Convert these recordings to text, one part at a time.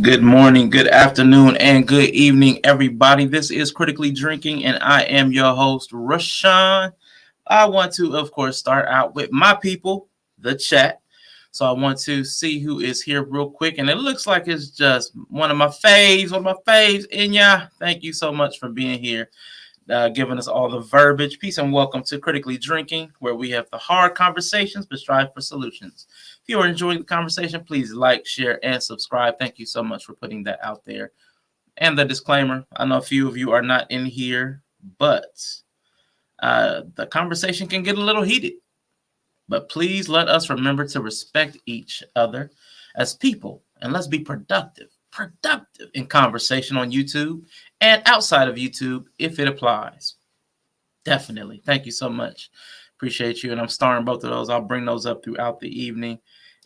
Good morning, good afternoon, and good evening, everybody. This is Critically Drinking, and I am your host, Rashawn. I want to, of course, start out with my people, the chat. So I want to see who is here real quick, and it looks like it's just one of my faves, Inya. Thank you so much for being here, giving us all the verbiage. Peace and welcome to Critically Drinking, where we have the hard conversations but strive for solutions. If you are enjoying the conversation, please like, share, and subscribe. Thank you so much for putting that out there. And the disclaimer, I know a few of you are not in here, but the conversation can get a little heated. But please let us remember to respect each other as people, and let's be productive in conversation on YouTube and outside of YouTube if it applies. Definitely. Thank you so much. Appreciate you. And I'm starring both of those. I'll bring those up throughout the evening.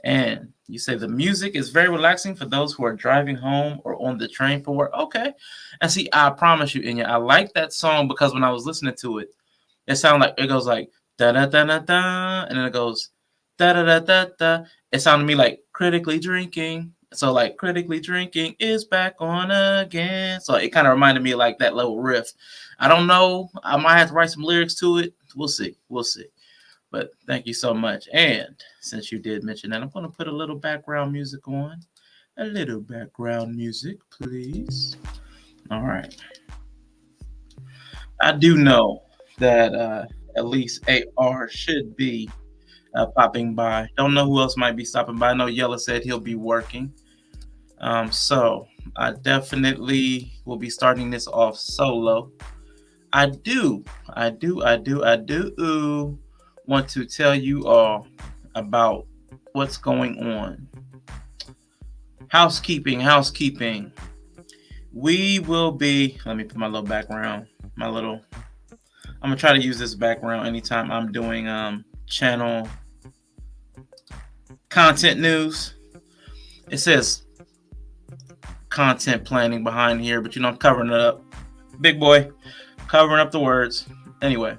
And you say the music is very relaxing for those who are driving home or on the train for work. Okay. And see, I promise you, Inya, I like that song because when I was listening to it, it sounded like it goes like da da da da da, and then it goes da da da da da. It sounded to me like critically drinking. So like critically drinking is back on again. So it kind of reminded me of like that little riff. I don't know. I might have to write some lyrics to it. We'll see. But thank you so much. And since you did mention that, I'm going to put a little background music on. A little background music, please. All right. I do know that at least AR should be popping by. Don't know who else might be stopping by. I know Yella said he'll be working. So I definitely will be starting this off solo. I do want to tell you all about what's going on. Housekeeping. We will be, let me put my little background, I'm gonna try to use this background anytime I'm doing channel content news. It says content planning behind here, but I'm covering it up. Big boy, covering up the words. Anyway,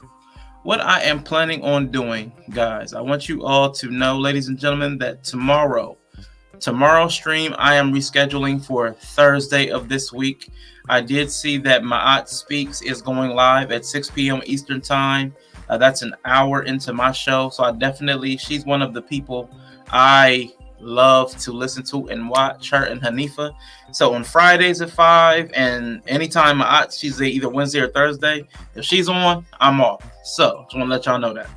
what I am planning on doing, guys, I want you all to know, ladies and gentlemen, that tomorrow's stream, I am rescheduling for Thursday of this week. I did see that Maat Speaks is going live at 6 p.m. Eastern Time. That's an hour into my show. So she's one of the people I love to listen to and watch, her and Hanifa. So on Fridays at 5 and anytime she's either Wednesday or Thursday, if she's on, I'm off. So just want to let y'all know that.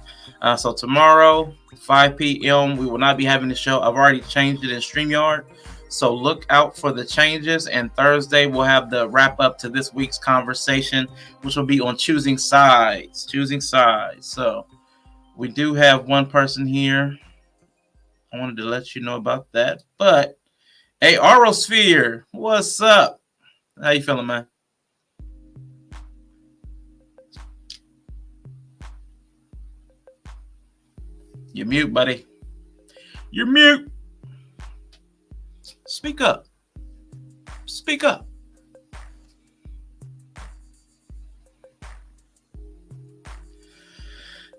So tomorrow, 5 p.m., we will not be having the show. I've already changed it in StreamYard. So look out for the changes. And Thursday, we'll have the wrap up to this week's conversation, which will be on choosing sides. So we do have one person here. I wanted to let you know about that. But hey, Aerosphere, what's up? How you feeling, man? You're mute, buddy. You're mute. Speak up.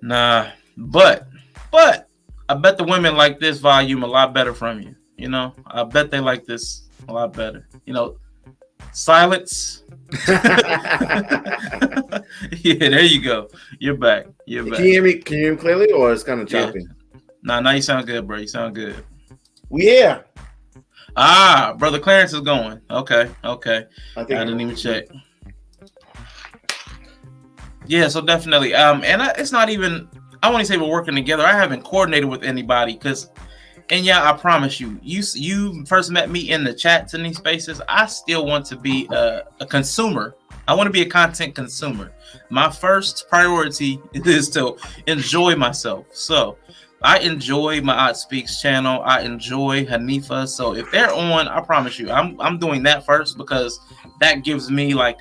Nah, but I bet the women like this volume a lot better from you. I bet they like this a lot better. Silence. Yeah, there you go. You're back. Can you hear me? Can you hear me clearly, or it's kind of choppy? Yeah. Nah, you sound good, bro. You sound good. Yeah. Brother Clarence is going. Okay. I didn't even check. Yeah, so definitely. It's not even. I want to say we're working together. I haven't coordinated with anybody and yeah, I promise you, you first met me in the chats in these spaces. I still want to be a consumer. I want to be a content consumer. My first priority is to enjoy myself. So I enjoy my Speaks channel. I enjoy Hanifa. So if they're on, I promise you, I'm doing that first because that gives me like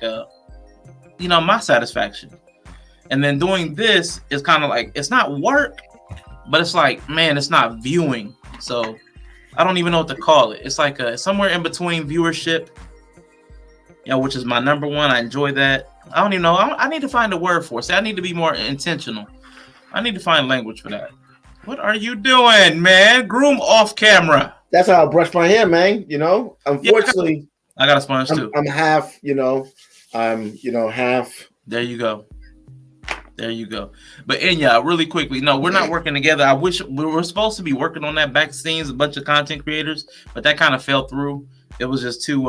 my satisfaction. And then doing this is kind of like, it's not work, but it's like, man, it's not viewing. So I don't even know what to call it. It's like somewhere in between viewership, which is my number one. I enjoy that. I don't even know. I need to find a word for it. See, I need to be more intentional. I need to find language for that. What are you doing, man? Groom off camera. That's how I brush my hair, man. Unfortunately, I got a sponge too. I'm half. Half. There you go. There you go. But Enya, really quickly, no, we're not working together. I wish we were supposed to be working on that back scenes, a bunch of content creators, but that kind of fell through. It was just too,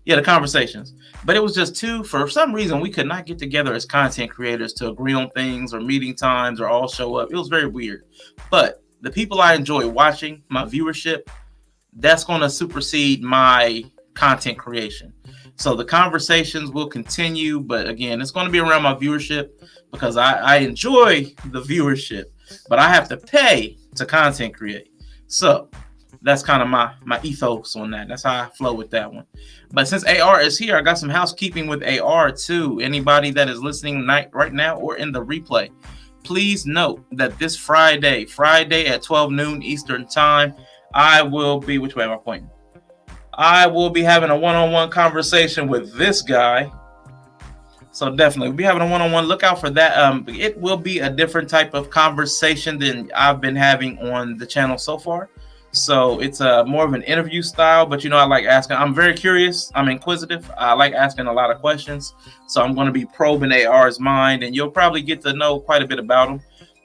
the conversations. But it was just too, for some reason, we could not get together as content creators to agree on things or meeting times or all show up. It was very weird. But the people I enjoy watching, my viewership, that's going to supersede my content creation. So the conversations will continue, but again, it's going to be around my viewership because I enjoy the viewership, but I have to pay to content create. So that's kind of my ethos on that. That's how I flow with that one. But since AR is here, I got some housekeeping with AR too. Anybody that is listening right now or in the replay, please note that this Friday at 12 noon Eastern time, I will be, which way am I pointing? I will be having a one-on-one conversation with this guy. So definitely we'll be having a one-on-one. Look out for that. It will be a different type of conversation than I've been having on the channel so far. So it's more of an interview style, but I like asking. I'm very curious. I'm inquisitive. I like asking a lot of questions. So I'm going to be probing AR's mind, and you'll probably get to know quite a bit about him.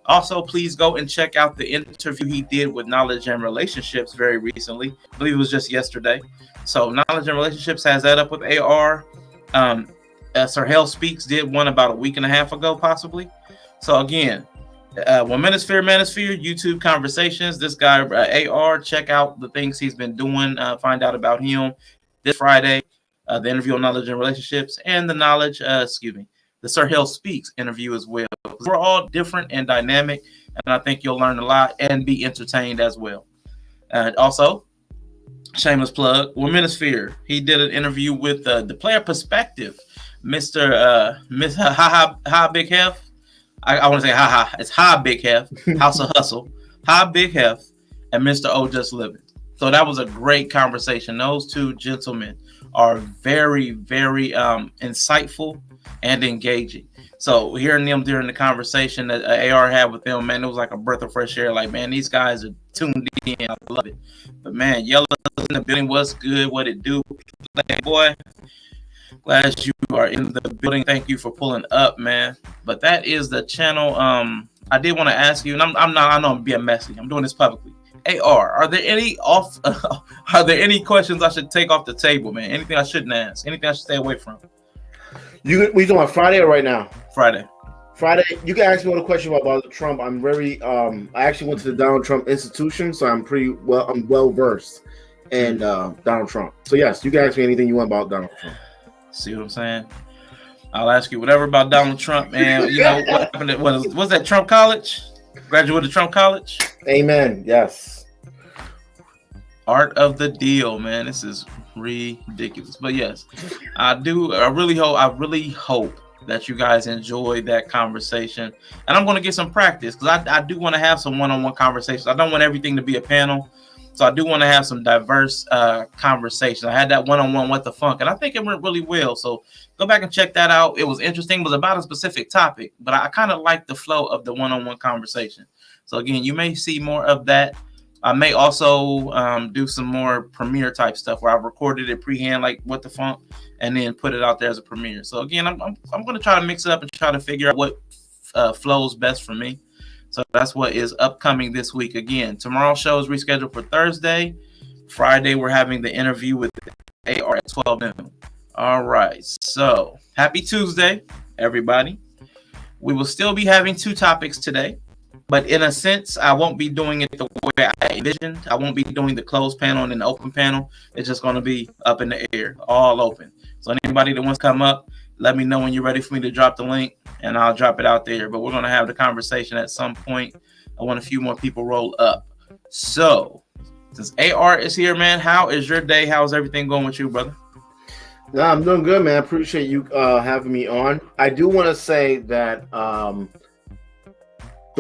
Also, please go and check out the interview he did with Knowledge and Relationships very recently. I believe it was just yesterday. So Knowledge and Relationships has that up with AR. Sir Hell Speaks did one about a week and a half ago, possibly. So again, when Manosphere, YouTube conversations, this guy, AR, check out the things he's been doing, find out about him. This Friday, the interview on Knowledge and Relationships, and the Sir Hell Speaks interview as well. We're all different and dynamic, and I think you'll learn a lot and be entertained as well. Also, shameless plug, with Manosphere, he did an interview with the player perspective, Mr. Ha Big Hef. I want to say ha. It's Ha Big Hef, House of Hustle, Ha Big Hef, and Mr. O Just Living. So that was a great conversation. Those two gentlemen are very, very insightful and engaging. So hearing them during the conversation that AR had with them, man, it was like a breath of fresh air. Like, man, these guys are tuned in. I love it. But man, Yella in the building, what's good? What it do? Boy, glad you are in the building. Thank you for pulling up, man. But that is the channel. I did want to ask you, and I know I'm being messy. I'm doing this publicly. AR, are there any questions I should take off the table, man? Anything I shouldn't ask? Anything I should stay away from? We talking about Friday or right now? Friday. You can ask me all the question about Trump. I'm very I actually went to the Donald Trump Institution, so I'm well versed in Donald Trump. So yes, you can ask me anything you want about Donald Trump. See what I'm saying? I'll ask you whatever about Donald Trump, man. What happened at was that Trump College? Graduated Trump College? Amen. Yes. Art of the deal, man. This is ridiculous. But yes, I really hope that you guys enjoy that conversation. And I'm going to get some practice because I do want to have some one-on-one conversations. I don't want everything to be a panel. So I do want to have some diverse conversations. I had that one-on-one What the Funk, and I think it went really well. So go back and check that out. It was interesting. It was about a specific topic, but I kind of like the flow of the one-on-one conversation. So again, you may see more of that. I may also do some more premiere type stuff where I've recorded it pre-hand, like What the Funk, and then put it out there as a premiere. So again, I'm going to try to mix it up and try to figure out what flows best for me. So that's what is upcoming this week. Again, tomorrow's show is rescheduled for Thursday. Friday, we're having the interview with AR at 12 noon. All right. So happy Tuesday, everybody. We will still be having 2 topics today. But in a sense, I won't be doing it the way I envisioned. I won't be doing the closed panel and then the open panel. It's just going to be up in the air, all open. So anybody that wants to come up, let me know when you're ready for me to drop the link, and I'll drop it out there. But we're going to have the conversation at some point. I want a few more people roll up. So since AR is here, man, how is your day? How's everything going with you, brother? No, I'm doing good, man. I appreciate you having me on. I do want to say that the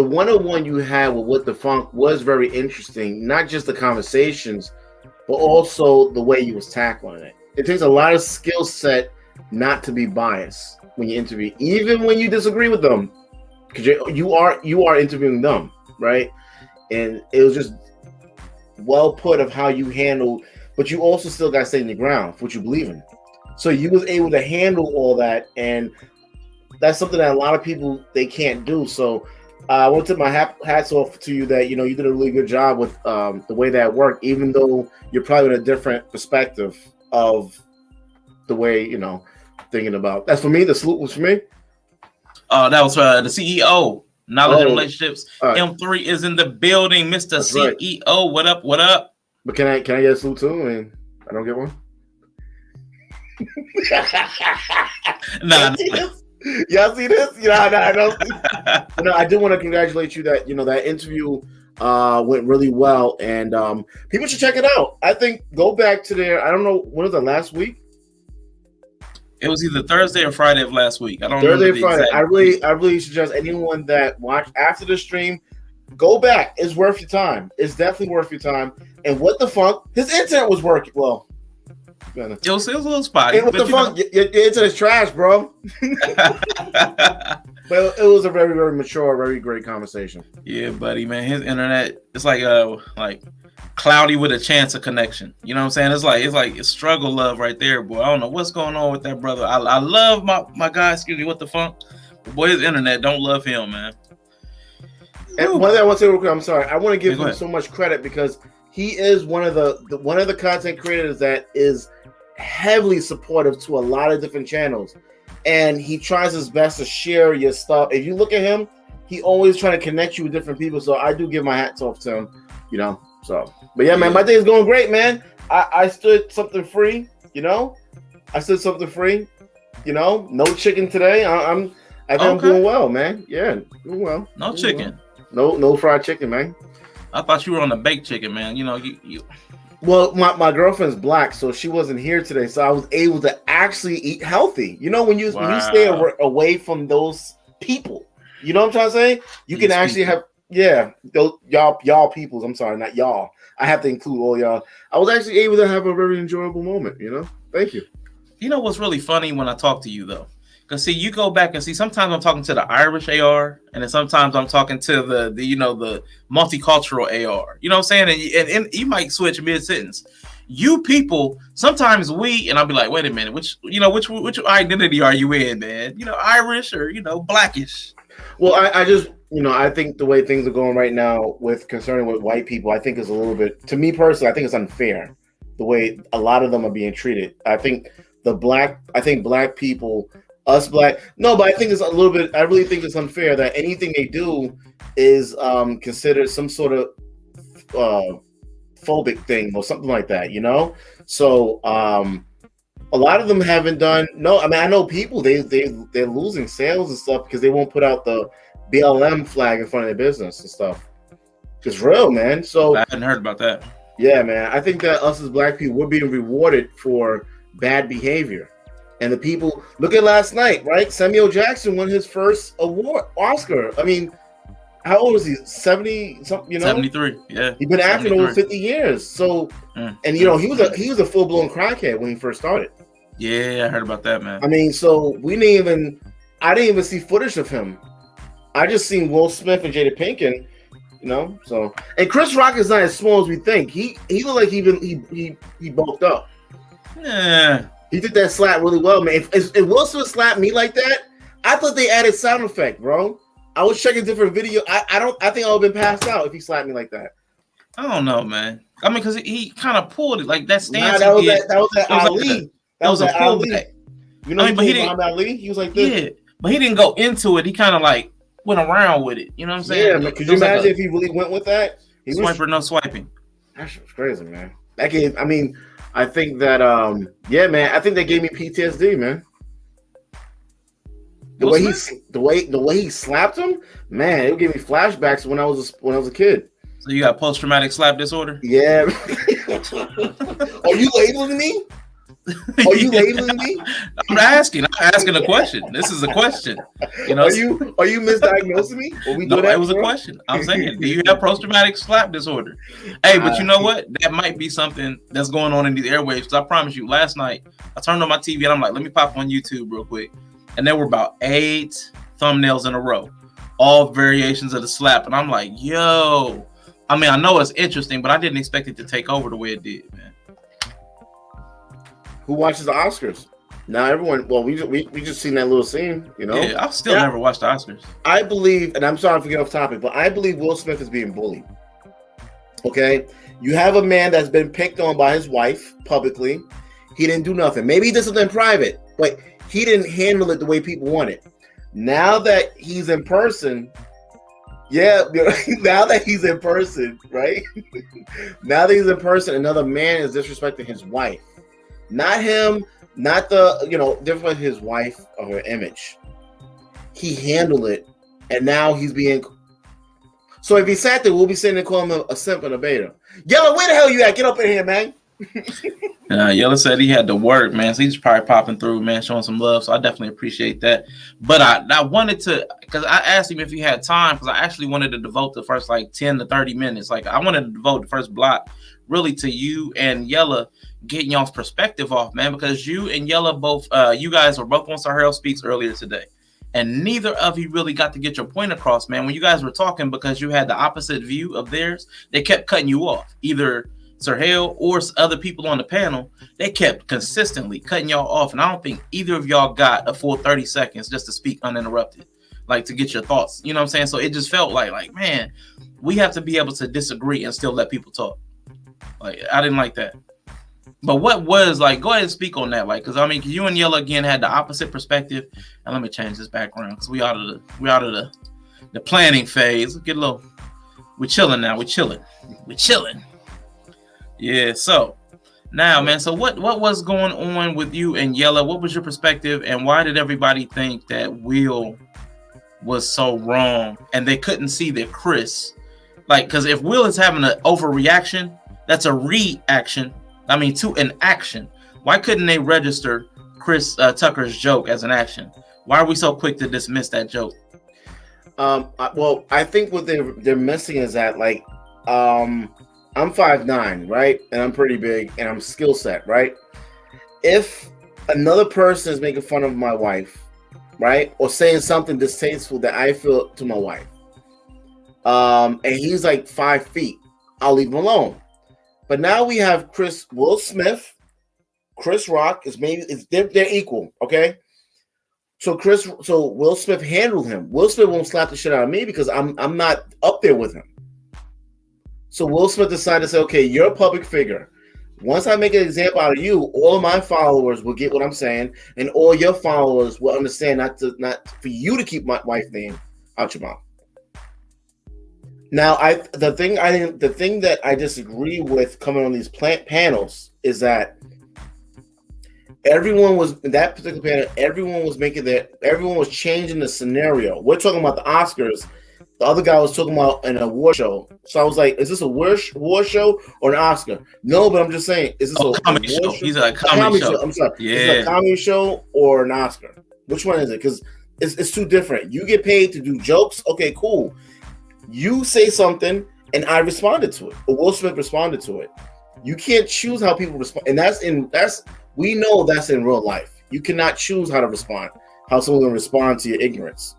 one-on-one you had with What the Funk was very interesting. Not just the conversations, but also the way you was tackling it. It takes a lot of skill set not to be biased when you interview, even when you disagree with them, because you are interviewing them, right? And it was just well put of how you handle, but you also still got to stay in your ground for what you believe in. So you was able to handle all that, and that's something that a lot of people they can't do. So I want to tip my hats off to you that you did a really good job with the way that worked, even though you're probably in a different perspective of the way thinking about. That's for me. The salute was for me. That was the CEO. Knowledge and relationships. Right. M3 is in the building, Mr. That's CEO. Right. What up? What up? But can I get a salute too? And I don't get one. Nah. Y'all see this? I don't. I do want to congratulate you that that interview went really well, and people should check it out. I think go back to their. I don't know, when was it, last week? It was either Thursday or Friday of last week. I don't Thursday remember. Friday. I really suggest anyone that watched after the stream, go back. It's worth your time. It's definitely worth your time. And what the fuck? His internet was working. Well, it was a little spotty. And what the fuck? Your internet's trash, bro. But it was a very, very mature, very great conversation. Yeah, buddy, man. His internet, it's like cloudy with a chance of connection. You know what I'm saying? It's like a struggle love right there, boy. I don't know what's going on with that brother. I love my guy, excuse me, what the funk? But boy, his internet don't love him, man. And one thing I want to say real quick, I'm sorry. I want to give him so much credit because he is one of the content creators that is heavily supportive to a lot of different channels. And he tries his best to share your stuff. If you look at him, he always trying to connect you with different people. So I do give my hats off to him, So, but yeah, man, my day is going great, man. I stood something free, I stood something free, no chicken today. I think I'm doing well, man. Yeah, doing well. No chicken. Well. No fried chicken, man. I thought you were on the baked chicken, man. You. Well, my girlfriend's black, so she wasn't here today, so I was able to actually eat healthy. When you stay away from those people, you know what I'm trying to say? You can actually have. Yeah, y'all peoples. I'm sorry, not y'all. I have to include all y'all. I was actually able to have a very enjoyable moment. Thank you. You know what's really funny when I talk to you though, because see, you go back and see. Sometimes I'm talking to the Irish AR, and then sometimes I'm talking to the the multicultural AR. You know what I'm saying? And you might switch mid sentence. You people, sometimes and I'll be like, wait a minute, which identity are you in, man? Irish or Blackish? Well, I just. I think the way things are going right now concerning with white people, I think is a little bit, to me personally, I think it's unfair the way a lot of them are being treated. I think black people, but I think it's a little bit, I really think it's unfair that anything they do is considered some sort of phobic thing or something like that, So a lot of them haven't done, I know people, they're losing sales and stuff because they won't put out the BLM flag in front of their business and stuff. It's real, man. So I hadn't heard about that. Yeah, man. I think that us as black people, we're being rewarded for bad behavior. And the people, look at last night, right? Samuel Jackson won his first award, Oscar. I mean, how old is he? 70 something, 73. Yeah. He's been acting over 50 years. So and he was a full-blown crackhead when he first started. Yeah, I heard about that, man. I mean, so I didn't even see footage of him. I just seen Will Smith and Jada Pinkett, So, and Chris Rock is not as small as we think. He looked like he bulked up. Yeah, he did that slap really well, man. If Will Smith slapped me like that, I thought they added sound effect, bro. I was checking different video. I think I would have been passed out if he slapped me like that. I don't know, man. I mean, because he kind of pulled it like that stance. That was that Ali. That was that Ali. But he didn't. Ali. He was like this. Yeah, but he didn't go into it. He kind of like went around with it. You know what I'm saying? Yeah, could you imagine if he really went with that? Swiper, no swiping. That shit was crazy, man. That gave. I mean, I think that. Yeah, man. I think that gave me PTSD, man. The way he slapped him, man, it gave me flashbacks when I was a kid. So you got post-traumatic slap disorder? Yeah. Are you labeling me? Are you labeling me? I'm asking a question. This is a question. Are you misdiagnosing me? It was a question. I'm saying, do you have post-traumatic slap disorder? Hey, but you know what? That might be something that's going on in these airwaves. Because I promise you, last night I turned on my TV and I'm like, let me pop on YouTube real quick. And there were about 8 thumbnails in a row, all variations of the slap. And I'm like, yo, I mean, I know it's interesting, but I didn't expect it to take over the way it did, man. Who watches the Oscars? Now everyone. Well, we just seen that little scene, you know. Yeah, I've still never watched the Oscars. I believe, and I'm sorry for getting off topic, but I believe Will Smith is being bullied. Okay, you have a man that's been picked on by his wife publicly. He didn't do nothing. Maybe he did something in private, but he didn't handle it the way people want it. Now that he's in person, now that he's in person, right? Now that he's in person, another man is disrespecting his wife. Not him, not the, different his wife or her image. He handled it, and now he's being. So if he sat there, we'll be sitting there calling him a simp and a beta. Yella, where the hell you at? Get up in here, man. Yella said he had to work, man. So he's probably popping through, man, showing some love. So I definitely appreciate that. But I wanted to, because I asked him if he had time, because I actually wanted to devote the first 10 to 30 minutes. Like I wanted to devote the first block really to you and Yella getting y'all's perspective off, man, because you and Yella both, you guys were both on Sahel Speaks earlier today. And neither of you really got to get your point across, man. When you guys were talking, because you had the opposite view of theirs, they kept cutting you off. Either Sahel or other people on the panel, they kept consistently cutting y'all off. And I don't think either of y'all got a full 30 seconds just to speak uninterrupted, like to get your thoughts. You know what I'm saying? So it just felt like, man, we have to be able to disagree and still let people talk. Like, I didn't like that. But what was like, go ahead and speak on that. Like, because I mean, you and Yella again had the opposite perspective. And let me change this background because we out of the planning phase. Get a little, we're chilling now. We're chilling. Yeah. So now, man. So what was going on with you and Yella? What was your perspective, and why did everybody think that Will was so wrong and they couldn't see that Chris, like, because if Will is having an overreaction, that's a reaction. I mean, to an action. Why couldn't they register Chris Tucker's joke as an action? Why are we so quick to dismiss that joke? Well, I think what they're missing is that, like, I'm 5'9", right? And I'm pretty big, and I'm skill set, right? If another person is making fun of my wife, right, or saying something distasteful that I feel to my wife, and he's like 5 feet, I'll leave him alone. But now we have Will Smith, Chris Rock they're equal, okay? So Will Smith handled him. Will Smith won't slap the shit out of me because I'm not up there with him. So Will Smith decided to say, okay, you're a public figure. Once I make an example out of you, all of my followers will get what I'm saying, and all your followers will understand not for you to keep my wife's name out your mouth. Now, the thing that I disagree with coming on these panels is that everyone was in that particular panel. Everyone was changing the scenario. We're talking about the Oscars. The other guy was talking about an award show. So I was like, "Is this a war show or an Oscar?" No, but I'm just saying, is this a comedy show? He's a comedy show. I'm sorry. Yeah. Is it a comedy show or an Oscar? Which one is it? Because it's two different. You get paid to do jokes. Okay, cool. You say something, and I responded to it. Or Will Smith responded to it. You can't choose how people respond, and we know that's in real life. You cannot choose how to respond, how someone's gonna respond to your ignorance.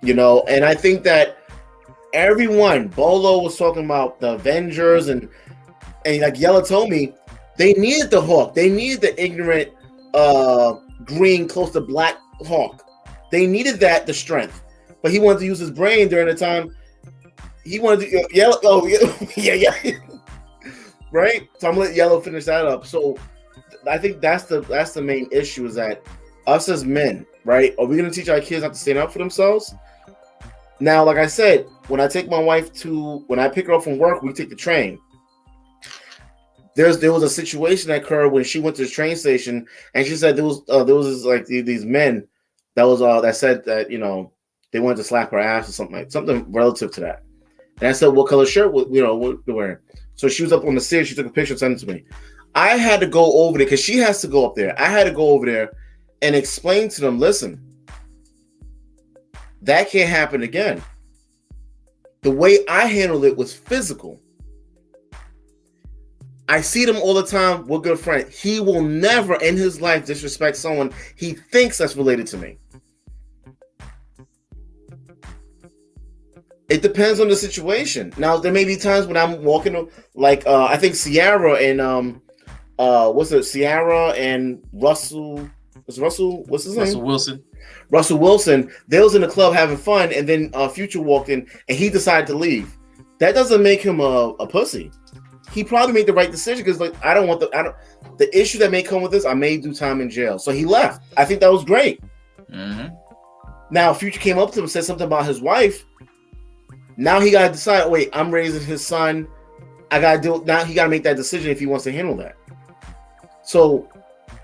And I think that everyone, Bolo was talking about the Avengers, and like Yella told me, they needed the Hawk. They needed the ignorant green close to black Hawk. They needed the strength. But he wanted to use his brain during the time. He wanted to Yellow. Oh, yeah. Right. So I'm gonna let Yellow finish that up. So I think that's the main issue, is that us as men, right? Are we gonna teach our kids not to stand up for themselves? Now, like I said, when I take my wife when I pick her up from work, we take the train. There was a situation that occurred when she went to the train station, and she said there was like these men that said that they wanted to slap her ass or something relative to that. And I said, what color shirt what they're wearing? So she was up on the stairs. She took a picture and sent it to me. I had to go over there because she has to go up there. I had to go over there and explain to them, listen, that can't happen again. The way I handled it was physical. I see them all the time. We're good friends. He will never in his life disrespect someone he thinks that's related to me. It depends on the situation. Now, there may be times when I'm walking, like I think Ciara and what's it? Ciara and Russell. Was Russell? What's his name? Russell Wilson. Russell Wilson. They was in the club having fun, and then Future walked in, and he decided to leave. That doesn't make him a pussy. He probably made the right decision because, like, the issue that may come with this. I may do time in jail, so he left. I think that was great. Mm-hmm. Now, Future came up to him and said something about his wife. Now he got to decide. Wait, I'm raising his son. I got to do it now. He got to make that decision if he wants to handle that. So,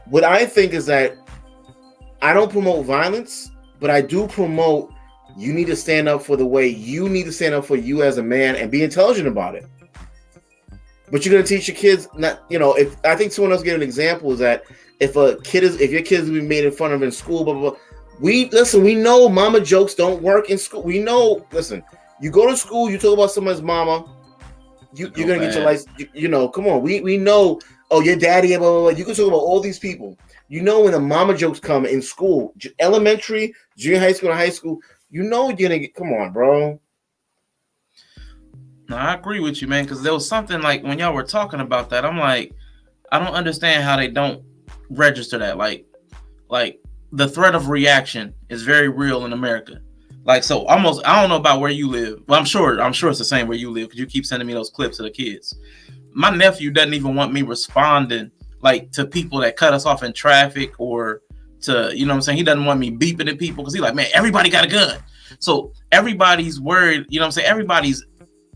what I think is that I don't promote violence, but I do promote you need to stand up for the way you need to stand up for you as a man and be intelligent about it. But you're gonna teach your kids not, if I think someone else get an example is that if your kid is being made in fun of in school, blah blah blah. We know mama jokes don't work in school. We know, you go to school, you talk about someone's mama, you're gonna get your life, come on. We know, oh, your daddy, blah, blah, blah. You can talk about all these people. When the mama jokes come in school, elementary, junior high school, and high school, you're gonna get, come on, bro. No, I agree with you, man, because there was something like when y'all were talking about that, I'm like, I don't understand how they don't register that. Like the threat of reaction is very real in America. Like, so almost, I don't know about where you live. Well, I'm sure it's the same where you live because you keep sending me those clips of the kids. My nephew doesn't even want me responding like to people that cut us off in traffic or to, He doesn't want me beeping at people because he's like, man, everybody got a gun. So everybody's worried, everybody's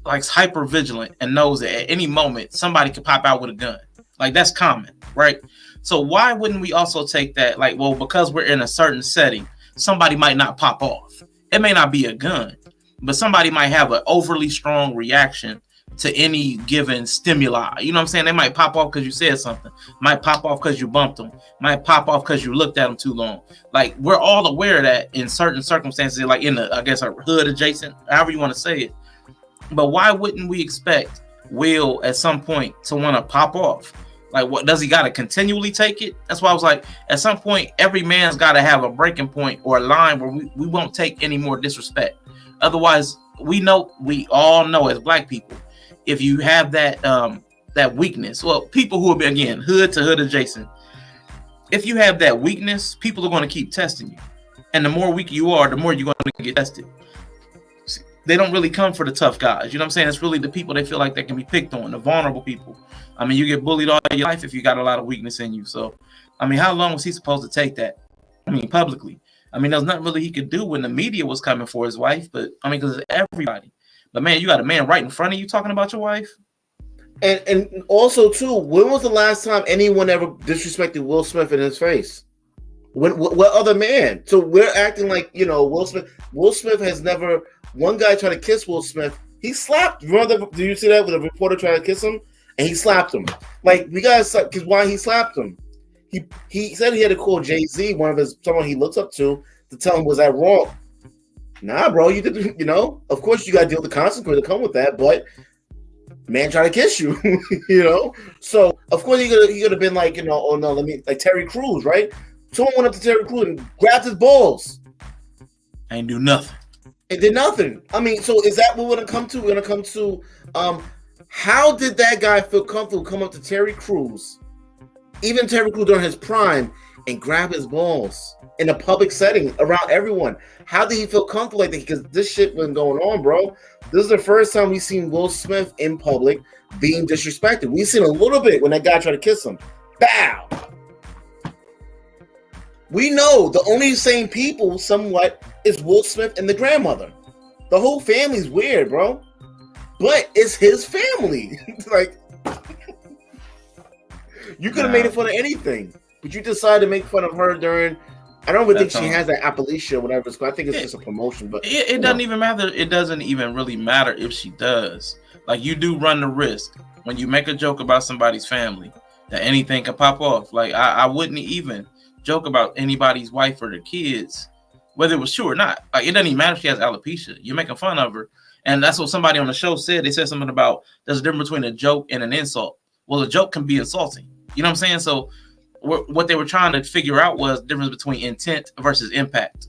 like hyper vigilant and knows that at any moment somebody could pop out with a gun. Like that's common, right? So why wouldn't we also take that? Like, well, because we're in a certain setting, somebody might not pop off. It may not be a gun, but somebody might have an overly strong reaction to any given stimuli. You know what I'm saying? They might pop off because you said something. Might pop off because you bumped them. Might pop off because you looked at them too long. Like, we're all aware of that in certain circumstances, like in the, I guess, a hood adjacent, however you want to say it. But why wouldn't we expect Will at some point to want to pop off? Like, what does he got to continually take it? That's why I was like, at some point, every man's got to have a breaking point or a line where we won't take any more disrespect. Otherwise, we all know as black people, if you have that weakness, well, people who are, again, hood to hood adjacent, if you have that weakness, people are going to keep testing you. And the more weak you are, the more you're going to get tested. They don't really come for the tough guys. You know what I'm saying? It's really the people they feel like they can be picked on, the vulnerable people. I mean, you get bullied all your life if you got a lot of weakness in you. So, I mean, how long was he supposed to take that? I mean, publicly. I mean, there's nothing really he could do when the media was coming for his wife, but I mean, because it's everybody. But man, you got a man right in front of you talking about your wife. And also too, when was the last time anyone ever disrespected Will Smith in his face? What other man? So we're acting like, Will Smith. Will Smith has never. One guy tried to kiss Will Smith. He slapped. Remember? Do you see that with a reporter trying to kiss him and he slapped him? Like, we gotta, because why he slapped him? He said he had to call Jay-Z, someone he looks up to tell him was that wrong. Nah, bro, you did. Of course you gotta deal with the consequences that come with that, but man trying to kiss you, So of course he could have been like, oh no, like Terry Crews, right? Someone went up to Terry Crews and grabbed his balls. Ain't do nothing. It did nothing. I mean, so is that what we're gonna come to? We're gonna come to how did that guy feel comfortable come up to Terry Crews, even Terry Crews during his prime, and grab his balls in a public setting around everyone? How did he feel comfortable like that? Because this shit been going on, bro. This is the first time we've seen Will Smith in public being disrespected. We've seen a little bit when that guy tried to kiss him. Bow. We know the only sane people somewhat is Will Smith and the grandmother. The whole family's weird, bro. But it's his family. Like, you could have made it fun of anything, but you decided to make fun of her during. I don't even think she has that Appalachia or whatever it's called. I think it's just a promotion, but it doesn't even matter. It doesn't even really matter if she does. Like, you do run the risk when you make a joke about somebody's family that anything can pop off. Like, I wouldn't even joke about anybody's wife or their kids, whether it was true or not. Like, it doesn't even matter if she has alopecia. You're making fun of her. And that's what somebody on the show said. They said something about there's a difference between a joke and an insult. Well, a joke can be insulting. You know what I'm saying? So what they were trying to figure out was the difference between intent versus impact.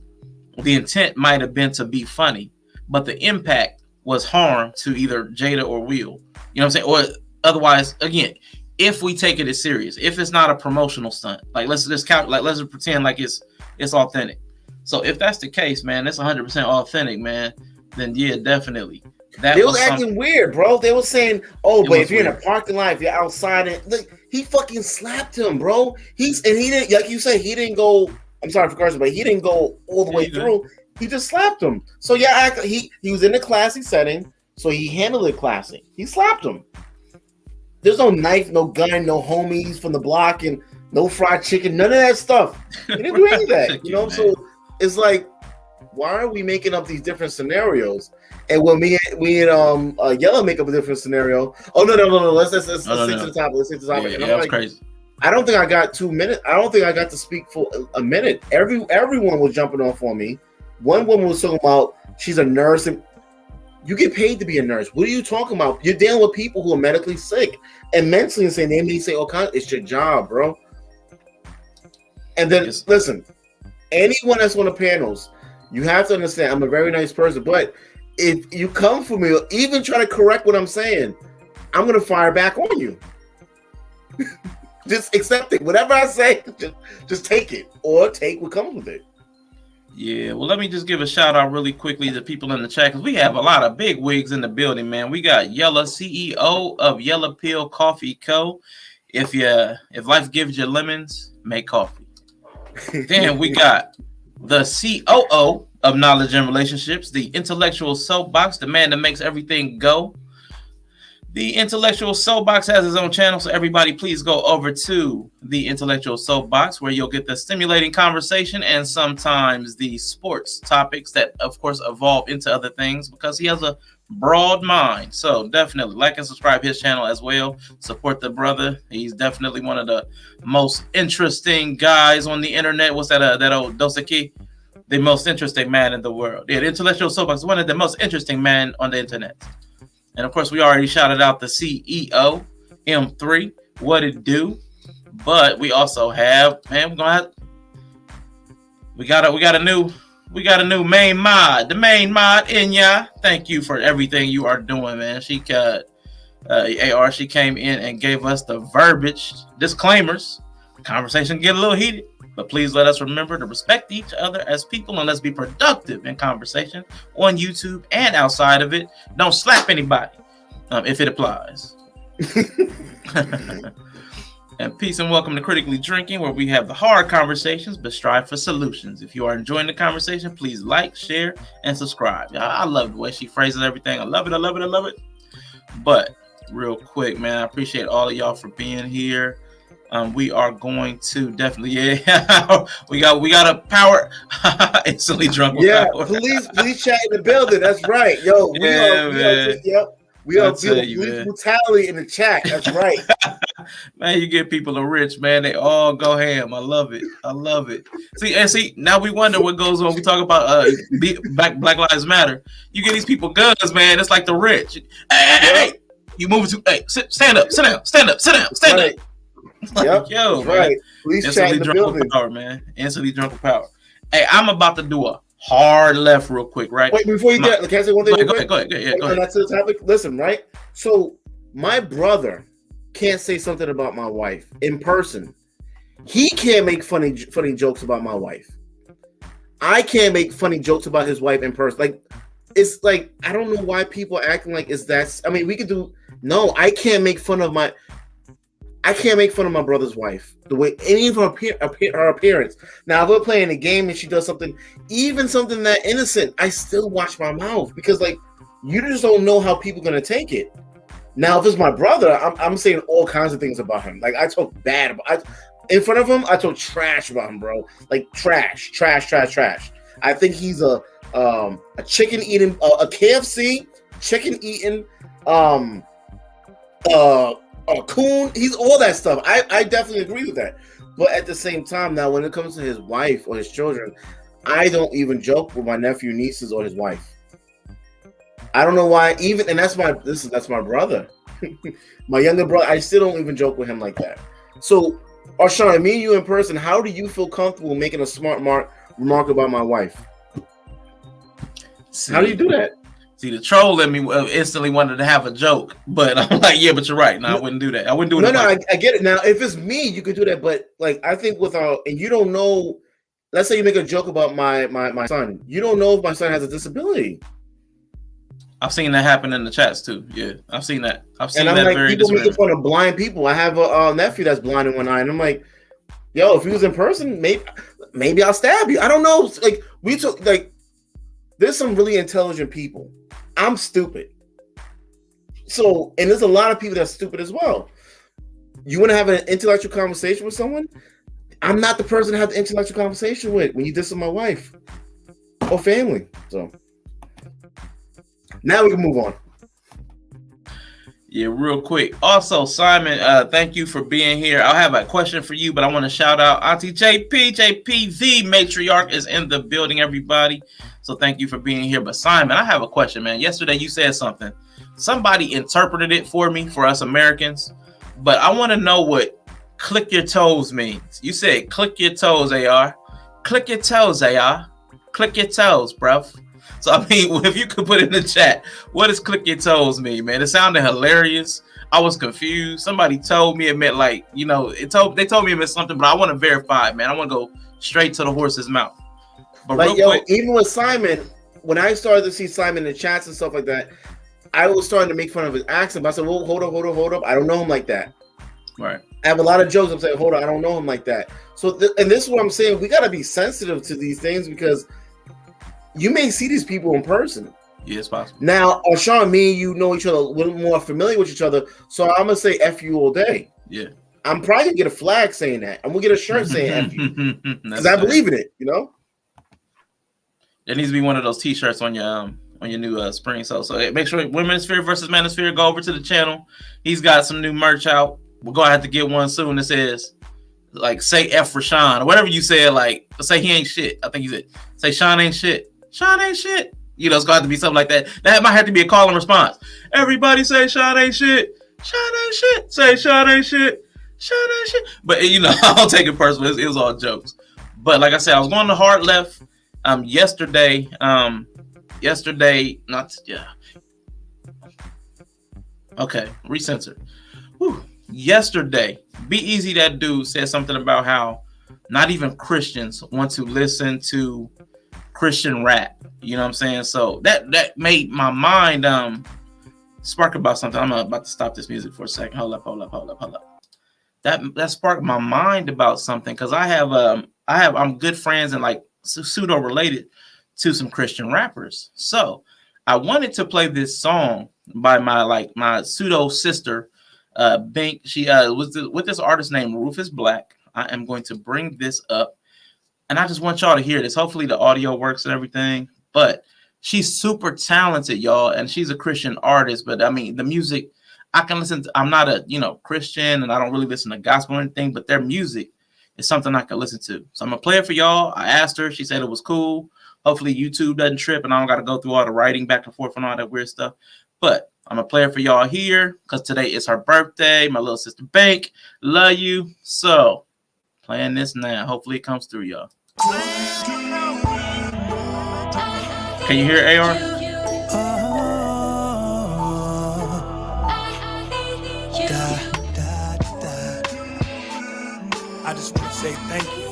The intent might have been to be funny, but the impact was harm to either Jada or Will. You know what I'm saying? Or otherwise, again, if we take it as serious, if it's not a promotional stunt, like let's just pretend like it's authentic. So if that's the case, man, it's 100% authentic, man. Then yeah, definitely. They was acting weird, bro. They were saying, "Oh, but if you're in a parking lot, if you're outside, and look, he fucking slapped him, bro. He didn't, like you said, he didn't go. I'm sorry for cursing, but he didn't go all the way through. He just slapped him. So yeah, he was in a classy setting, so he handled it classy. He slapped him. There's no knife, no gun, no homies from the block, and no fried chicken, none of that stuff. He didn't do any of that, you know. So it's like, why are we making up these different scenarios? And when we and Yella make up a different scenario. Oh no. Let's stick to the topic. Let's stick to the topic. Yeah, that's crazy. I don't think I got 2 minutes. I don't think I got to speak for a minute. Everyone was jumping off on me. One woman was talking about she's a nurse, and you get paid to be a nurse. What are you talking about? You're dealing with people who are medically sick and mentally insane. They may say, "Okay, it's your job, bro." And then listen, anyone that's on the panels, you have to understand. I'm a very nice person, but if you come for me, or even try to correct what I'm saying, I'm gonna fire back on you. Just accept it. Whatever I say, just take it, or take what comes with it. Yeah, well, let me just give a shout out really quickly to people in the chat, because we have a lot of big wigs in the building, man. We got Yella, CEO of Yella Pill Coffee Co. If life gives you lemons, make coffee. Then we got the COO of Knowledge and Relationships, the Intellectual Soapbox, the man that makes everything go. The Intellectual Soapbox has his own channel, so everybody please go over to the Intellectual Soapbox, where you'll get the stimulating conversation and sometimes the sports topics that, of course, evolve into other things, because he has a broad mind. So definitely like and subscribe his channel as well. Support the brother. He's definitely one of the most interesting guys on the internet. What's that old Dosaki? The most interesting man in the world. Yeah, the Intellectual Soapbox is one of the most interesting men on the internet. And of course, we already shouted out the CEO, M3, what it do. But we also have, man, we got a new main mod. The main mod, Inya. Thank you for everything you are doing, man. She came in and gave us the verbiage, disclaimers. Conversation get a little heated, but please let us remember to respect each other as people, and let's be productive in conversation on YouTube and outside of it. Don't slap anybody if it applies. And peace and welcome to Critically Drinking, where we have the hard conversations but strive for solutions. If you are enjoying the conversation, please like, share, and subscribe. I love the way she phrases everything. I love it. But real quick, man, I appreciate all of y'all for being here. We are going to definitely, we got a power instantly drunk. With power. please chat in the building. That's right, yo. We are police brutality in the chat. That's right, man. You get people are rich, man. They all go ham. I love it. See, now we wonder what goes on. We talk about Black Lives Matter. You get these people guns, man. It's like the rich. Hey, you move to stand up, sit down. Like, yo, right. Please chat in the building. Power, man. Instantly drunk with power. Hey, I'm about to do a hard left real quick, right? Wait, before you get, can I say one thing? Go ahead. Yeah, go ahead. That's the topic. Listen, right? So my brother can't say something about my wife in person. He can't make funny jokes about my wife. I can't make funny jokes about his wife in person. Like, it's like, I don't know why people are acting like it's that. I mean, we could do. No, I can't make fun of my brother's wife, the way any of her appearance. Now, if we're playing a game and she does something, even something that innocent, I still watch my mouth, because like, you just don't know how people are gonna take it. Now, if it's my brother, I'm saying all kinds of things about him. Like, I talk bad about in front of him. I talk trash about him, bro. Like trash. I think he's a chicken eating, a KFC chicken eating, a coon. He's all that stuff. I definitely agree with that. But at the same time, now when it comes to his wife or his children, I don't even joke with my nephew, nieces, or his wife. I don't know why. And that's my brother, my younger brother. I still don't even joke with him like that. So, Arshawn, me and you in person, how do you feel comfortable making a smart remark about my wife? See, how do you do that? See, the troll in me instantly wanted to have a joke, but I'm like, yeah, but you're right. No, I wouldn't do that. I wouldn't do it. No, I get it. Now, if it's me, you could do that. But like, I think and you don't know. Let's say you make a joke about my son. You don't know if my son has a disability. I've seen that happen in the chats too. Yeah, I've seen that. I've seen that like, very people making fun of blind people. I have a nephew that's blind in one eye, and I'm like, yo, if he was in person, maybe I'll stab you. I don't know. Like, there's some really intelligent people. I'm stupid. So, and there's a lot of people that's stupid as well. You want to have an intellectual conversation with someone? I'm not the person to have the intellectual conversation with when you diss my wife or family. So now we can move on. Yeah, real quick. Also, Simon, thank you for being here. I'll have a question for you, but I want to shout out Auntie JP. JP, the Matriarch, is in the building, everybody. So thank you for being here. But Simon, I have a question, man. Yesterday you said something. Somebody interpreted it for me, for us Americans. But I want to know what click your toes means. You said click your toes, AR. Click your toes, AR. Click your toes, bruv. So, I mean, if you could put in the chat, what does click your toes mean, man? It sounded hilarious. I was confused. Somebody told me it meant like, you know, they told me it meant something, but I want to verify it, man. I want to go straight to the horse's mouth. But like, real quick, even with Simon, when I started to see Simon in the chats and stuff like that, I was starting to make fun of his accent. But I said, well, hold up. I don't know him like that. Right. I have a lot of jokes. I'm saying, hold on, I don't know him like that. So, and this is what I'm saying. We got to be sensitive to these things because you may see these people in person. Yeah, it's possible. Now, Sean, me and you know each other a little more familiar with each other. So I'm going to say F you all day. Yeah. I'm probably going to get a flag saying that. I'm going to get a shirt saying F you. Because I believe in it, you know? There needs to be one of those T-shirts on your new spring. So make sure Women's Sphere versus Manosphere, go over to the channel. He's got some new merch out. We're going to have to get one soon that says, like, say F for Sean. Or whatever you said, like, say he ain't shit. I think you said, say Sean ain't shit. Sean ain't shit. You know, it's got to be something like that. That might have to be a call and response. Everybody say Sean ain't shit. Sean ain't shit. Say Sean ain't shit. Sean ain't shit. But, you know, I don't take it personal. It was all jokes. But like I said, I was going to hard left yesterday. Okay, recensor. Yesterday, Be Easy, that dude said something about how not even Christians want to listen to Christian rap. You know what I'm saying? So that made my mind spark about something. I'm about to stop this music for a second. Hold up. That sparked my mind about something because I'm good friends and like pseudo related to some Christian rappers. So I wanted to play this song by my pseudo sister, Bink. She was with this artist named Rufus Black. I am going to bring this up, and I just want y'all to hear this. Hopefully the audio works and everything. But she's super talented, y'all, and she's a Christian artist. But I mean, the music I can listen to. I'm not a Christian, and I don't really listen to gospel or anything. But their music is something I can listen to. So I'm gonna play it for y'all. I asked her. She said it was cool. Hopefully YouTube doesn't trip, and I don't got to go through all the writing back and forth and all that weird stuff. But I'm going to play it for y'all here because today is her birthday. My little sister Bank. Love you. So, playing this now. Hopefully it comes through, y'all. Can you hear AR? I just want to say thank you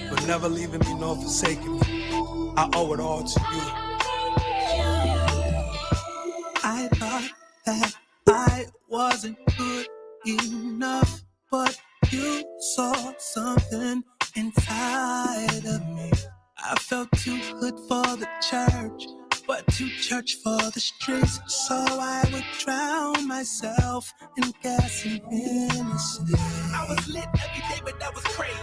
for never leaving me nor forsaking me. I owe it all to you. I thought that I wasn't good enough, but you saw something inside of me. I felt too good for the church, but too church for the streets. So I would drown myself in gas and Hennessy. I was lit every day, but that was praying.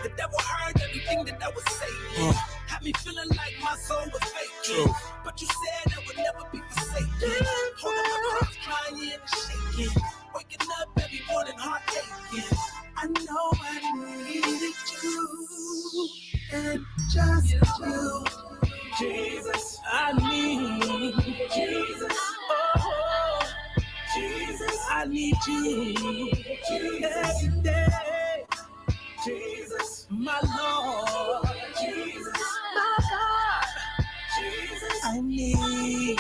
The devil heard everything that I was saying. Had me feeling like my soul was faking. But you said I would never be forsaken. Hold up my cross, crying and shaking. Waking up every morning, heart aching. I know I needed you, and just you. Jesus, I need Jesus. Oh, Jesus, I need you. Jesus, every day. Jesus, my Lord. Jesus, my God. Jesus, I need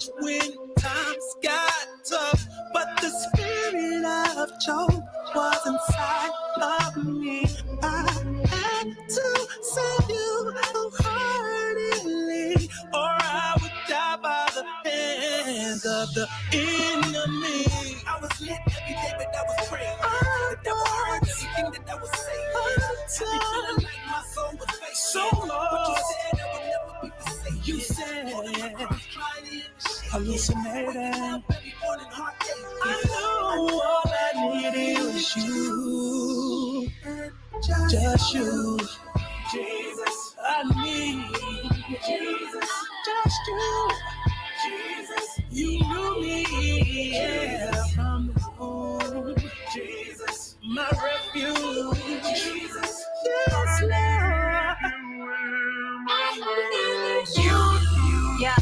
much when times got tough, but the spirit of joy was inside of me. I had to save you wholeheartedly, or I would die by the hands of the enemy. I was lit every day, but that was praying. The devil heard everything that was saying. I be feeling like my soul was fake. So lost. But you said I would never be the same. You said hallucinating. I know all I needed was you. Just you. Jesus, I need Jesus. Just you. Jesus, you knew me, yeah, from the womb. Jesus, my refuge. Jesus, yes, Lord. Yeah.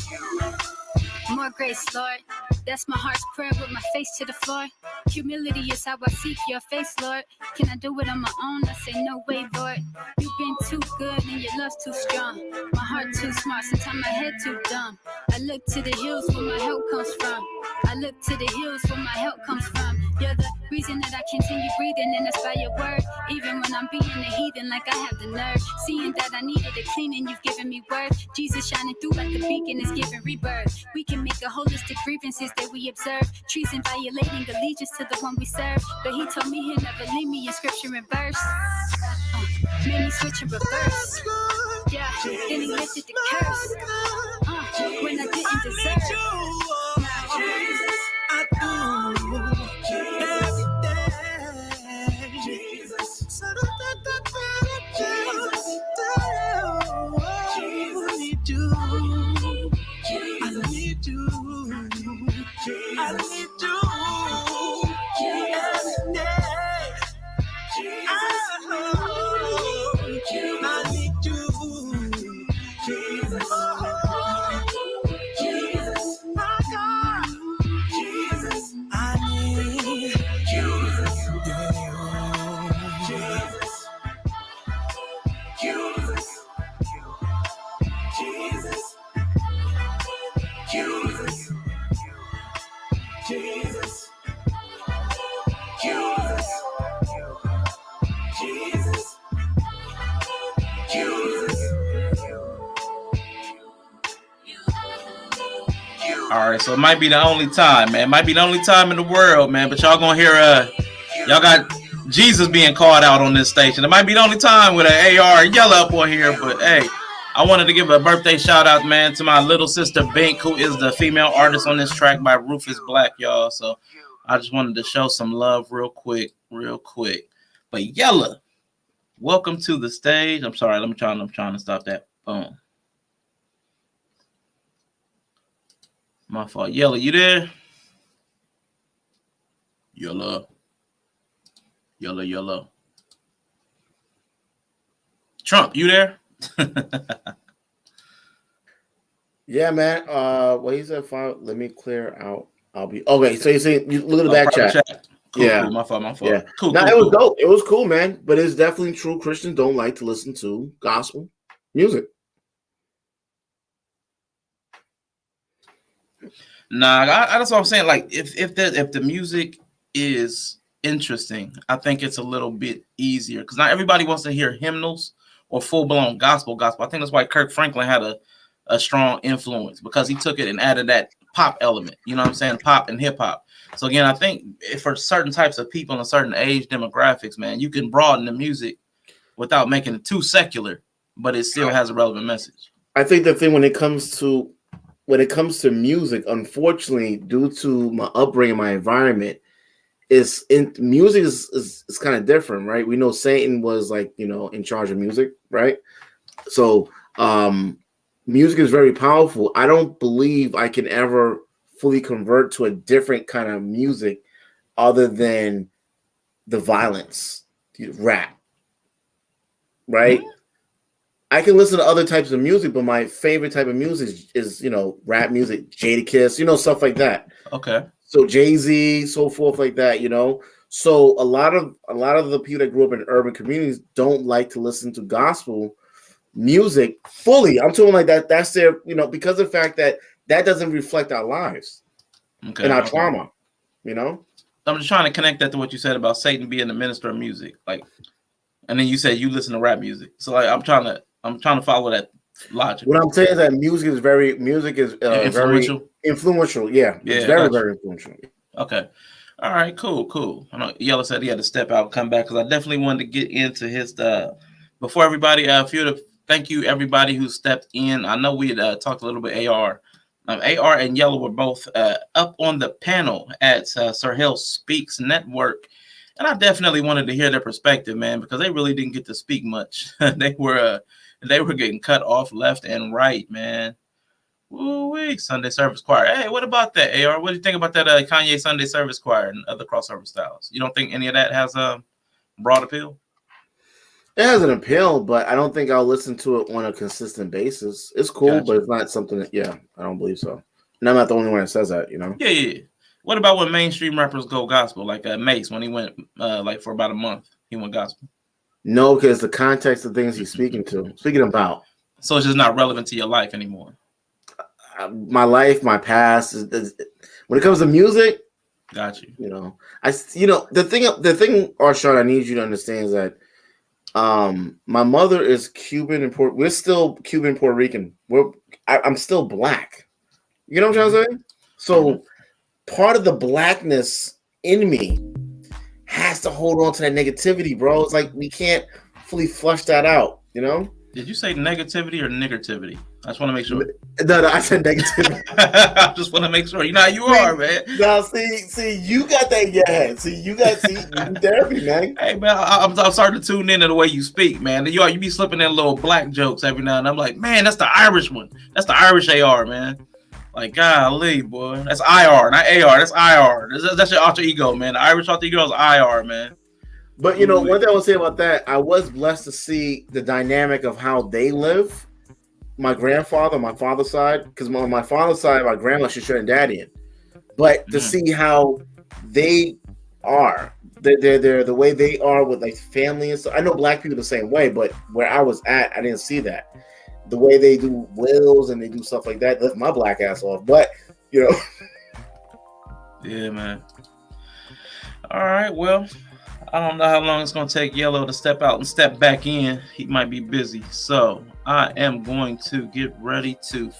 More grace, Lord. That's my heart's prayer with my face to the floor. Humility is how I seek your face, Lord. Can I do it on my own? I say no way, Lord. You've been too good and your love's too strong. My heart too smart, sometimes my head too dumb. I look to the hills where my help comes from. I look to the hills where my help comes from. You're the reason that I continue breathing, and it's by your word. Even when I'm being a heathen, like I have the nerve. Seeing that I needed a cleaning, you've given me word. Jesus shining through like the beacon is giving rebirth. We can make a holistic grievances that we observe. Treason violating allegiance to the one we serve. But he told me he'll never leave me in scripture and verse. Made me switch and reverse. Yeah, then he lifted the curse. When I didn't deserve. Jesus, I do every day. Jesus, I need you. I need you. I need you every day. I need you. Jesus. Jesus, my God. Jesus, I need Jesus. Jesus. Jesus. Jesus. Jesus. Jesus. Jesus. Jesus. All right, so it might be the only time, man. It might be the only time in the world, man. But y'all gonna hear y'all got Jesus being called out on this station. It might be the only time with an AR and Yella up on here. But hey, I wanted to give a birthday shout out, man, to my little sister Bink, who is the female artist on this track by Rufus Black, y'all. So I just wanted to show some love real quick. But Yella, welcome to the stage. I'm sorry, I'm trying to stop that. Boom. My fault. Yella, you there? Yella. Trump, you there? Yeah, man. Well, he said, let me clear out. I'll be okay. So you say you look at the back chat. Cool, yeah, cool. My fault. Yeah, Cool. It was dope. It was cool, man. But it's definitely true. Christians don't like to listen to gospel music. Nah, that's what I'm saying. Like, if the music is interesting, I think it's a little bit easier because not everybody wants to hear hymnals or full blown gospel. I think that's why Kirk Franklin had a strong influence because he took it and added that pop element. You know what I'm saying? Pop and hip hop. So again, I think for certain types of people in a certain age demographics, man, you can broaden the music without making it too secular, but it still has a relevant message. I think the thing when it comes to music, unfortunately, due to my upbringing, my environment, music is kind of different, right? We know Satan was like, in charge of music, right? So music is very powerful. I don't believe I can ever fully convert to a different kind of music other than the violence, rap, right? Mm-hmm. I can listen to other types of music, but my favorite type of music is rap music, Jadakiss, stuff like that. Okay. So Jay-Z, so forth like that, So a lot of the people that grew up in urban communities don't like to listen to gospel music fully. I'm talking like that. That's their, because of the fact that that doesn't reflect our lives and our trauma, you know? I'm just trying to connect that to what you said about Satan being the minister of music. Like, and then you said you listen to rap music. So like I'm trying to follow that logic. What I'm saying is that music is very influential. Very influential. Yeah. It's very, very influential. Okay. All right, cool. I know Yella said he had to step out and come back because I definitely wanted to get into his stuff. Before everybody, thank you everybody who stepped in. I know we had talked a little bit AR. AR and Yella were both up on the panel at Sir Hill Speaks Network. And I definitely wanted to hear their perspective, man, because they really didn't get to speak much. They were getting cut off left and right, man. Ooh-wee, Sunday Service Choir. Hey, what about that, AR? What do you think about that Kanye Sunday Service Choir and other crossover styles? You don't think any of that has a broad appeal? It has an appeal, but I don't think I'll listen to it on a consistent basis. It's cool, but it's not something that, I don't believe so. And I'm not the only one that says that, you know? Yeah. What about when mainstream rappers go gospel, like Mace, when he went for about a month, he went gospel? No, because the context of things he's speaking about. So it's just not relevant to your life anymore. My life, my past. When it comes to music, got you. The thing, Arshawn, I need you to understand is that my mother is Cuban and we're still Cuban Puerto Rican. I'm still black. You know what I'm trying to say? So part of the blackness in me has to hold on to that negativity, bro. It's like we can't fully flush that out, you know? Did you say negativity or niggertivity? I just want to make sure. No, I said negativity. I just want to make sure. You know how you are, man. Now, see, you got that in your head. You therapy, man. Hey, man, I'm starting to tune into the way you speak, man. You be slipping in little black jokes every now and then. I'm like, man, that's the Irish one. That's the Irish AR, man. Like, golly, boy. That's IR, not AR. That's IR. That's your alter ego, man. The Irish alter ego is IR, man. But, one thing I will say about that, I was blessed to see the dynamic of how they live. My grandfather, my father's side, because on my father's side, my grandma, she's Trinidadian. But to see how they are, they're the way they are with like family and stuff. I know black people the same way, but where I was at, I didn't see that. The way they do wills and they do stuff like that lift my black ass off. But, Yeah, man. All right, well, I don't know how long it's going to take Yellow to step out and step back in. He might be busy. So I am going to get ready to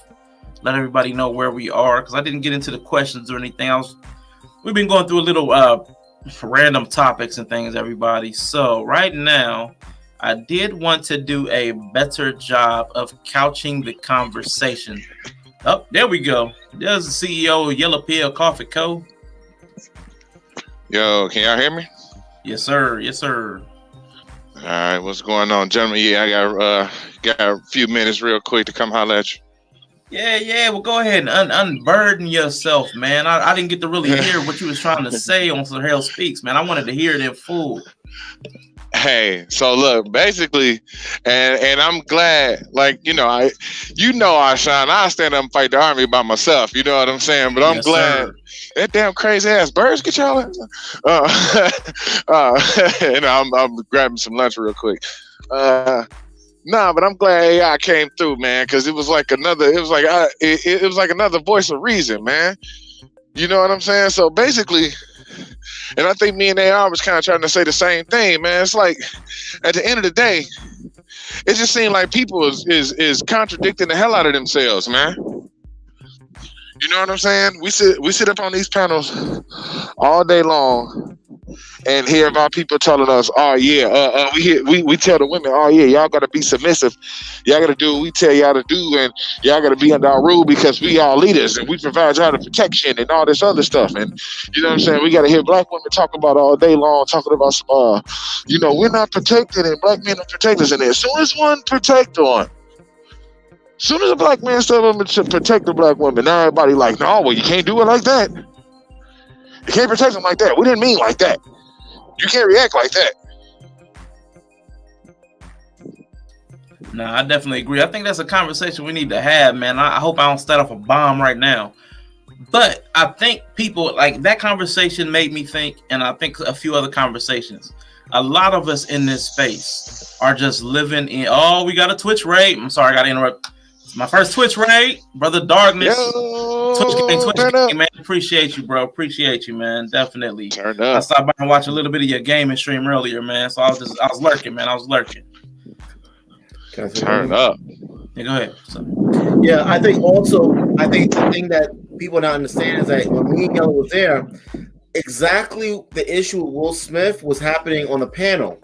let everybody know where we are because I didn't get into the questions or anything else. We've been going through a little random topics and things, everybody. So right now, I did want to do a better job of couching the conversation. Oh, there we go. There's the CEO of Yella Pill Coffee Co. Yo, can y'all hear me? Yes, sir. Yes, sir. All right, what's going on, gentlemen? Yeah, I got a few minutes real quick to come holler at you. Yeah. Well, go ahead and unburden yourself, man. I didn't get to really hear what you was trying to say on Sir Hell Speaks, man. I wanted to hear it in full. Hey, so look, basically, and I'm glad, I shine. I stand up and fight the army by myself. You know what I'm saying? But I'm glad. Sir. That damn crazy ass birds get y'all. I'm grabbing some lunch real quick. But I'm glad AI came through, man, because it was like another voice of reason, man. You know what I'm saying? So basically, and I think me and AR was kind of trying to say the same thing, man. It's like at the end of the day, it just seemed like people is contradicting the hell out of themselves, man. You know what I'm saying? We sit up on these panels all day long and hear about people telling us, oh yeah, we tell the women, oh yeah, y'all gotta be submissive, y'all gotta do what we tell y'all to do, and y'all gotta be under our rule because we all leaders and we provide y'all the protection and all this other stuff. And you know what I'm saying? We gotta hear black women talk about all day long, talking about some we're not protected and black men are protectors in there. As soon as one protect on, as soon as a black man step up to protect the black woman, now everybody like, no, well, you can't do it like that. You can't protect them like that. We didn't mean like that. You can't react like that. Nah, I definitely agree. I think that's a conversation we need to have, man. I hope I don't start off a bomb right now. But I think people, like, that conversation made me think, and I think a few other conversations. A lot of us in this space are just living in, we got a Twitch raid. I'm sorry, I got to interrupt. My first Twitch raid, Brother Darkness. Yo, Twitch turn King, up. man. Appreciate you, bro. Appreciate you, man. Definitely. Turn I up. stopped by and watched a little bit of your gaming stream earlier, man. So I was lurking, man. I was lurking. Turn up. Yeah, go ahead. So, Yeah, I think the thing that people don't understand is that when me and Yella was there, exactly the issue with Will Smith was happening on the panel.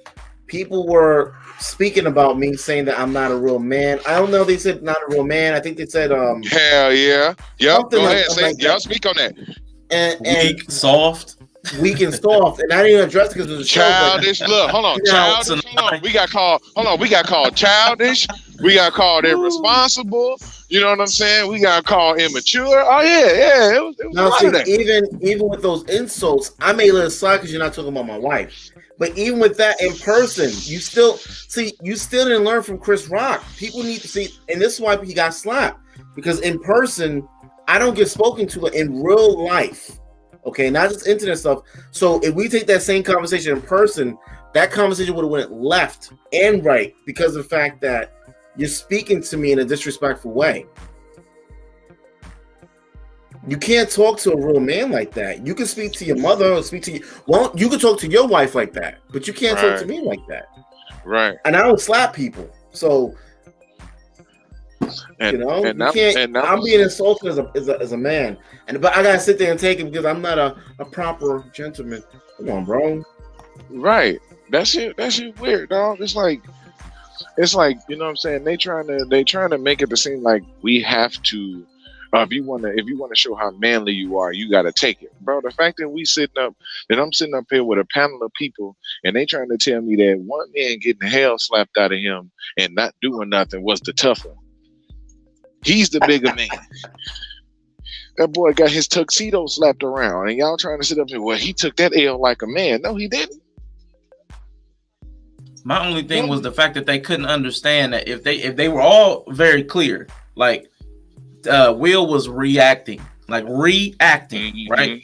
People were speaking about me, saying that I'm not a real man. I don't know if they said not a real man. I think they said Hell yeah. Yep. Go ahead. Say, like y'all speak on that. and weak, soft. Weak and soft, and I didn't even address it because it was a Childish. Look, hold on. Childish. Hold on. We got called childish. We got called irresponsible. You know what I'm saying? We got called immature. Oh yeah. It was now, a lot see, of that. even with those insults, I may let it slide because you're not talking about my wife. But even with that in person, you still didn't learn from Chris Rock. People need to see, and this is why he got slapped, because in person, I don't get spoken to in real life. Okay, not just internet stuff. So if we take that same conversation in person, that conversation would have went left and right because of the fact that you're speaking to me in a disrespectful way. You can't talk to a real man like that. You can speak to your mother or speak to you. Well, you can talk to your wife like that, but you can't talk to me like that. Right. And I don't slap people. So, you can't. I'm being insulted as a man, but I gotta sit there and take it because I'm not a proper gentleman. Come on, bro. Right. That shit weird, dog. It's like, you know what I'm saying? They trying to make it to seem like we have to. If you want to show how manly you are, you got to take it, bro. The fact that I'm sitting up here with a panel of people and they trying to tell me that one man getting the hell slapped out of him and not doing nothing was the tough one. He's the bigger man. That boy got his tuxedo slapped around, and y'all trying to sit up here. Well, he took that L like a man. No, he didn't. My only thing was the fact that they couldn't understand that if they were all very clear, like. Will was reacting, Mm-hmm. right?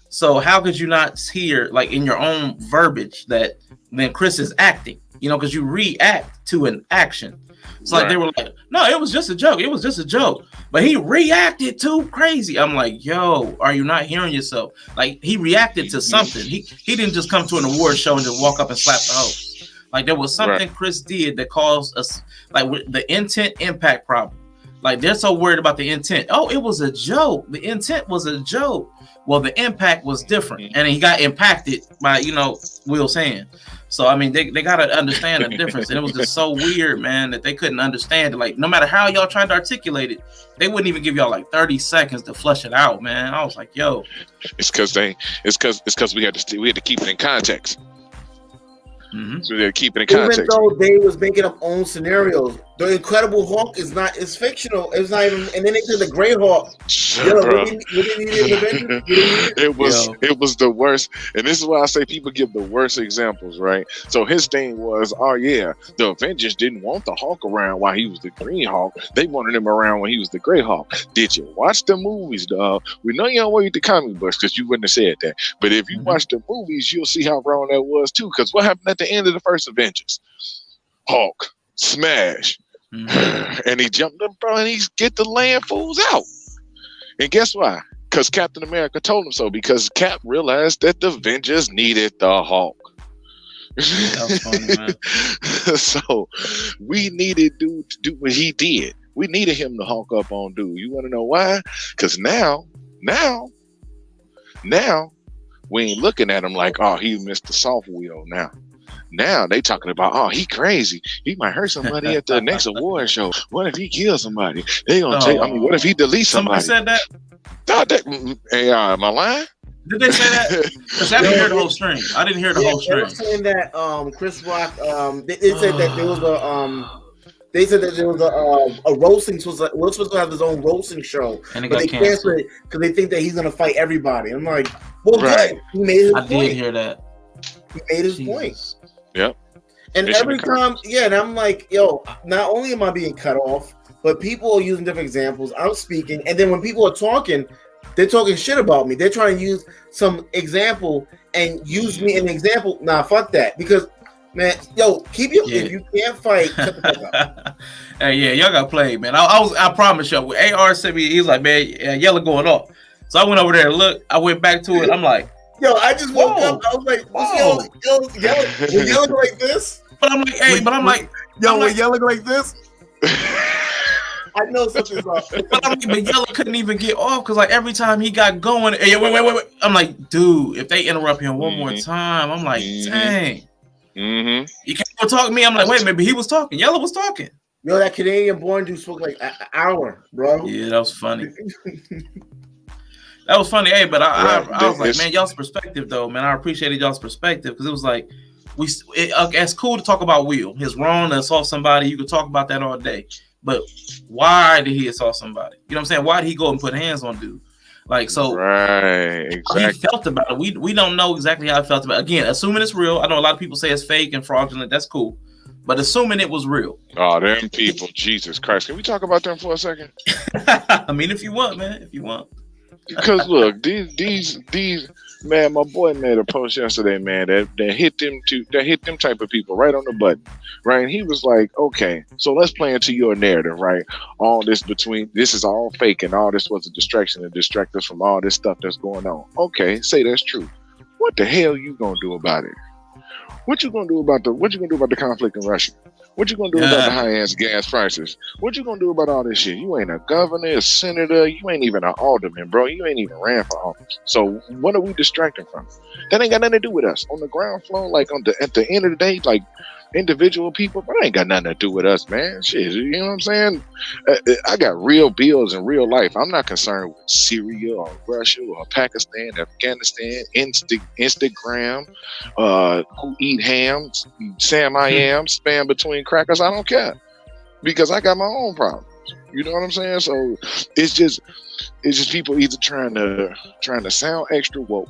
So how could you not hear, like in your own verbiage, that then Chris is acting, because you react to an action. It's like they were like, no, it was just a joke. It was just a joke. But he reacted too crazy. I'm like, yo, are you not hearing yourself? Like he reacted to something. He didn't just come to an award show and just walk up and slap the host. Like there was something Chris did that caused us, like the intent impact problem. Like they're so worried about the intent. Oh, it was a joke. The intent was a joke. Well, the impact was different, and he got impacted by Will's hand. So I mean, they got to understand the difference, and it was just so weird, man, that they couldn't understand it. Like no matter how y'all tried to articulate it, they wouldn't even give y'all like 30 seconds to flush it out, man. I was like, yo, it's because we had to keep it in context. Mm-hmm. So they're keeping it in context. Even though they was making up own scenarios, the Incredible Hulk it's fictional. It's not even. And then they said the Gray Hulk. It was the worst, and this is why I say people give the worst examples, right? So his thing was, oh yeah, the Avengers didn't want the Hulk around while he was the Green Hulk. They wanted him around when he was the Gray Hulk. Did you watch the movies, dog? We know you don't read the comic books because you wouldn't have said that. But if you watch the movies, you'll see how wrong that was too. Because what happened at the end of the first Avengers? Hulk smash. And he jumped up, bro, and he get the land fools out. And guess why? Because Captain America told him so. Because Cap realized that the Avengers needed the Hulk. That was funny, man. So we needed dude to do what he did. We needed him to Hulk up on dude. You want to know why? Because now we ain't looking at him like, oh, he missed the soft wheel now. Now they talking about, oh, he crazy. He might hurt somebody at the next award show. What if he kills somebody? They gonna take. I mean, what if he deletes somebody? Somebody said that. Hey, am I lying? Did they say that? Because I didn't hear the whole stream. I didn't hear the whole stream. They were saying that Chris Rock. They said that there was a. They said that there was a roasting. We're supposed to have his own roasting show, and but they canceled it because they think that he's gonna fight everybody. I'm like, well, good. He made his point. I did hear that. He made his point. Yep. And every time, and I'm like, yo, not only am I being cut off, but people are using different examples. I'm speaking, and then when people are talking, they're talking shit about me. They're trying to use some example and use me as an example. Nah, fuck that. Because Man, yo, keep your. Yeah. If you can't fight, shut the fuck up. Hey, yeah, y'all got played, man. I promise y'all. AR sent me. He's like, man, Yella going off. So I went over there and looked. I went back to it. I'm like, yo, I just woke whoa, up. I was like, what's whoa. Yella like this? But I'm like, hey, but I'm like, yo, when Yella like this? I know something's off. But Yella couldn't even get off because like every time he got going, hey, wait. I'm like, dude, if they interrupt him one more time, I'm like, dang. You can't go talk to me. I'm like, wait, maybe he was talking. Yella was talking. Yo, that Canadian-born dude spoke like an hour, bro. Yeah, that was funny. That was funny. Hey, but I was like, man, y'all's perspective though, man. I appreciated y'all's perspective because it was like, it's cool to talk about Will. His wrong to assault somebody. You could talk about that all day. But why did he assault somebody? You know what I'm saying? Why did he go and put hands on dude? Like, so right, exactly. How he felt about it. We don't know exactly how he felt about it. Again, assuming it's real. I know a lot of people say it's fake and fraudulent. That's cool. But assuming it was real. Oh, them people, Jesus Christ. Can we talk about them for a second? I mean, if you want, man. If you want. Because look, these man, my boy made a post yesterday, man, that hit them type of people right on the button, right? And he was like, okay, so let's play into your narrative, right? All this is all fake and all this was a distraction to distract us from all this stuff that's going on. Okay, say that's true. What the hell you gonna do about it? What you gonna do about the conflict in Russia? What you gonna do about the high-end gas prices? What you gonna do about all this shit? You ain't a governor, a senator, you ain't even an alderman, bro. You ain't even ran for office. So what are we distracting from? That ain't got nothing to do with us. On the ground floor, like at the end of the day, like individual people, but that ain't got nothing to do with us, man. Shit, you know what I'm saying? I got real bills in real life. I'm not concerned with Syria or Russia or Pakistan, Afghanistan, Instagram, who eat ham, Sam I am, spam between crackers. I don't care because I got my own problems. You know what I'm saying? So it's just people either trying to sound extra woke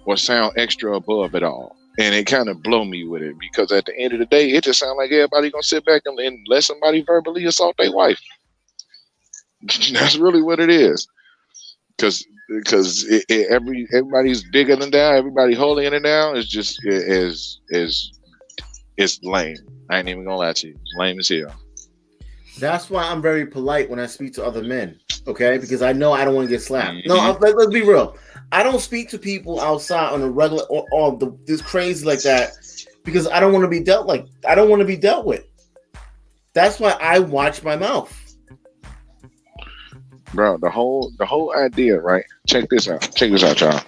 or sound extra above it all. And it kind of blow me with it because at the end of the day, it just sounds like everybody gonna sit back and let somebody verbally assault their wife. That's really what it is. Because everybody's bigger than that. Everybody holding it down is just it's lame. I ain't even gonna lie to you. It's lame as hell. That's why I'm very polite when I speak to other men. Okay, because I know I don't want to get slapped. No, let's be real. I don't speak to people outside on a regular or this crazy like that because I don't want to be dealt with. That's why I watch my mouth. Bro, the whole idea, right? Check this out, y'all.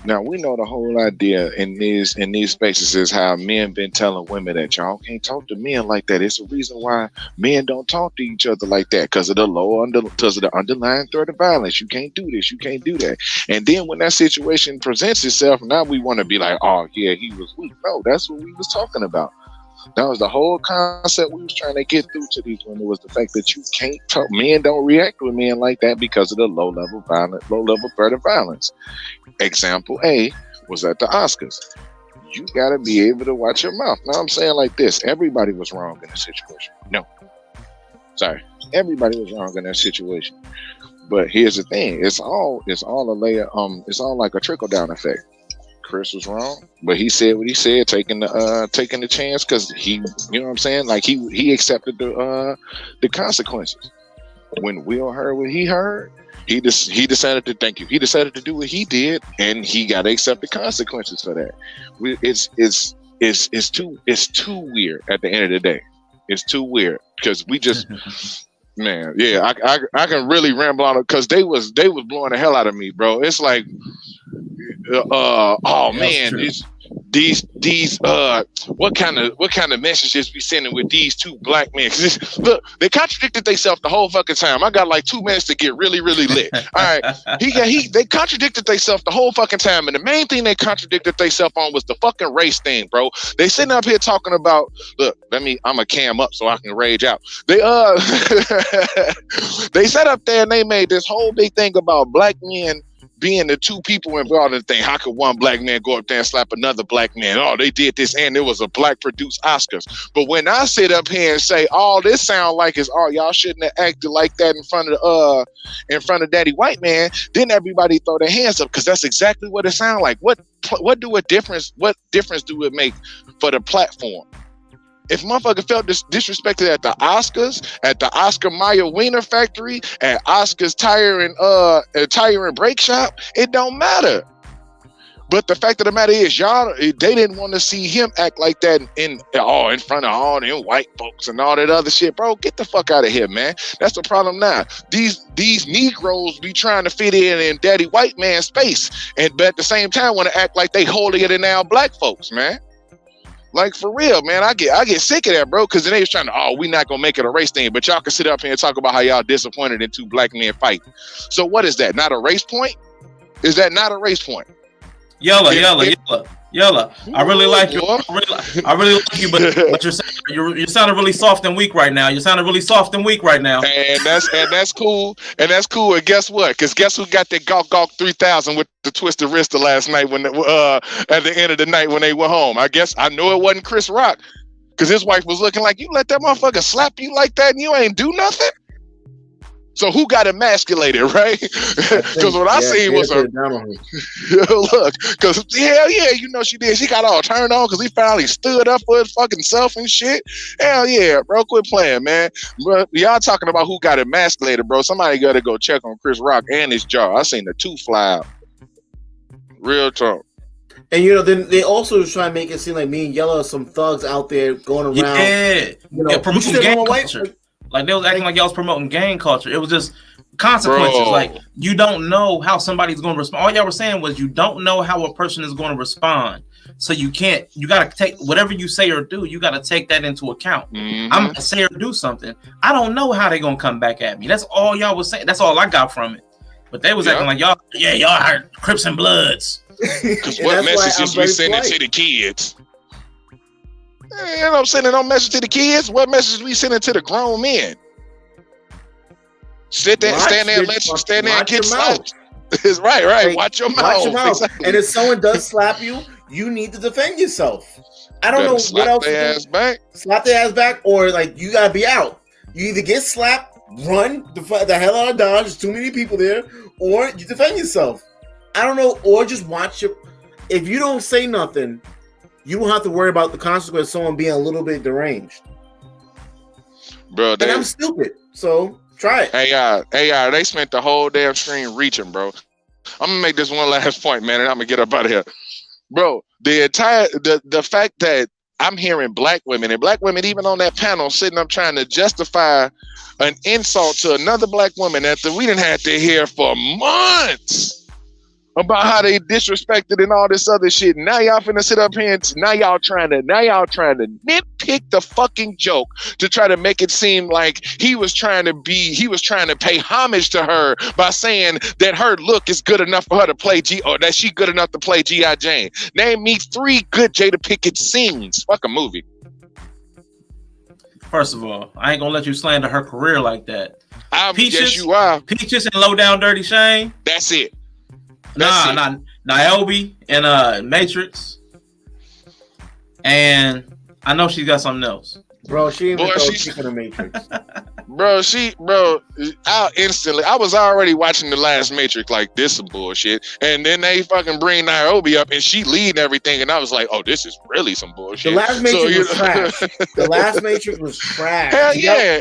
Now we know the whole idea in these spaces is how men been telling women that y'all can't talk to men like that. It's a reason why men don't talk to each other like that because of the underlying threat of violence. You can't do this, you can't do that. And then when that situation presents itself, now we want to be like, oh yeah, he was weak. No, that's what we was talking about. That was the whole concept we was trying to get through to these women was the fact that you can't talk. Men don't react with men like that because of the low level threat of violence. Example A was at the Oscars. You got to be able to watch your mouth. Now I'm saying like this: everybody was wrong in the situation. No, sorry, everybody was wrong in that situation. But here's the thing: it's all a layer. It's all like a trickle down effect. Chris was wrong, but he said what he said, taking the chance because he, you know what I'm saying? Like he accepted the consequences. When Will heard what he heard, he decided to thank you. He decided to do what he did, and he got to accept the consequences for that. It's too weird. At the end of the day, it's too weird because we just. Man, yeah, I can really ramble on it because they was blowing the hell out of me, bro. It's like, oh man, these what kind of messages we sending with these two black men? Look, they contradicted themselves the whole fucking time. I got like 2 minutes to get really lit. All right, they contradicted themselves the whole fucking time, and the main thing they contradicted themselves on was the fucking race thing, bro. They sitting up here talking about, look, I'm a cam up so I can rage out. They they sat up there and they made this whole big thing about black men being the two people involved in the thing. How could one black man go up there and slap another black man? Oh, they did this and it was a black produced Oscars. But when I sit up here and say, oh, this sound like it's y'all shouldn't have acted like that in front of Daddy White Man, then everybody throw their hands up because that's exactly what it sounds like. What difference do it make for the platform. If motherfucker felt disrespected at the Oscars, at the Oscar Mayer Wiener Factory, at Oscar's tire and brake shop, it don't matter. But the fact of the matter is, y'all, they didn't want to see him act like that in front of all them white folks and all that other shit. Bro, get the fuck out of here, man. That's the problem now. These Negroes be trying to fit in daddy white man space, but at the same time want to act like they holier than now black folks, man. Like, for real, man, I get sick of that, bro, because then they was trying to, we not gonna make it a race thing, but y'all can sit up here and talk about how y'all disappointed in two black men fight. So what is that? Not a race point? Is that not a race point? Yella. I really like you. I really like you, but you're sounding really soft and weak right now. And that's cool. And guess what? Because guess who got that Gawk 3000 with the twisted wrist last night when at the end of the night when they went home? I know it wasn't Chris Rock, because his wife was looking like, you let that motherfucker slap you like that and you ain't do nothing. So who got emasculated, right? Because what I seen was look, because hell yeah, she did. She got all turned on because he finally stood up for his fucking self and shit. Hell yeah, bro, quit playing, man. But y'all talking about who got emasculated, bro? Somebody got to go check on Chris Rock and his jaw. I seen the tooth fly out. Real talk. And then they also try to make it seem like me and Yella are some thugs out there going around. Promoting gang culture. Like they was acting like y'all was promoting gang culture. It was just consequences. Bro. Like you don't know how somebody's going to respond. All y'all were saying was you don't know how a person is going to respond. So you got to take whatever you say or do. You got to take that into account. Mm-hmm. I'm going to say or do something. I don't know how they're going to come back at me. That's all y'all was saying. That's all I got from it. But they was acting like y'all are Crips and Bloods. Because what messages we sending to the kids? I'm sending no message to the kids. What message we sending to the grown men? Stand there and get slapped. It's right. Watch your mouth. Exactly. And if someone does slap you, you need to defend yourself. I don't know what else. Slap their ass back, or like you gotta be out. You either get slapped, run the hell out of Dodge. There's too many people there, or you defend yourself. I don't know, or just watch it. If you don't say nothing, you won't have to worry about the consequence of someone being a little bit deranged. Bro, and I'm stupid, so try it. Hey, they spent the whole damn stream reaching, bro. I'm gonna make this one last point, man, and I'm gonna get up out of here. Bro, the fact that I'm hearing black women even on that panel sitting up trying to justify an insult to another black woman that we didn't have to hear for months about how they disrespected and all this other shit. Now y'all finna sit up here and now y'all trying to nitpick the fucking joke to try to make it seem like he was trying to pay homage to her by saying that her look is good enough for her to play or that she good enough to play G.I. Jane. Name me 3 good Jada Pinkett scenes. Fuck a movie. First of all, I ain't gonna let you slander her career like that. Yes, you are. Peaches and Low Down Dirty Shame. That's it. Niobe and Matrix, and I know she's got something else. Bro, she even she's in the Matrix. I was already watching the last Matrix like this some bullshit, and then they fucking bring Niobe up and she leading everything, and I was like, oh, this is really some bullshit. The last Matrix was trash. The last Matrix was trash. Hell yeah,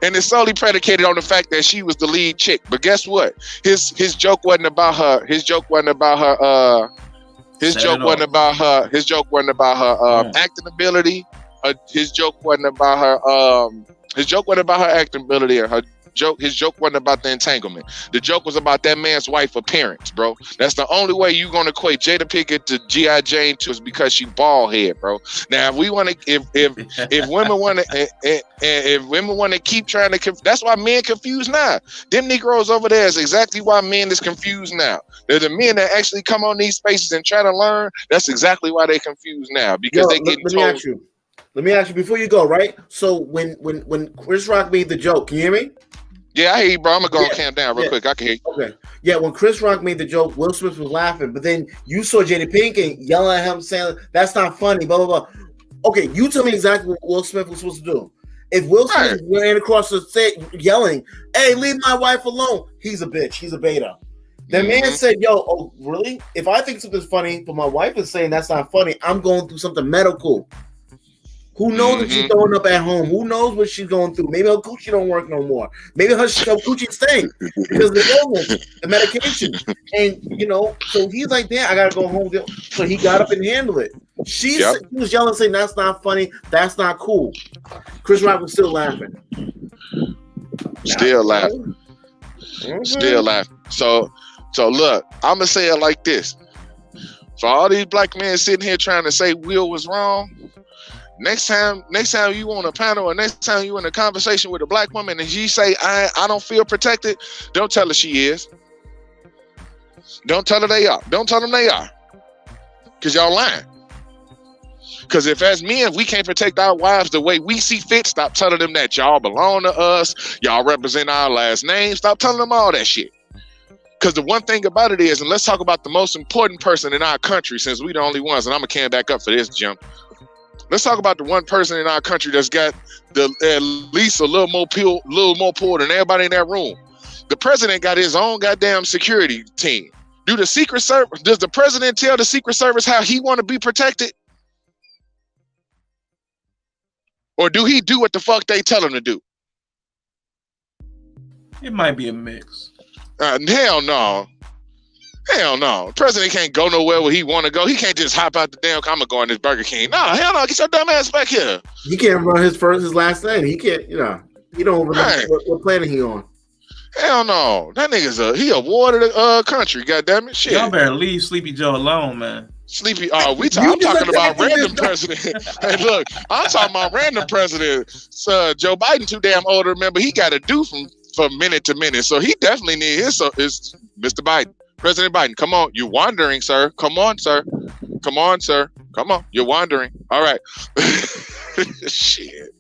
and it's solely predicated on the fact that she was the lead chick. But guess what? His joke wasn't about her. His joke wasn't about her. His joke wasn't about her acting ability. His joke wasn't about her. His joke wasn't about her acting ability or her joke. His joke wasn't about the entanglement. The joke was about that man's wife appearance, bro. That's the only way you're gonna equate Jada Pinkett to G.I. Jane is because she bald head, bro. Now, if we want to, if women want to keep trying to, that's why men confused now. Them Negroes over there is exactly why men is confused now. They're the men that actually come on these spaces and try to learn. That's exactly why they confused now because they get told. Let me ask you before you go, right? So when Chris Rock made the joke, can you hear me? Yeah, I hear you, bro. I'm gonna go calm down real quick. I can hear you. Okay. Yeah, when Chris Rock made the joke, Will Smith was laughing, but then you saw Jada Pinkett yelling at him saying that's not funny, blah blah blah. Okay, you tell me exactly what Will Smith was supposed to do. If Will Smith ran across the set yelling, "Hey, leave my wife alone," he's a bitch. He's a beta. The man said, "Yo, oh really? If I think something's funny, but my wife is saying that's not funny, I'm going through something medical. Who knows if she's throwing up at home? Who knows what she's going through? Maybe her coochie don't work no more. Maybe her coochie stink because of the illness, the medication. And you know, so he's like, damn, I gotta go home. So he got up and handled it. She was yelling, saying that's not funny, that's not cool. Chris Rock was still laughing. Still laughing. Still laughing. So look, I'm gonna say it like this: for all these black men sitting here trying to say Will was wrong. Next time you on a panel or next time you in a conversation with a black woman and she say, I don't feel protected, don't tell her she is. Don't tell her they are. Don't tell them they are. Because y'all lying. Because if as men, we can't protect our wives the way we see fit, stop telling them that y'all belong to us, y'all represent our last name, stop telling them all that shit. Because the one thing about it is, and let's talk about the most important person in our country, since we the only ones, and I'm going to can back up for this, Jim. Let's talk about the one person in our country that's got at least a little more pull than everybody in that room. The president got his own goddamn security team. Does the president tell the Secret Service how he want to be protected? Or do he do what the fuck they tell him to do? It might be a mix. Hell no. Hell no. The president can't go nowhere where he want to go. He can't just hop out the damn, I'm going to go in this Burger King. No, hell no. Get your dumb ass back here. He can't run his last name. He can't, you know, he don't remember what planet he on. Hell no. That nigga's he awarded country, goddammit. Shit. Y'all better leave Sleepy Joe alone, man. I'm talking about random president. Hey, look, I'm talking about random president. Joe Biden too damn old to remember. He got to do from minute to minute. So he definitely need his Mr. Biden. President Biden, come on. You're wandering, sir. Come on, sir. Come on, sir. Come on. You're wandering. All right. Shit.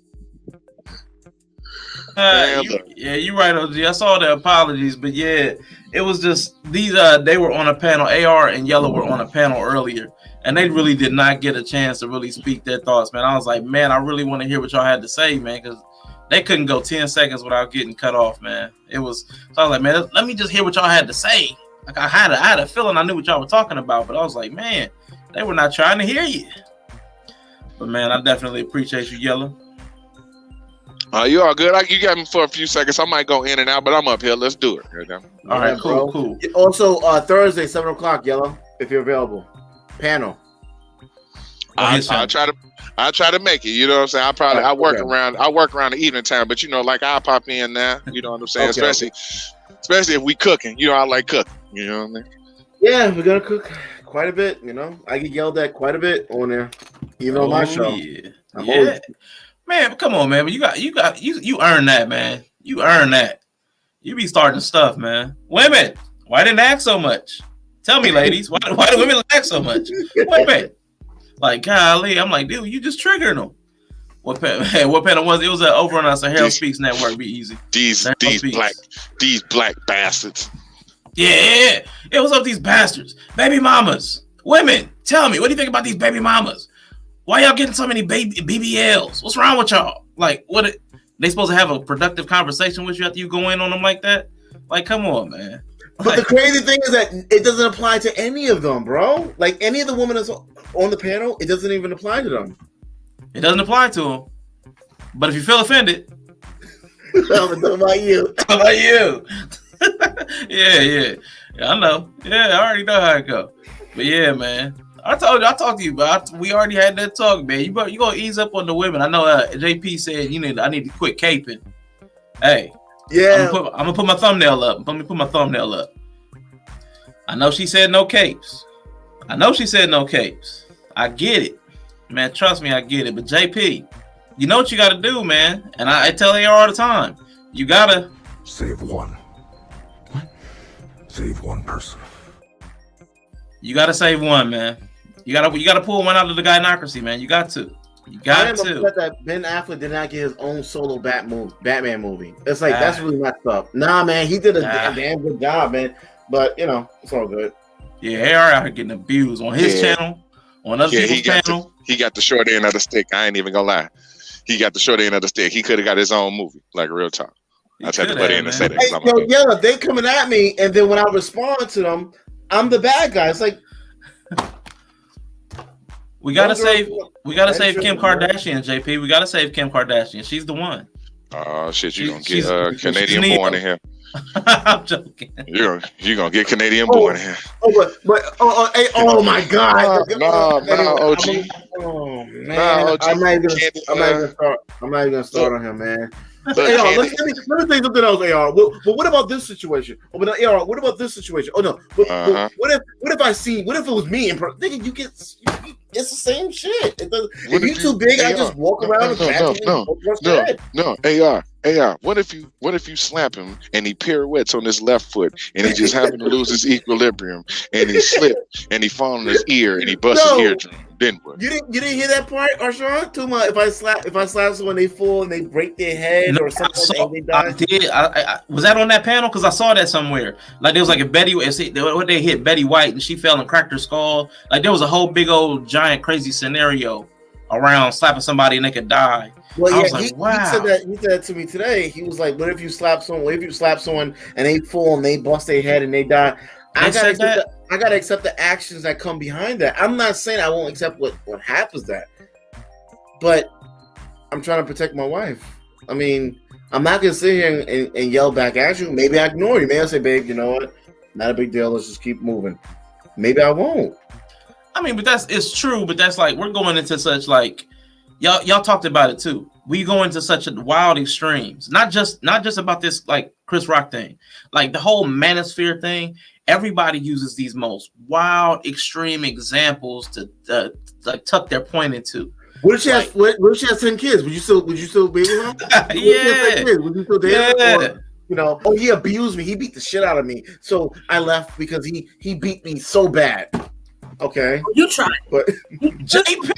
You're right, OG. I saw the apologies, but yeah, it was just these. They were on a panel. AR and Yella were on a panel earlier, and they really did not get a chance to really speak their thoughts, man. I was like, man, I really want to hear what y'all had to say, man, because they couldn't go 10 seconds without getting cut off, man. So I was like, man, let me just hear what y'all had to say. Like I had a feeling I knew what y'all were talking about, but I was like, man, they were not trying to hear you. But man, I definitely appreciate you, Yella. You all good? You got me for a few seconds. I might go in and out, but I'm up here. Let's do it. All right, cool. Also, Thursday, 7:00, Yella, if you're available. Panel. I'll try to make it. You know what I'm saying? I work around the evening time, but you know, like I'll pop in now. You know what I'm saying? Especially if we cooking. You know, I like cooking. You know what I mean? Yeah, we're gonna cook quite a bit. You know, I get yelled at quite a bit on there, even on my show. Yeah. Man, come on, man. You earn that, man. You earn that. You be starting stuff, man. Women, why didn't they act so much? Tell me, ladies, why do women act so much? Women, like golly, I'm like, dude, you just triggered them. What panel was it? It was over on us. Harold Speaks Network. Be easy. These black bastards. Yeah, it was up these bastards, baby mamas, women. Tell me, what do you think about these baby mamas? Why y'all getting so many BBLs? What's wrong with y'all? Like, they supposed to have a productive conversation with you after you go in on them like that? Like, come on, man. But the crazy thing is that it doesn't apply to any of them, bro. Like any of the women that's on the panel, it doesn't even apply to them. It doesn't apply to them. But if you feel offended, what about you? How about you? Yeah, I know. Yeah, I already know how it go. But yeah, man. I talked to you, but we already had that talk, man. You gonna ease up on the women. I know JP said I need to quit caping. Hey, yeah, I'm gonna put my thumbnail up. Let me put my thumbnail up. I know she said no capes. I get it, man. Trust me, I get it. But JP, you know what you gotta do, man. And I tell AR all the time. You gotta save one. What? Save one person. You gotta save one, man. You gotta pull one out of the gynocracy, man. You got to. I am upset that Ben Affleck did not get his own solo Batman movie. It's like that's really messed up. Nah, man, he did a damn good job, man. But you know, it's all good. Yeah, AR out here getting abused on his channel, on other people's channel. He got the short end of the stick. I ain't even gonna lie. He got the short end of the stick. He could have got his own movie, like real talk. I just had to butt in and say that. Hey, yo, Yella, they coming at me, and then when I respond to them, I'm the bad guy. It's like we gotta save Kim Kardashian, JP. We gotta save Kim Kardashian. She's the one. Oh shit, you gonna get Canadian born in here. I'm joking. You're gonna get Canadian born in here. Oh my God! No, OG. Oh man, Nah, OG. I'm not even gonna start on him, man. Let me say something else, AR. But what about this situation? AR, what about this situation? Oh no, but what if it was me? Thinking you get. It's the same shit. If you too big, I just walk around and No, AR. What if you slap him and he pirouettes on his left foot and he just happened to lose his equilibrium and he slipped and he fall on his ear and he busts his eardrum? Then what? You didn't hear that part, Arshawn? Too much. If I slap someone, they fall and they break their head or something. And they die. I did. I was that on that panel because I saw that somewhere. Like there was like a they hit Betty White and she fell and cracked her skull. Like there was a whole big old giant crazy scenario around slapping somebody and they could die. Well, I was like, wow. He said that to me today. He was like, "What if you slap someone and they fall and they bust their head and they die?" I gotta accept the actions that come behind that. I'm not saying I won't accept what happens that, but I'm trying to protect my wife. I mean, I'm not gonna sit here and yell back at you. Maybe I ignore you. Maybe I say, "Babe, you know what? Not a big deal. Let's just keep moving." Maybe I won't. I mean, but it's true. But that's like we're going into such like y'all talked about it too. We go into such wild extremes. Not just about this like Chris Rock thing, like the whole manosphere thing. Everybody uses these most wild, extreme examples to like tuck their point into. What if she has? What if she has 10 kids? Would you still be with her? Yeah. Would you still date her? Or, oh, he abused me. He beat the shit out of me. So I left because he beat me so bad. Okay, you tried. But JP.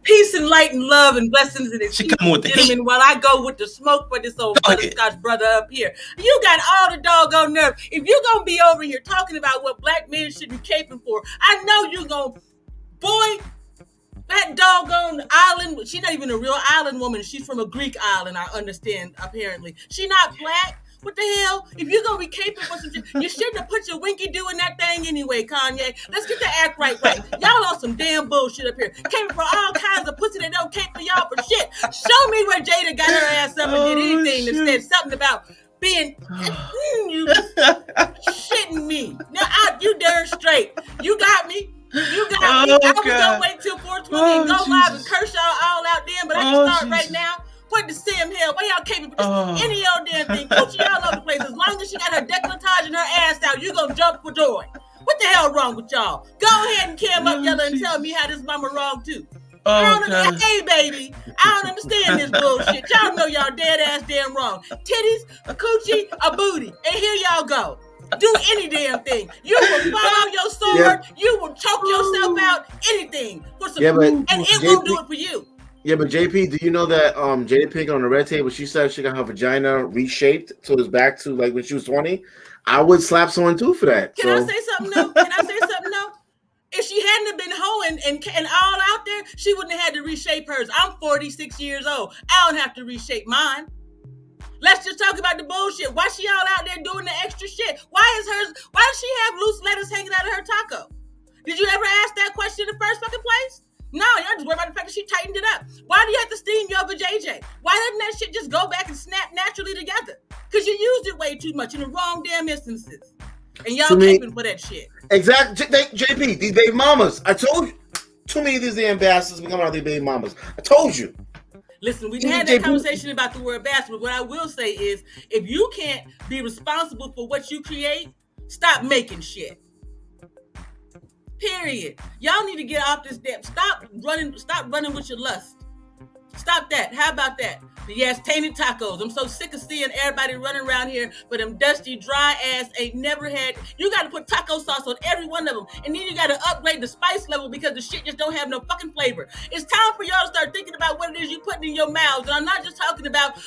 Peace and light and love and blessings and she come with the gentlemen, while I go with the smoke for this old butterscotch brother up here. You got all the doggone nerve. If you're gonna be over here talking about what black men should be caping for, I know you're gonna, boy, that doggone island, she's not even a real island woman. She's from a Greek island, I understand, apparently. She not black. What the hell? If you're gonna be caping for some shit, you shouldn't have put your winky do in that thing anyway, Kanye. Let's get the act right. Y'all on some damn bullshit up here. Caping for all kinds of pussy that don't cape for y'all for shit. Show me where Jada got her ass up and did anything that said something about being you shitting me. Now you darn straight. You got me. You got me. I was gonna wait till 420 and go live and curse y'all all out then, but I can start right now. What the Sam hell? Why y'all caping for this? Any old damn thing. Coochie all over the place. As long as she got her decolletage and her ass out, you gonna jump for joy. What the hell wrong with y'all? Go ahead and cam up, Yella, and tell me how this mama wrong too. Hey, baby, I don't understand this bullshit. Y'all know y'all dead ass damn wrong. Titties, a coochie, a booty. And here y'all go. Do any damn thing. You will follow your sword. Yeah. You will choke yourself out. Anything. For some, and it won't do it for you. Yeah, but JP, do you know that Jada Pink on the red table, she said she got her vagina reshaped so it's back to like when she was 20? I would slap someone too for that. Can I say something new? If she hadn't been hoeing and all out there, she wouldn't have had to reshape hers. I'm 46 years old. I don't have to reshape mine. Let's just talk about the bullshit. Why she all out there doing the extra shit? Why does she have loose lettuce hanging out of her taco? Did you ever ask that question in the first fucking place? No, y'all just worry about the fact that she tightened it up. Why do you have to steam your vajayjay? Why doesn't that shit just go back and snap naturally together? Because you used it way too much in the wrong damn instances. And y'all caping for that shit. Exactly. JP, these baby mamas. I told you. Too many of these damn bastards becoming out these baby mamas. I told you. Listen, we had that conversation about the word bastard, but what I will say is, if you can't be responsible for what you create, stop making shit. Period. Y'all need to get off this damn. Stop running with your lust. Stop that. How about that? Yes, tainted tacos. I'm so sick of seeing everybody running around here with them dusty, dry ass ain't never had. You got to put taco sauce on every one of them. And then you got to upgrade the spice level because the shit just don't have no fucking flavor. It's time for y'all to start thinking about what it is you putting in your mouths. And I'm not just talking about...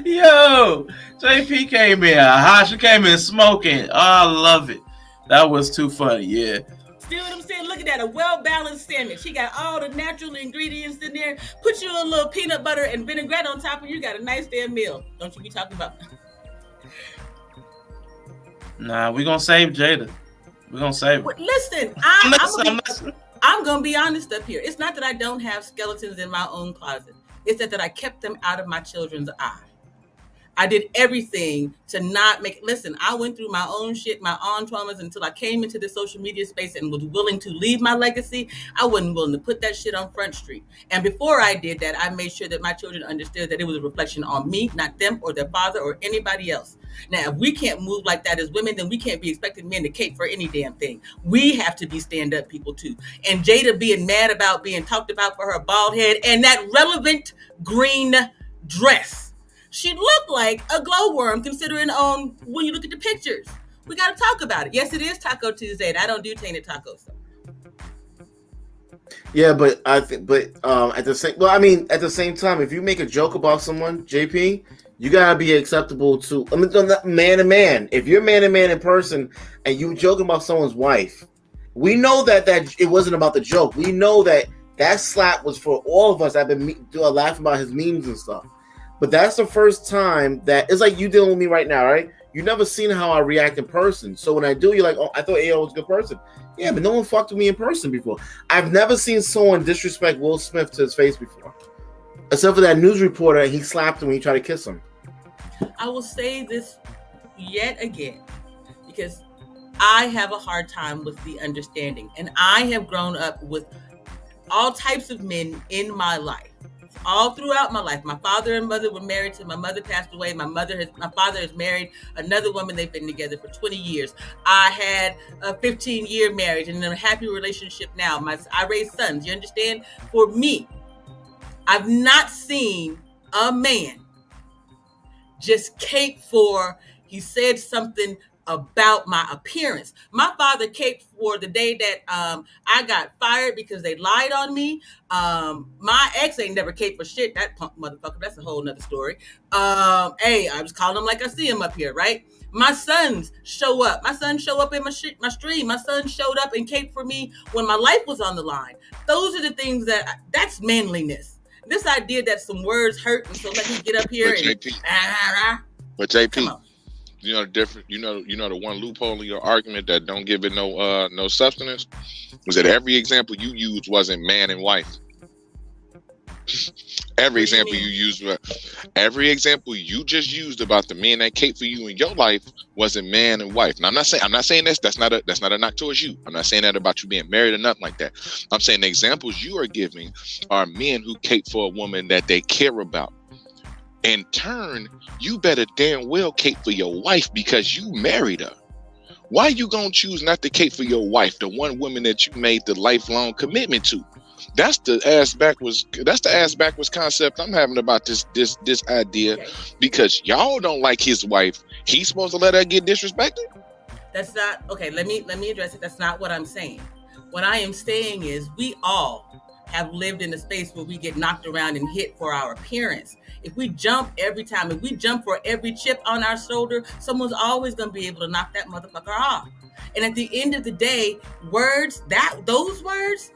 Yo, JP came in hot. She came in smoking. Oh, I love it. That was too funny. Yeah. See what I'm saying? Look at that, a well-balanced sandwich. She got all the natural ingredients in there. Put you a little peanut butter and vinaigrette on top, and you got a nice damn meal. Don't you be talking about? Nah, we're gonna save Jada. We're gonna save her. Listen, I'm gonna be honest up here. It's not that I don't have skeletons in my own closet. It's that I kept them out of my children's eye. I did everything to not make. Listen, I went through my own shit, my own traumas until I came into the social media space and was willing to leave my legacy. I wasn't willing to put that shit on Front Street. And before I did that, I made sure that my children understood that it was a reflection on me, not them or their father or anybody else. Now, if we can't move like that as women, then we can't be expecting men to cape for any damn thing. We have to be stand-up people too. And Jada being mad about being talked about for her bald head and that relevant green dress. She looked like a glowworm considering when you look at the pictures. We got to talk about it. Yes, it is Taco Tuesday, and I don't do tainted tacos. Yeah, but I think, at the same time, if you make a joke about someone, JP, you gotta be acceptable to. I mean, man to man. If you're man to man in person and you joking about someone's wife, we know that it wasn't about the joke. We know that slap was for all of us that have been laughing about his memes and stuff. But that's the first time that it's like you dealing with me right now, right? You never seen how I react in person. So when I do, you're like, oh, I thought AO was a good person. Yeah, but no one fucked with me in person before. I've never seen someone disrespect Will Smith to his face before. Except for that news reporter, he slapped him when he tried to kiss him. I will say this yet again, because I have a hard time with the understanding. And I have grown up with all types of men in my life. All throughout my life. My father and mother were married till my mother passed away. My father has married another woman. They've been together for 20 years. I had a 15-year marriage and a happy relationship now. I raised sons. You understand? For me, I've not seen a man just cape for, he said something about my appearance. My father caped for the day that I got fired because they lied on me. My ex ain't never caped for shit. That punk motherfucker. That's a whole nother story. Hey, I was calling him like I see him up here, right? My sons show up. My sons show up in my stream. My son showed up and caped for me when my life was on the line. Those are the things that's manliness. This idea that some words hurt, and so let me get up here but JP, you know the different. You know the one loophole in your argument that don't give it no substance was that every example you used wasn't man and wife. Every example you just used about the men that cape for you in your life wasn't man and wife. Now I'm not saying that's not a knock towards you. I'm not saying that about you being married or nothing like that. I'm saying the examples you are giving are men who cape for a woman that they care about. In turn, you better damn well cape for your wife because you married her. Why you gonna choose not to cape for your wife, the one woman that you made the lifelong commitment to? That's the ass backwards concept I'm having about this idea, because y'all don't like his wife. He's supposed to let her get disrespected? That's not okay. Let me address it. That's not what I'm saying. What I am saying is we all have lived in a space where we get knocked around and hit for our appearance. If we jump every time, if we jump for every chip on our shoulder, someone's always going to be able to knock that motherfucker off. And at the end of the day, those words,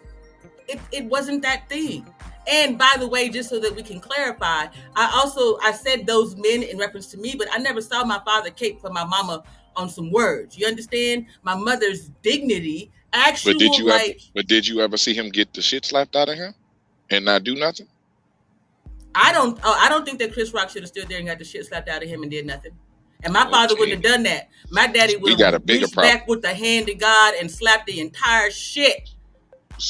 it wasn't that thing. And by the way, just so that we can clarify, I said those men in reference to me, but I never saw my father cape for my mama on some words. You understand? My mother's dignity actually. But did you ever see him get the shit slapped out of him and not do nothing? I don't think that Chris Rock should have stood there and got the shit slapped out of him and did nothing. And my father wouldn't have done that. My daddy would have reached back with the hand of God and slapped the entire shit.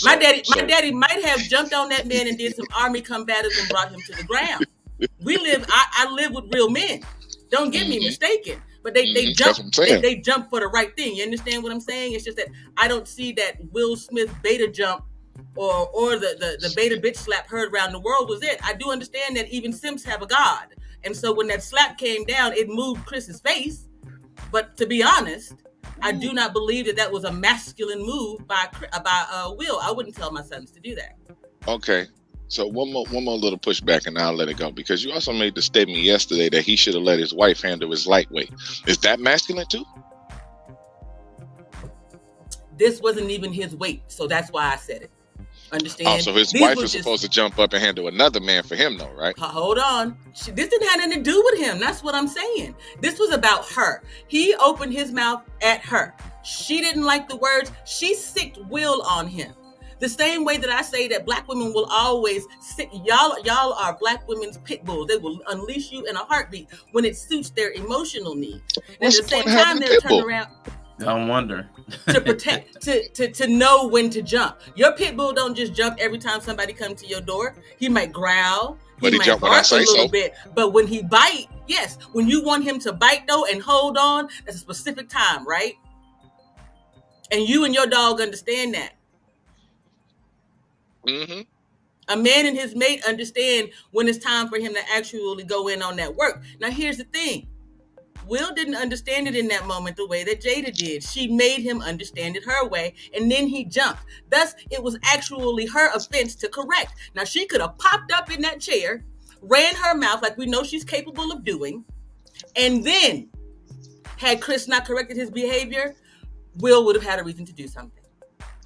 My daddy might have jumped on that man and did some army combatives and brought him to the ground. I live with real men. Don't get me mistaken. But they jump for the right thing. You understand what I'm saying? It's just that I don't see that Will Smith beta jump or the beta bitch slap heard around the world was it. I do understand that even simps have a God. And so when that slap came down, it moved Chris's face. But to be honest, I do not believe that was a masculine move by Will. I wouldn't tell my sons to do that. Okay. So one more little pushback and I'll let it go, because you also made the statement yesterday that he should have let his wife handle his lightweight. Is that masculine too? This wasn't even his weight, so that's why I said it. Understand? Oh, so his wife is supposed to jump up and handle another man for him, though, right? Hold on. This didn't have anything to do with him. That's what I'm saying. This was about her. He opened his mouth at her. She didn't like the words. She sicked will on him. The same way that I say that black women will always sick. Y'all are black women's pit bulls. They will unleash you in a heartbeat when it suits their emotional needs. And at the same time, they'll turn around. I wonder. To protect, to know when to jump. Your pit bull don't just jump every time somebody comes to your door. He might growl. But he might bark a little bit. But when he bite, yes. When you want him to bite though and hold on, that's a specific time, right? And you and your dog understand that. Mm-hmm. A man and his mate understand when it's time for him to actually go in on that work. Now here's the thing. Will didn't understand it in that moment the way that Jada did. She made him understand it her way, and then he jumped. Thus, it was actually her offense to correct. Now, she could have popped up in that chair, ran her mouth like we know she's capable of doing, and then, had Chris not corrected his behavior, Will would have had a reason to do something.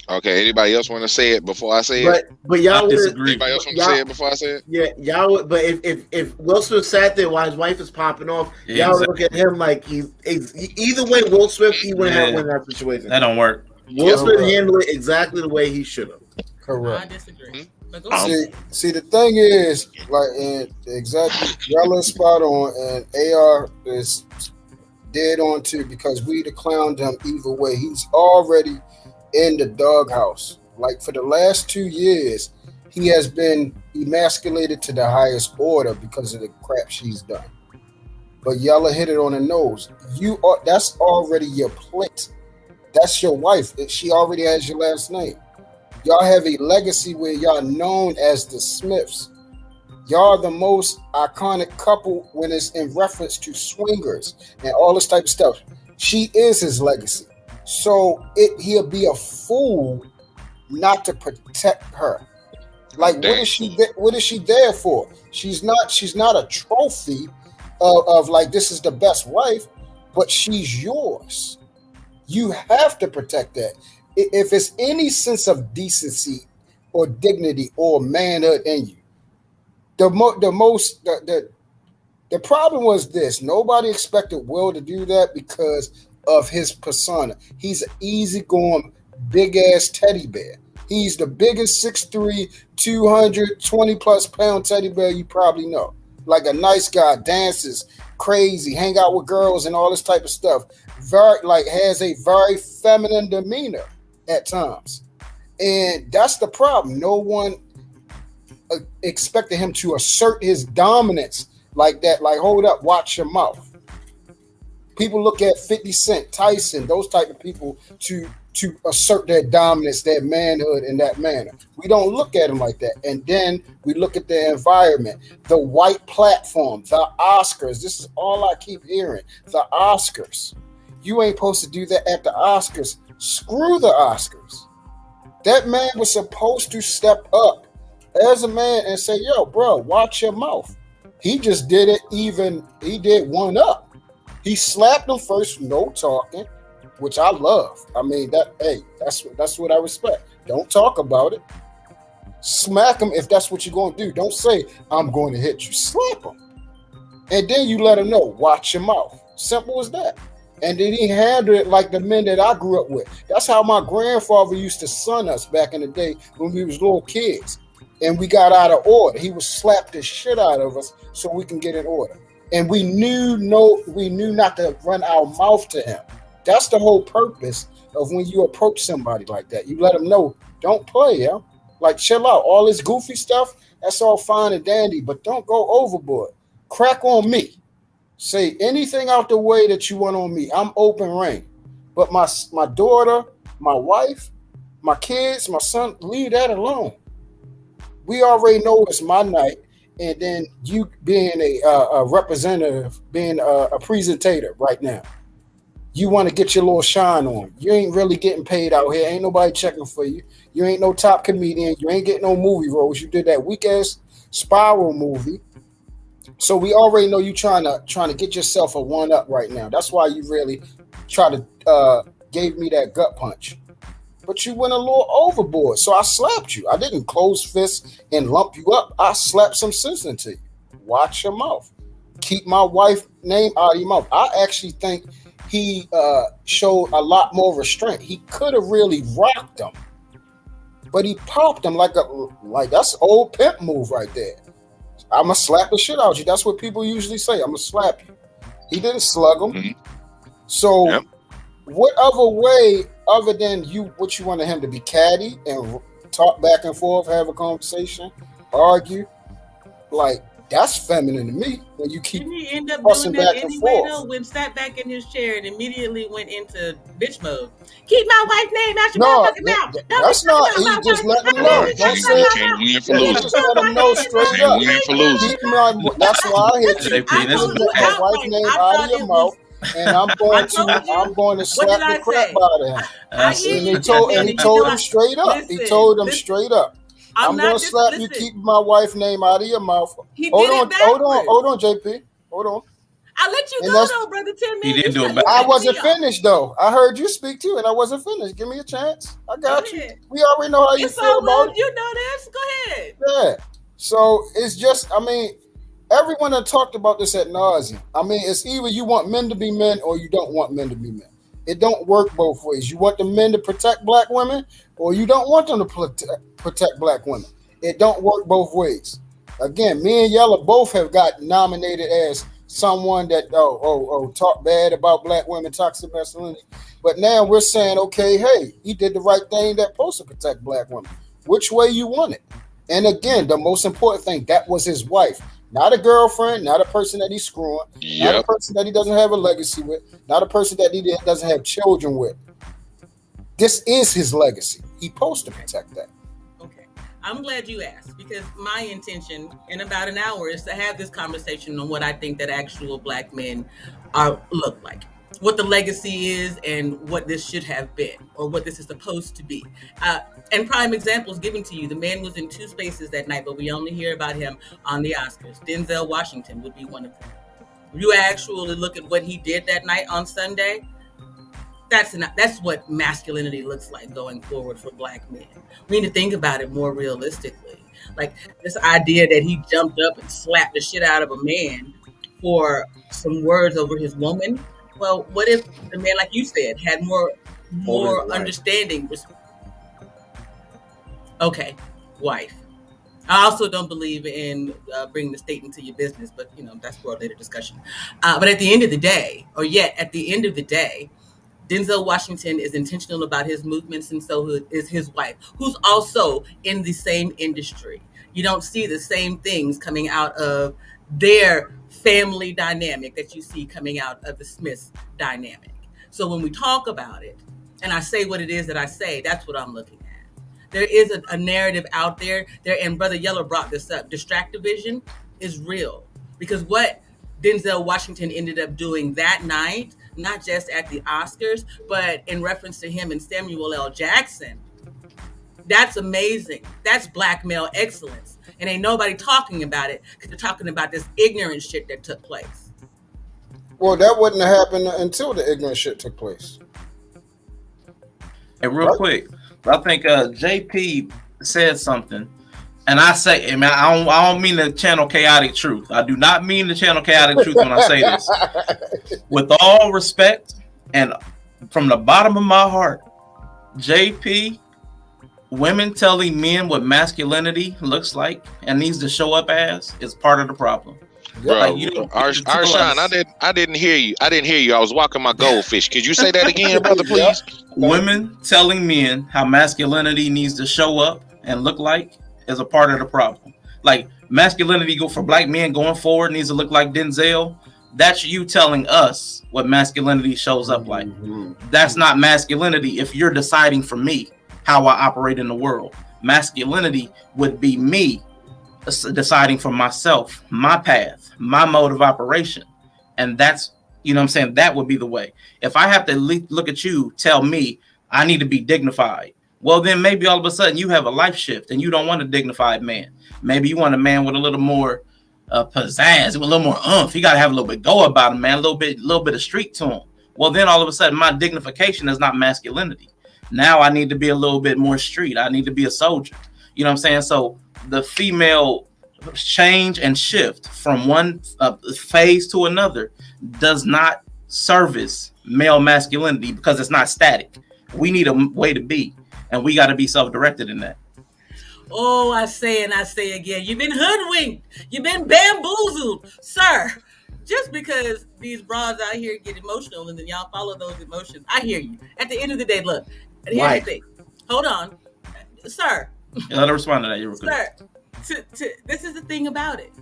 Okay, anybody else want to say it before I say it? But y'all disagree. Anybody else want to say it before I say it? Yeah, y'all would. But if Will Smith sat there while his wife is popping off, y'all would look at him like he's either way. Will Smith, he wouldn't have win that situation. That don't work. Will Smith handled it exactly the way he should have. Correct. I disagree. See, the thing is, like, and exactly, y'all are spot on, and AR is dead on too, because we'd have clowned him either way. He's already in the doghouse. Like, for the last 2 years, he has been emasculated to the highest order because of the crap she's done. But Yella hit it on the nose. That's already your plate. That's your wife. She already has your last name. Y'all have a legacy where y'all known as the Smiths. Y'all are the most iconic couple when it's in reference to swingers and all this type of stuff. She is his legacy. So he'll be a fool not to protect her. Like, what is she there for? She's not a trophy of like, this is the best wife, but she's yours. You have to protect that. If it's any sense of decency or dignity or manhood in you, the problem was this: nobody expected Will to do that because of his persona. He's an easygoing, big ass teddy bear. He's the biggest 6'3", 220 plus pound teddy bear you probably know. Like a nice guy, dances, crazy, hang out with girls and all this type of stuff. Has a very feminine demeanor at times. And that's the problem. No one expected him to assert his dominance like that. Like, hold up, watch your mouth. People look at 50 Cent, Tyson, those type of people to assert their dominance, their manhood in that manner. We don't look at them like that. And then we look at the environment, the white platform, the Oscars. This is all I keep hearing. The Oscars. You ain't supposed to do that at the Oscars. Screw the Oscars. That man was supposed to step up as a man and say, yo, bro, watch your mouth. He just did it he did one up. He slapped him first, no talking, which I love. I mean, that's what I respect. Don't talk about it. Smack him if that's what you're going to do. Don't say, I'm going to hit you. Slap him. And then you let him know, watch your mouth. Simple as that. And then he handled it like the men that I grew up with. That's how my grandfather used to son us back in the day when we was little kids. And we got out of order. He would slap the shit out of us so we can get in order. And we knew not to run our mouth to him. That's the whole purpose of when you approach somebody like that. You let them know, don't play, yo. Like, chill out. All this goofy stuff, that's all fine and dandy, but don't go overboard. Crack on me. Say anything out the way that you want on me. I'm open reign. But my daughter, my wife, my kids, my son, leave that alone. We already know it's my night. And then you being a representative, being a presentator right now, you want to get your little shine on. You ain't really getting paid out here. Ain't nobody checking for you. You ain't no top comedian. You ain't getting no movie roles. You did that weak ass Spiral movie. So we already know you trying to get yourself a one up right now. That's why you really try to gave me that gut punch. but you went a little overboard. So I slapped you. I didn't close fist and lump you up. I slapped some sense into you. Watch your mouth. Keep my wife's name out of your mouth. I actually think he showed a lot more restraint. He could have really rocked him, but he popped him like that's an old pimp move right there. I'ma slap the shit out of you. That's what people usually say. I'ma slap you. He didn't slug him. Mm-hmm. So what other way other than what you wanted him to be catty and talk back and forth, have a conversation, argue? Like, that's feminine to me when you keep he end up fussing doing that back and anyway, forth. though, when sat back in his chair and immediately went into bitch mode. Keep my wife's name out your motherfucking mouth. That's not. He just let them know. Don't say it. Just let them know straight up. That's why I hit you. Keep my wife's name out of your mouth, and I'm going to slap the crap out of him. And he told him straight up. He told him straight up. I'm going to slap you. Keep my wife's name out of your mouth. Hold on, JP. Hold on. I'll let you go, though, brother. 10 minutes. He did do it. I wasn't finished, though. I heard you speak too, and I wasn't finished. Give me a chance. I got you. We already know how you feel about it. You know this. Go ahead. Yeah. So it's just, everyone that talked about this at nauseam. It's either you want men to be men or you don't want men to be men. It don't work both ways. You want the men to protect black women or you don't want them to protect black women. It don't work both ways. Again, me and Yella both have got nominated as someone that talk bad about black women, toxic masculinity. But now we're saying, okay, hey, he did the right thing that's supposed to protect black women. Which way you want it? And again, the most important thing, that was his wife. Not a girlfriend, not a person that he's screwing, not a person that he doesn't have a legacy with, not a person that he doesn't have children with. This is his legacy. He's supposed to protect that. Okay. I'm glad you asked, because my intention in about an hour is to have this conversation on what I think that actual black men look like, what the legacy is and what this should have been or what this is supposed to be. And prime examples given to you. The man was in 2 spaces that night, but we only hear about him on the Oscars. Denzel Washington would be one of them. If you actually look at what he did that night on Sunday, that's what masculinity looks like going forward for black men. We need to think about it more realistically. Like this idea that he jumped up and slapped the shit out of a man for some words over his woman. Well, what if the man, like you said, had more understanding? Okay, wife. I also don't believe in bringing the state into your business, but that's for a later discussion. But at the end of the day, Denzel Washington is intentional about his movements, and so is his wife, who's also in the same industry. You don't see the same things coming out of their family dynamic that you see coming out of the Smiths dynamic. So when we talk about it, and I say what it is that I say, that's what I'm looking at. There is a narrative out there, and Brother Yella brought this up. Distractivision is real, because what Denzel Washington ended up doing that night, not just at the Oscars, but in reference to him and Samuel L. Jackson, that's amazing. That's black male excellence. And ain't nobody talking about it because they're talking about this ignorant shit that took place. Well, that wouldn't have happened until the ignorant shit took place. And real quick, I think JP said something, and I say, man, I don't mean to channel chaotic truth. I do not mean to channel chaotic truth when I say this. With all respect, and from the bottom of my heart, JP, women telling men what masculinity looks like and needs to show up as is part of the problem. Bro, Arshawn, I didn't hear you. I was walking my goldfish. Could you say that again, brother, please? Women telling men how masculinity needs to show up and look like is a part of the problem. Like masculinity for black men going forward needs to look like Denzel. That's you telling us what masculinity shows up like. That's not masculinity if you're deciding for me how I operate in the world. Masculinity would be me deciding for myself, my path, my mode of operation. And that's, that would be the way. If I have to look at you, tell me I need to be dignified, well, then maybe all of a sudden you have a life shift and you don't want a dignified man. Maybe you want a man with a little more pizzazz, with a little more oomph. He got to have a little bit go about him, man, a little bit of street to him. Well, then all of a sudden my dignification is not masculinity. Now I need to be a little bit more street. I need to be a soldier. You know what I'm saying? So the female change and shift from one phase to another does not service male masculinity because it's not static. We need a way to be, and we got to be self-directed in that. Oh, I say again, you've been hoodwinked. You've been bamboozled, sir. Just because these bras out here get emotional and then y'all follow those emotions, I hear you. At the end of the day, look, here's the thing. Hold on, sir. Let her respond to that. You're sir, this is the thing about it.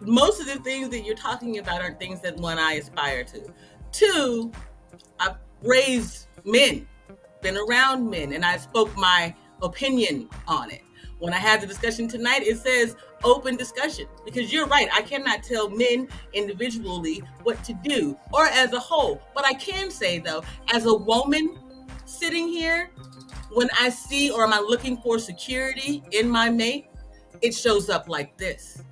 Most of the things that you're talking about are things that, one, I aspire to. Two, I've raised men, been around men, and I spoke my opinion on it. When I had the discussion tonight, it says open discussion, because you're right. I cannot tell men individually what to do or as a whole. What I can say, though, as a woman sitting here, when I see or am I looking for security in my mate, it shows up like this.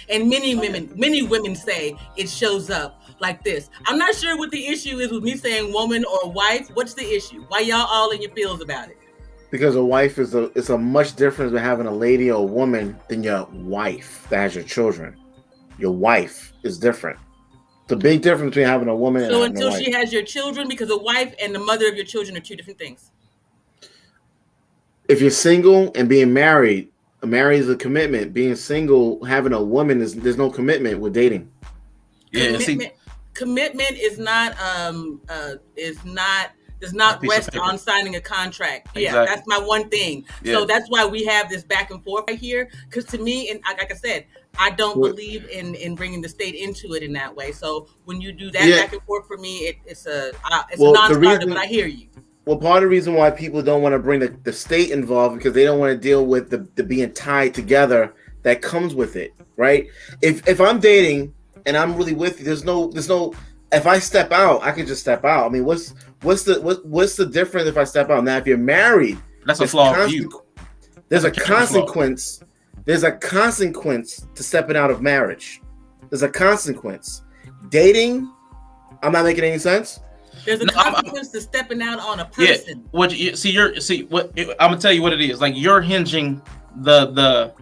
And many women say it shows up like this. I'm not sure what the issue is with me saying woman or wife. What's the issue? Why y'all all in your feels about it? Because a wife is a much difference with having a lady or a woman than your wife that has your children. Your wife is different. It's a big difference between having a woman and having a wife. So until she has your children, because a wife and the mother of your children are two different things. If you're single and being married, marriage is a commitment. Being single, having a woman, there's no commitment with dating. Yeah, commitment is not does not rest on signing a contract. Exactly. Yeah, that's my one thing. Yeah. So that's why we have this back and forth right here. Because to me, and like I said, I don't believe in bringing the state into it in that way. So when you do that back and forth for me, it's a non-starter. But I hear you. Well, part of the reason why people don't want to bring the state involved because they don't want to deal with the being tied together that comes with it, right? If I'm dating and I'm really with you, there's no. If I step out, I can just step out. I mean, what's the difference if I step out? Now, if you're married, that's a flawed view. There's a consequence. There's a consequence to stepping out of marriage. There's a consequence. Dating, I'm not making any sense. There's a consequence to stepping out on a person. Yeah. I'm gonna tell you what it is. Like, you're hinging the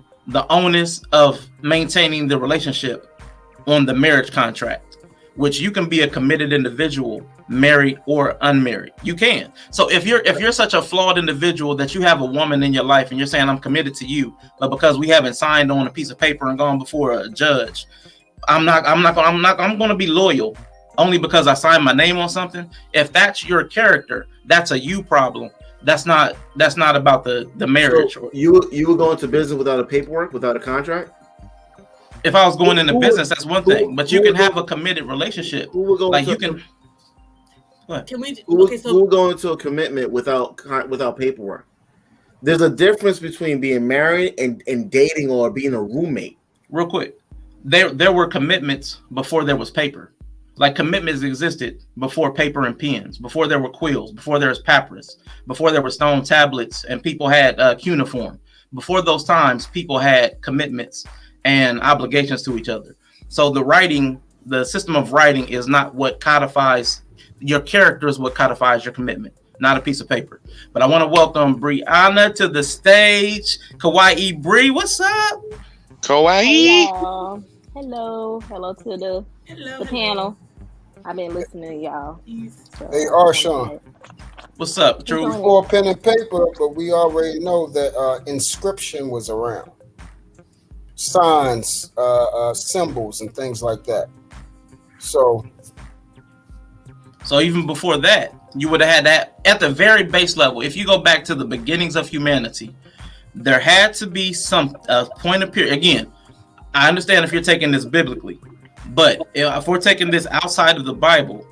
onus of maintaining the relationship on the marriage contract, which you can be a committed individual, married or unmarried. You can. So if you're such a flawed individual that you have a woman in your life and you're saying I'm committed to you, but because we haven't signed on a piece of paper and gone before a judge, I'm going to be loyal only because I signed my name on something. If that's your character, that's a you problem. That's not about the marriage. So you would go into business without a paperwork, without a contract? If I was going into business, that's one thing. But you can have a committed relationship. Who would go into a commitment without paperwork? There's a difference between being married and dating or being a roommate. Real quick, there were commitments before there was paper. Like, commitments existed before paper and pens, before there were quills, before there was papyrus, before there were stone tablets and people had cuneiform. Before those times, people had commitments and obligations to each other. So the system of writing is not what codifies your character, is what codifies your commitment, not a piece of paper. But I want to welcome Briannah to the stage. Kawaii Bri, what's up? Kawaii. Hello to the panel. I've been listening to y'all. So, hey, Arshawn. What's up, True? For pen and paper, but we already know that inscription was around. Signs, symbols, and things like that. So even before that, you would have had that at the very base level. If you go back to the beginnings of humanity, there had to be some point of period. Again, I understand if you're taking this biblically, but if we're taking this outside of the Bible,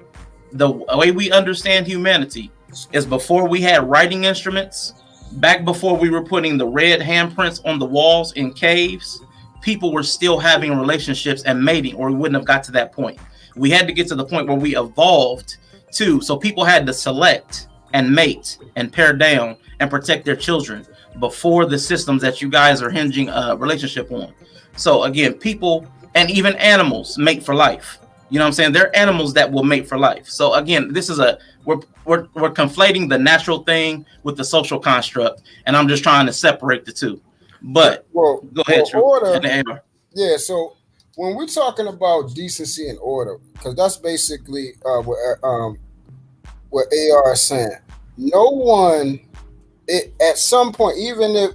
the way we understand humanity is before we had writing instruments, back before we were putting the red handprints on the walls in caves, people were still having relationships and mating, or we wouldn't have got to that point. We had to get to the point where we evolved too. So people had to select and mate and pair down and protect their children before the systems that you guys are hinging a relationship on. So again, people and even animals mate for life. You know what I'm saying? There are animals that will mate for life. So again, this is a we're conflating the natural thing with the social construct, and I'm just trying to separate the two. But go ahead, order. Yeah. So when we're talking about decency and order, because that's basically what AR is saying. No one, at some point, even if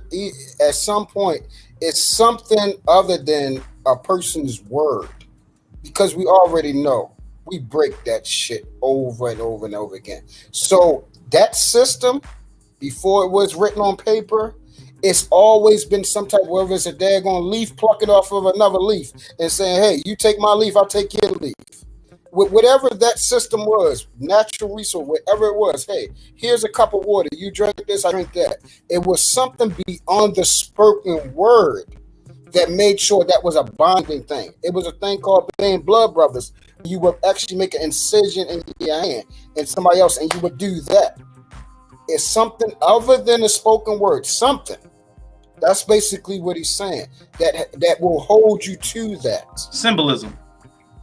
at some point, it's something other than a person's word, because we already know we break that shit over and over and over again. So that system, before it was written on paper, it's always been some type, whether it's a daggone leaf, pluck it off of another leaf and saying, hey, you take my leaf, I'll take your leaf. Whatever that system was, natural resource, whatever it was, hey, here's a cup of water. You drink this, I drink that. It was something beyond the spoken word that made sure that was a bonding thing. It was a thing called being blood brothers. You would actually make an incision in your hand and somebody else, and you would do that. It's something other than a spoken word, something. That's basically what he's saying. That will hold you to that. Symbolism.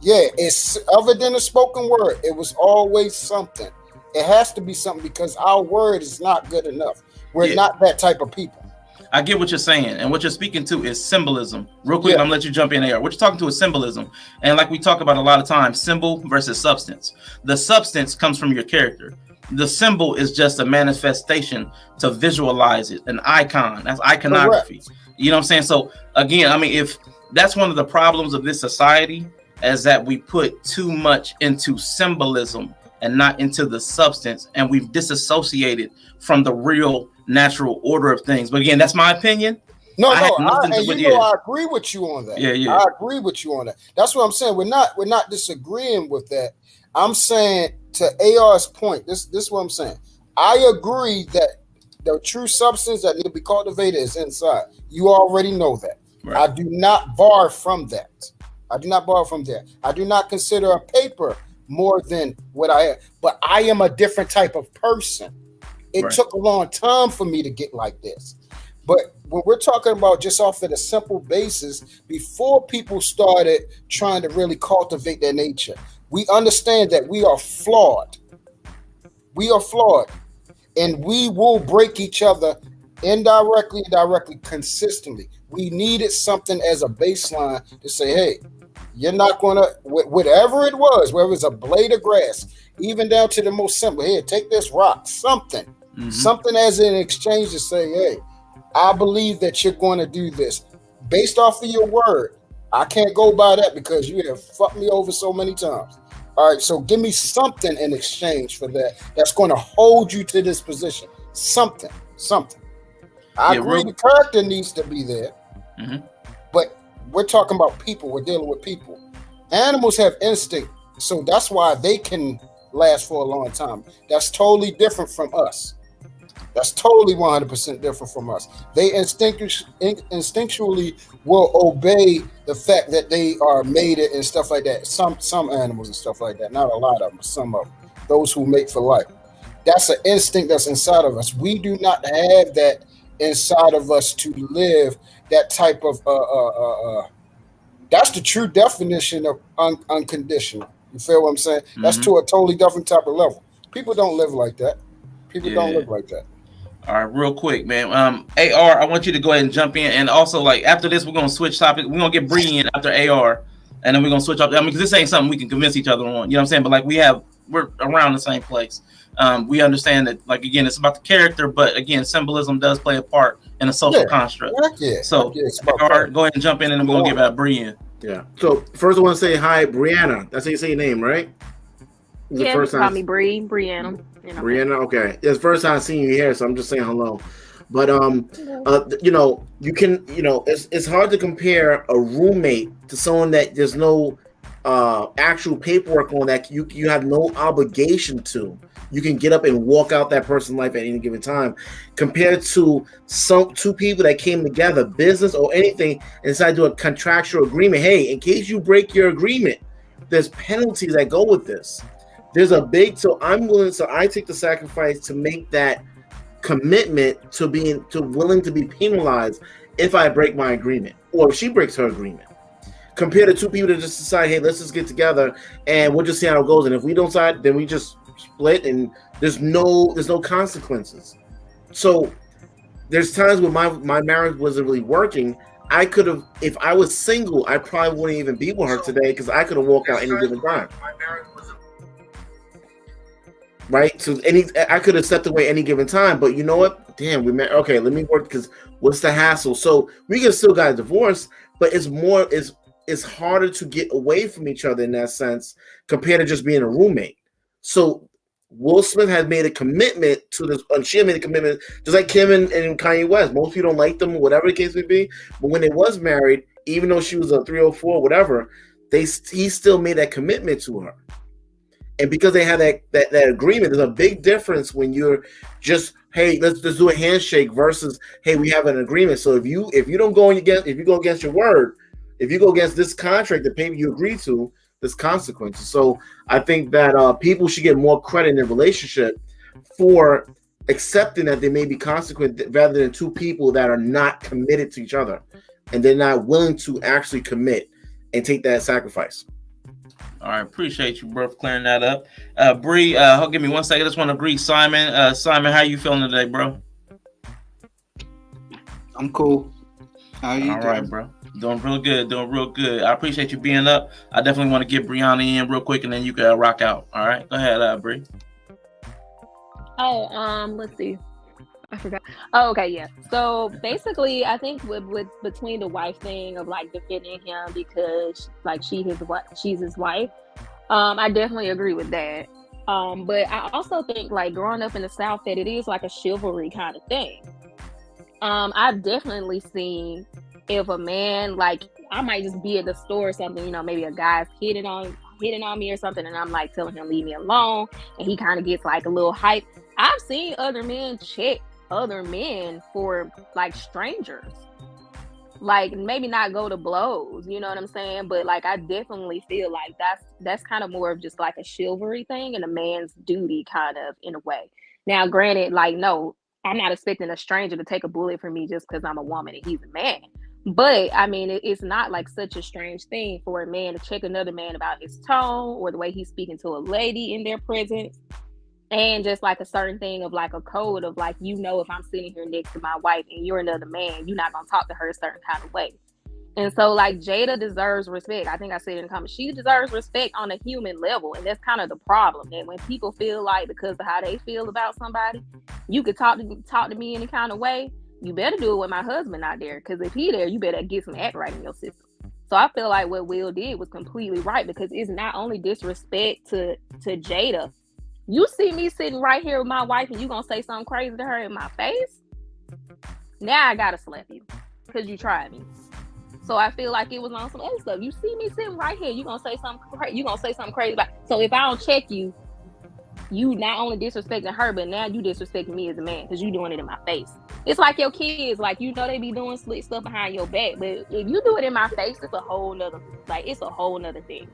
Yeah, it's other than a spoken word. It was always something. It has to be something because our word is not good enough. We're not that type of people. I get what you're saying, and what you're speaking to is symbolism. Real quick, I'm gonna let you jump in there. What you're talking to is symbolism, and like we talk about a lot of times, symbol versus substance. The substance comes from your character. The symbol is just a manifestation to visualize it, an icon. That's iconography. Correct. You know what I'm saying? So again, I mean, if that's one of the problems of this society, is that we put too much into symbolism and not into the substance, and we've disassociated from the real natural order of things. But again, that's my opinion. I agree with you on that. Yeah. I agree with you on that. That's what I'm saying. We're not disagreeing with that. I'm saying, to AR's point, this is what I'm saying. I agree that the true substance that need to be cultivated is inside. You already know that. Right. I do not borrow from that. I do not consider a paper more than what I am, but I am a different type of person. It took a long time for me to get like this. But when we're talking about just off of the simple basis, before people started trying to really cultivate their nature, we understand that we are flawed. We are flawed. And we will break each other indirectly, directly, consistently. We needed something as a baseline to say, hey, you're not going to, whatever it was, whether it's a blade of grass, even down to the most simple, here, take this rock, something as an exchange to say, hey, I believe that you're going to do this based off of your word. I can't go by that because you have fucked me over so many times. All right, so give me something in exchange for that that's going to hold you to this position. Something. I agree the character needs to be there, but we're talking about people. We're dealing with people. Animals have instinct, so that's why they can last for a long time. That's totally different from us. That's totally 100% different from us. They instinctually will obey the fact that they are mated and stuff like that. Some animals and stuff like that. Not a lot of them, some of them. Those who mate for life. That's an instinct that's inside of us. We do not have that inside of us to live that type of that's the true definition of unconditional. You feel what I'm saying? That's to a totally different type of level. People don't live like that. People don't live like that. All right, real quick, man. AR, I want you to go ahead and jump in, and also, like, after this, we're gonna switch topic. We're gonna get Bri in after AR, and then we're gonna switch up. I mean, because this ain't something we can convince each other on. You know what I'm saying? But like, we're around the same place. We understand that, like, again, it's about the character, but again, symbolism does play a part in a social construct. So, AR, go ahead and jump in, and then we're gonna get Bri in. Yeah. So first, I want to say hi, Briannah. That's how you say your name, right? Yeah, first time call me Briannah. Briannah, okay. It's the first time I've seen you here, so I'm just saying hello. But you can, it's hard to compare a roommate to someone that there's no actual paperwork on that you have no obligation to. You can get up and walk out that person's life at any given time, compared to two people that came together, business or anything, and decided to do a contractual agreement. Hey, in case you break your agreement, there's penalties that go with this. There's a big, I take the sacrifice to make that commitment to willing to be penalized if I break my agreement or if she breaks her agreement. Compared to two people that just decide, hey, let's just get together and we'll just see how it goes. And if we don't decide, then we just split, and there's no consequences. So there's times when my marriage wasn't really working. I could have, if I was single, I probably wouldn't even be with her today because I could have walked out any given time. Right? So I could have stepped away any given time, but you know what? Damn, we met. Okay, let me work because what's the hassle? So we can still got a divorce, but it's harder to get away from each other in that sense compared to just being a roommate. So Will Smith had made a commitment to this, and she had made a commitment, just like Kim and Kanye West. Most people don't like them, whatever the case may be. But when they was married, even though she was a 304, whatever, he still made that commitment to her. And because they had that agreement, there's a big difference when you're just, hey, let's do a handshake versus, hey, we have an agreement. So if you don't go against your word, if you go against this contract, the paper you agree to, there's consequences. So I think that people should get more credit in their relationship for accepting that there may be consequences rather than two people that are not committed to each other and they're not willing to actually commit and take that sacrifice. All right, appreciate you, bro, for clearing that up. Bri, give me 1 second. I just want to greet Simon. Simon, how you feeling today, bro? I'm cool. How you doing? All right, bro. Doing real good. I appreciate you being up. I definitely want to get Briannah in real quick, and then you can rock out. All right, go ahead, Bri. Oh, let's see. I forgot. Oh, okay, yeah. So basically, I think with between the wife thing of like defending him because like she's his wife. I definitely agree with that. But I also think like growing up in the South that it is like a chivalry kind of thing. I've definitely seen if a man, like I might just be at the store or something, you know, maybe a guy's hitting on me or something, and I'm like telling him leave me alone, and he kind of gets like a little hype. I've seen other men check other men for like strangers, like maybe not go to blows, you know what I'm saying? But like I definitely feel like that's kind of more of just like a chivalry thing and a man's duty kind of in a way. Now, granted, like no, I'm not expecting a stranger to take a bullet for me just because I'm a woman and he's a man. But I mean, it's not like such a strange thing for a man to check another man about his tone or the way he's speaking to a lady in their presence. And just like a certain thing of like a code of like, you know, if I'm sitting here next to my wife and you're another man, you're not going to talk to her a certain kind of way. And so like Jada deserves respect. I think I said in the comments, she deserves respect on a human level. And that's kind of the problem, that when people feel like because of how they feel about somebody, you could talk to me any kind of way. You better do it with my husband not there. Because if he there, you better get some act right in your system. So I feel like what Will did was completely right, because it's not only disrespect to Jada. You see me sitting right here with my wife and you gonna say something crazy to her in my face? Now I gotta slap you because you tried me. So I feel like it was on some other stuff. You see me sitting right here, you gonna say something crazy about. So if I don't check you, you not only disrespecting her, but now you disrespecting me as a man because you doing it in my face. It's like your kids, like you know they be doing slick stuff behind your back, but if you do it in my face, it's a whole nother thing.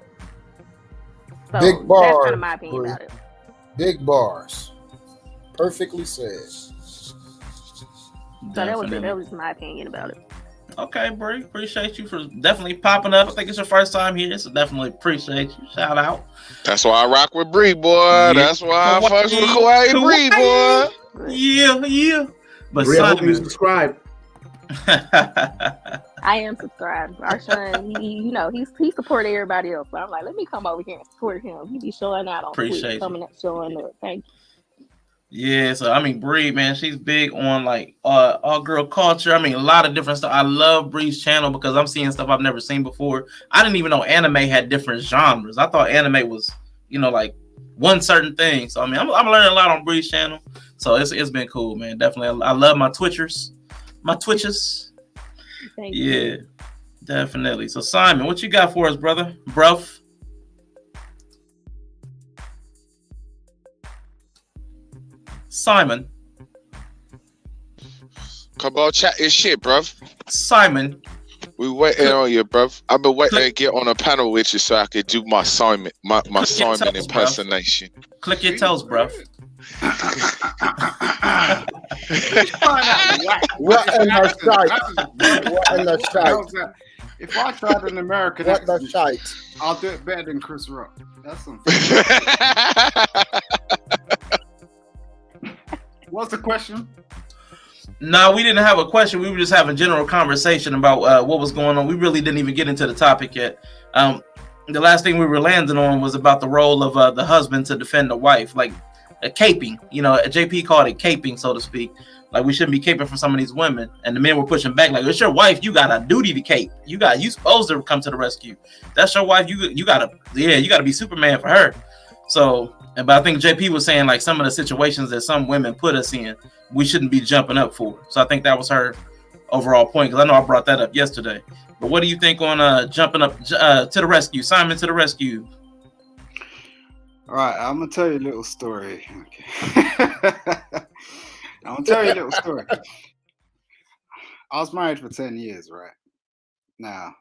So Big Barz, that's kind of my opinion about it. Big Barz. Perfectly said. So that was my opinion about it. Okay, Bri, appreciate you for definitely popping up. I think it's your first time here, so definitely appreciate you. Shout out. That's why I rock with Bri, boy. Yeah. That's why I fucks with Kawaii Bri, boy. Yeah. But Bri, I hope you subscribe. I am subscribed. Our son, he support everybody else. So I'm like, let me come over here and support him. He be showing out on Twitter, coming up, showing up. Thank you. Yeah, so I mean, Bri, man, she's big on like all girl culture. I mean, a lot of different stuff. I love Bri's channel because I'm seeing stuff I've never seen before. I didn't even know anime had different genres. I thought anime was, like one certain thing. So I mean, I'm learning a lot on Bri's channel. So it's been cool, man. Definitely, I love my Twitchers. Thank you. Definitely. So Simon, what you got for us, brother? Bruv. Simon. Come on, chat your shit, bruv. Simon. We waiting on you, bruv. I've been waiting to get on a panel with you so I could do my Simon, my Simon toes, impersonation. Bruv. Click your toes, bruv. What in the shite? What in the shite? If I tried in America, what the shite? I'll do it better than Chris Rock. That's some. What's the question? No, we didn't have a question. We were just having general conversation about what was going on. We really didn't even get into the topic yet. The last thing we were landing on was about the role of the husband to defend the wife, like a caping. You know, JP called it caping, so to speak. Like we shouldn't be caping for some of these women, and the men were pushing back. Like it's your wife, you got a duty to cape. You supposed to come to the rescue. That's your wife. You gotta be Superman for her. So, but I think JP was saying like some of the situations that some women put us in, we shouldn't be jumping up for. So I think that was her overall point, because I know I brought that up yesterday. But what do you think on jumping up to the rescue? Simon to the rescue. All right, I'm gonna tell you a little story. Okay. I'm gonna tell you a little story. I was married for 10 years, right? Now,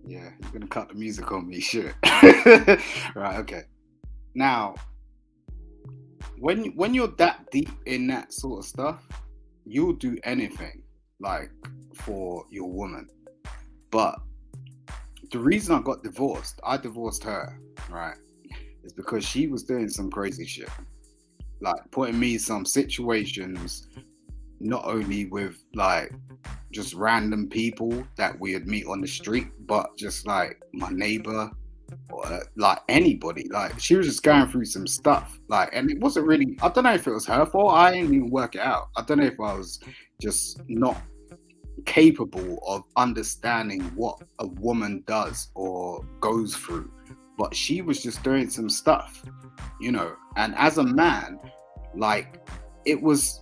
yeah, you're gonna cut the music on me, shit. Right, okay. Now, when you're that deep in that sort of stuff, you'll do anything, like, for your woman. But the reason I divorced her, right, is because she was doing some crazy shit. Like, putting me in some situations, not only with, like, just random people that we'd meet on the street, but just, like, my neighbor, or, like, anybody. Like, she was just going through some stuff. Like, and it wasn't really, I don't know if it was her fault. I didn't even work it out. I don't know if I was just not capable of understanding what a woman does or goes through, but she was just doing some stuff, you know. And as a man, like, it was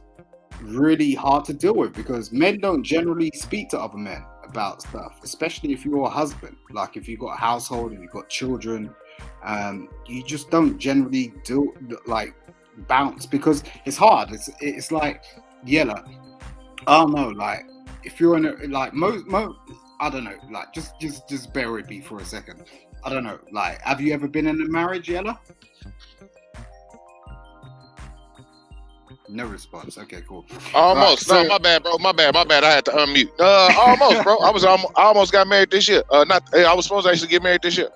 really hard to deal with, because men don't generally speak to other men about stuff, especially if you're a husband. Like, if you've got a household and you've got children, you just don't generally bounce, because it's hard. It's like, Yella, I don't know, like, if you're in a, like, I don't know, like, just bear with me for a second. I don't know, like, have you ever been in a marriage, Yella? No response. Okay, cool. Almost. Right, No, my bad, bro. My bad. I had to unmute. Almost, bro. I almost got married this year. I was supposed to actually get married this year.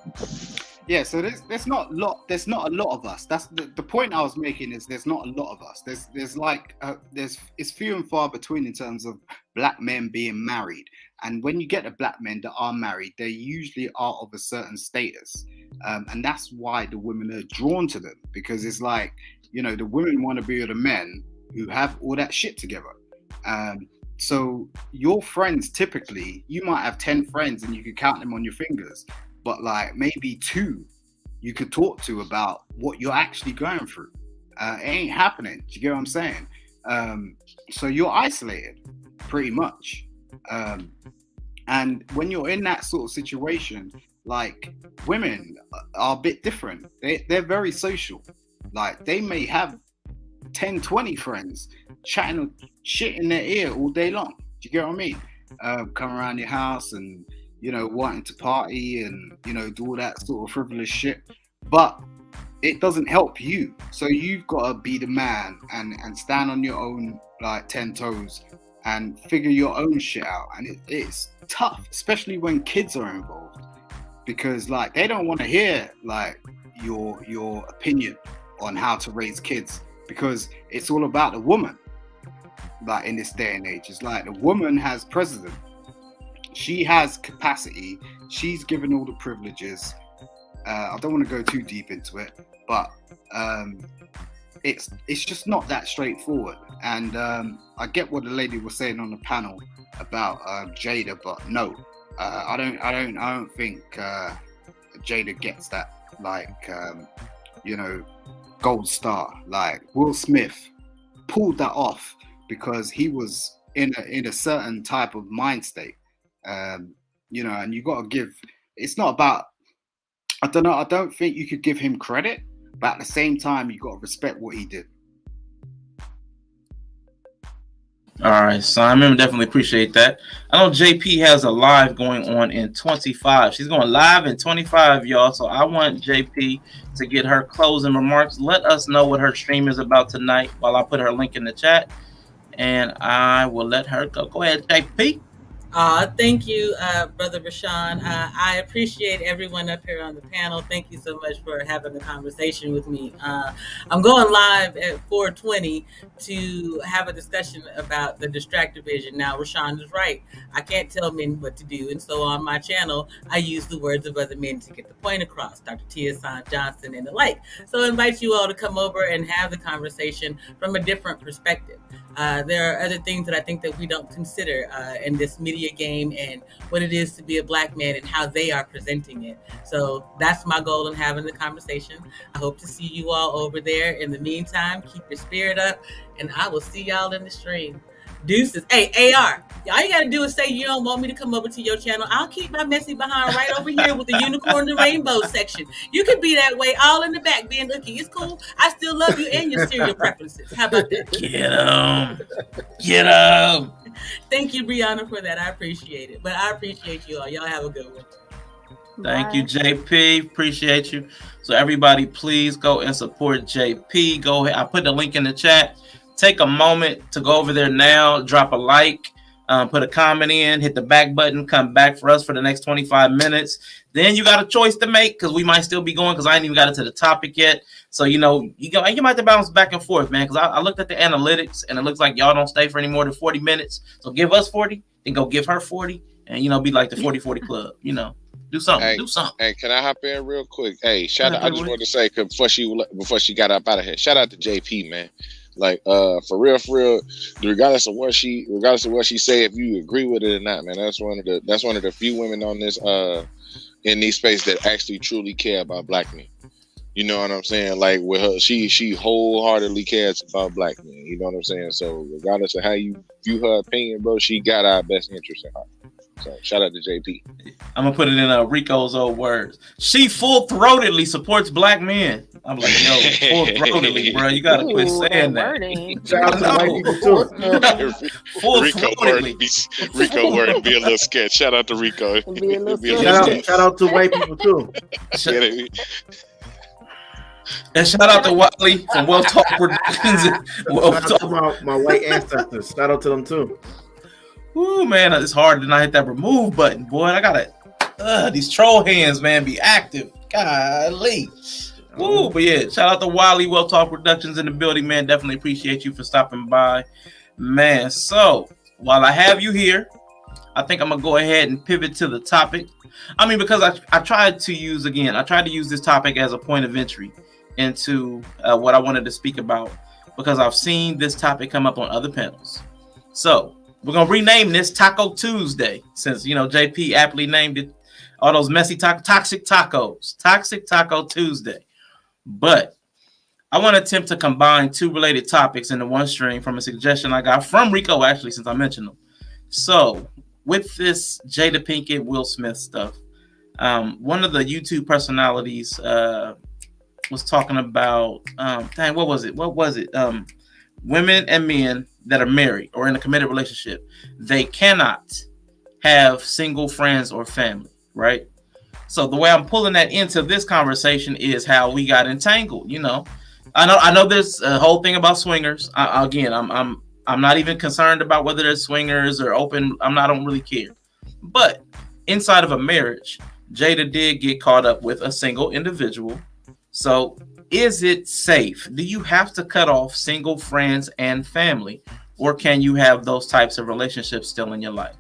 Yeah, so there's not a lot of us. That's the point I was making, is there's not a lot of us. It's few and far between in terms of black men being married. And when you get the black men that are married, they usually are of a certain status. And that's why the women are drawn to them, because it's like, you know, the women want to be with the men who have all that shit together. So your friends, typically, you might have 10 friends and you could count them on your fingers, but like maybe 2 you could talk to about what you're actually going through. It ain't happening. Do you get what I'm saying? So you're isolated, pretty much. And when you're in that sort of situation, like, women are a bit different. They're very social. Like, they may have 10, 20 friends chatting shit in their ear all day long. Do you get what I mean? Come around your house and, you know, wanting to party and, you know, do all that sort of frivolous shit. But it doesn't help you. So you've got to be the man and stand on your own, like, 10 toes and figure your own shit out. And it's tough, especially when kids are involved, because, like, they don't want to hear, like, your opinion on how to raise kids, because it's all about the woman. Like, in this day and age, it's like the woman has precedent. She has capacity. She's given all the privileges. I don't want to go too deep into it, but it's just not that straightforward. And I get what the lady was saying on the panel about Jada, but no, I don't think Jada gets that, like, you know, gold star. Like, Will Smith pulled that off because he was in a certain type of mind state. You know, and you got to give, it's not about, I don't know, I don't think you could give him credit, but at the same time, you got to respect what he did. All right, Simon, definitely appreciate that. I know JP has a live going on in 25. She's going live in 25, y'all. So I want JP to get her closing remarks. Let us know what her stream is about tonight while I put her link in the chat. And I will let her go. Go ahead, JP. Thank you, Brother Rashawn. I appreciate everyone up here on the panel. Thank you so much for having the conversation with me. I'm going live at 4:20 to have a discussion about the distracted vision. Now, Rashawn is right. I can't tell men what to do. And so on my channel, I use the words of other men to get the point across, Dr. Tia San Johnson and the like. So I invite you all to come over and have the conversation from a different perspective. There are other things that I think that we don't consider in this media game and what it is to be a Black man and how they are presenting it. So that's my goal in having the conversation. I hope to see you all over there. In the meantime, keep your spirit up, and I will see y'all in the stream. Deuces. Hey, AR, all you got to do is say you don't want me to come over to your channel. I'll keep my messy behind right over here with the unicorn and rainbow section. You can be that way, all in the back, being looky. It's cool. I still love you and your cereal preferences. How about that? Get him. Thank you, Briannah, for that. I appreciate it. But I appreciate you all. Y'all have a good one. Thank you, JP. Appreciate you. So everybody, please go and support JP. Go ahead. I put the link in the chat. Take a moment to go over there now. Drop a like. Put a comment in. Hit the back button. Come back for us for the next 25 minutes. Then you got a choice to make because we might still be going because I ain't even got into the topic yet. So, you know, you might have to bounce back and forth, man, because I looked at the analytics and it looks like y'all don't stay for any more than 40 minutes. So give us 40, then go give her 40 and, you know, be like the 40-40 club, you know. Do something. Hey, do something. Hey, can I hop in real quick? Hey, shout out. I just wanted to say before she got up out of here, shout out to JP, man. Like, for real, regardless of what she say, if you agree with it or not, man, that's one of the few women on this in these space that actually truly care about Black men. You know what I'm saying? Like with her, she wholeheartedly cares about Black men. You know what I'm saying? So regardless of how you view her opinion, bro, she got our best interest in her. So shout out to JP. I'm gonna put it in Rico's old words. She full-throatedly supports Black men. I'm like, yo, full-throatedly, bro. You gotta quit saying that. Shout out to white people too. Rico word and be a little scared. Shout out to Rico. Shout out to white people too. And shout out to Wiley from Well Talk Productions. Shout out to my white ancestors. Shout out to them too. Ooh, man, it's hard to not hit that remove button, boy. I gotta these troll hands, man, be active. Golly. Ooh, but yeah, shout out to Wiley, Well Talk Productions in the building, man. Definitely appreciate you for stopping by, man. So while I have you here, I think I'm gonna go ahead and pivot to the topic. I mean, because I tried to use this topic as a point of entry into what I wanted to speak about, because I've seen this topic come up on other panels. So we're gonna rename this Taco Tuesday, since you know JP aptly named it all those messy toxic tacos, Toxic Taco Tuesday. But I want to attempt to combine two related topics into one stream from a suggestion I got from Rico, actually, since I mentioned them. So with this Jada Pinkett Will Smith stuff, one of the YouTube personalities was talking about what was it? Women and men that are married or in a committed relationship, they cannot have single friends or family, right? So the way I'm pulling that into this conversation is how we got entangled. You know, I know there's a whole thing about swingers. I'm not even concerned about whether they're swingers or open. I don't really care. But inside of a marriage, Jada did get caught up with a single individual. So is it safe? Do you have to cut off single friends and family, or can you have those types of relationships still in your life?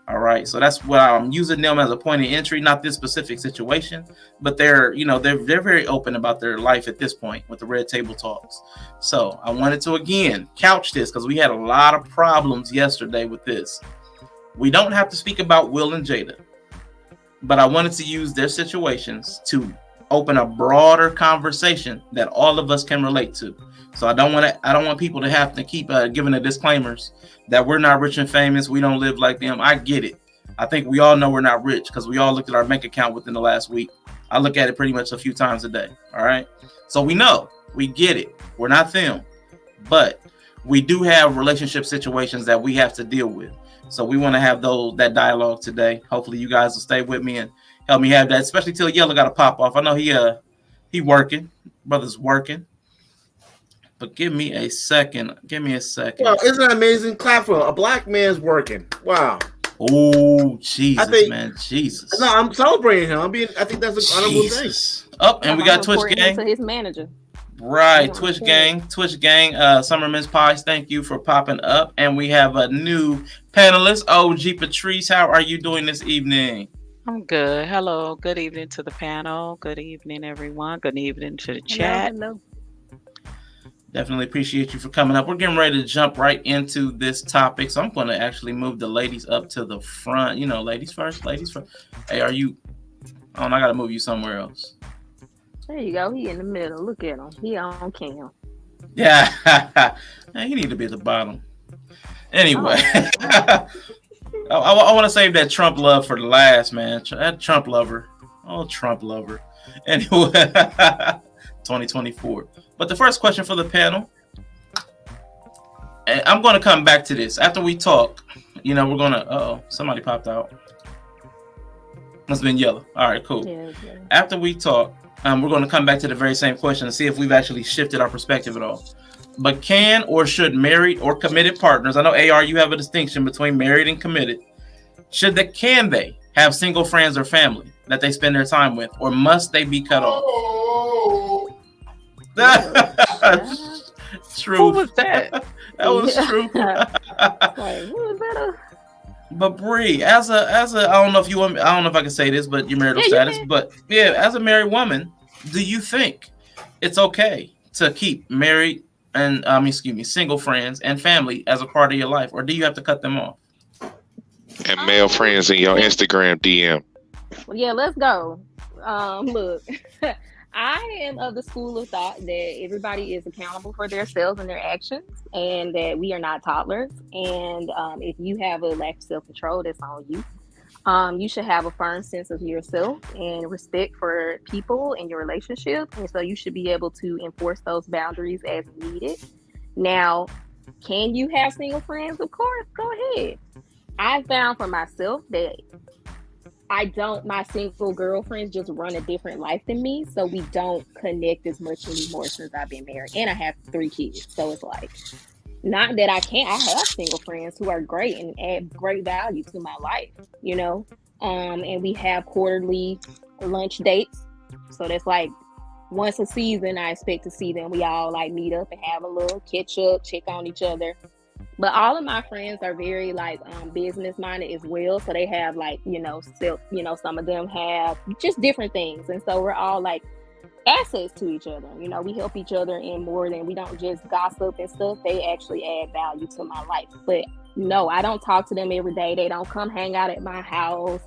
All right. So that's what I'm using them as a point of entry, not this specific situation, but they're very open about their life at this point with the Red Table Talks. So I wanted to, again, couch this because we had a lot of problems yesterday with this. We don't have to speak about Will and Jada, but I wanted to use their situations to open a broader conversation that all of us can relate to. So I don't want people to have to keep giving the disclaimers that we're not rich and famous. We don't live like them. I get it. I think we all know we're not rich because we all looked at our bank account within the last week. I look at it pretty much a few times a day. All right. So we know, we get it. We're not them, but we do have relationship situations that we have to deal with. So we want to have that dialogue today. Hopefully you guys will stay with me and help me have that, especially till Yella got to pop off. I know he working. Brother's working. But give me a second. Well, isn't that amazing? Clap for a black man's working. Wow. Oh, Jesus, I think- man. Jesus. No, I'm celebrating him. I think that's an honorable thing. Jesus. Oh, and we got Twitch reporting him Gang. to his manager. Right, Yeah, Twitch okay. Gang, Summerman's Pies, thank you for popping up. And we have a new panelist, OG Patrice. How are you doing this evening? I'm good. Hello. Good evening to the panel. Good evening, everyone. Good evening to the chat. Hello. Definitely appreciate you for coming up. We're getting ready to jump right into this topic. So I'm going to actually move the ladies up to the front. You know, ladies first. Hey, are you? Oh, I got to move you somewhere else. There you go. He in the middle. Look at him. He on cam. Yeah. Man, you need to be at the bottom. Anyway. I want to save that Trump love for the last, man. That Trump lover. Oh, Trump lover. Anyway, 2024. But the first question for the panel, and I'm going to come back to this. After we talk, we're going to, somebody popped out. Must have been Yella. All right, cool. Yeah. After we talk, we're going to come back to the very same question and see if we've actually shifted our perspective at all. But can or should married or committed partners, I know AR, you have a distinction between married and committed. Can they have single friends or family that they spend their time with, or must they be cut off? True. Who was that? That was true. Like, who was that? But Bri, as a, I don't know if I can say this, but your marital status, but yeah, as a married woman, do you think it's okay to keep married and single friends and family as a part of your life, or do you have to cut them off? And male friends in your Instagram DM. Well, yeah, let's go. Look, I am of the school of thought that everybody is accountable for themselves and their actions, and that we are not toddlers. And if you have a lack of self-control, that's on you. You should have a firm sense of yourself and respect for people and your relationship. And so you should be able to enforce those boundaries as needed. Now, can you have single friends? Of course, go ahead. I found for myself that my single girlfriends just run a different life than me. So we don't connect as much anymore since I've been married. And I have 3 kids. So it's like, not that I can't. I have single friends who are great and add great value to my life, and we have quarterly lunch dates. So that's like once a season, I expect to see them. We all like meet up and have a little catch up, check on each other. But all of my friends are very business minded as well. So they have some of them have just different things. And so we're all like assets to each other. We help each other in more than we don't just gossip and stuff. They actually add value to my life. But no, I don't talk to them every day. They don't come hang out at my house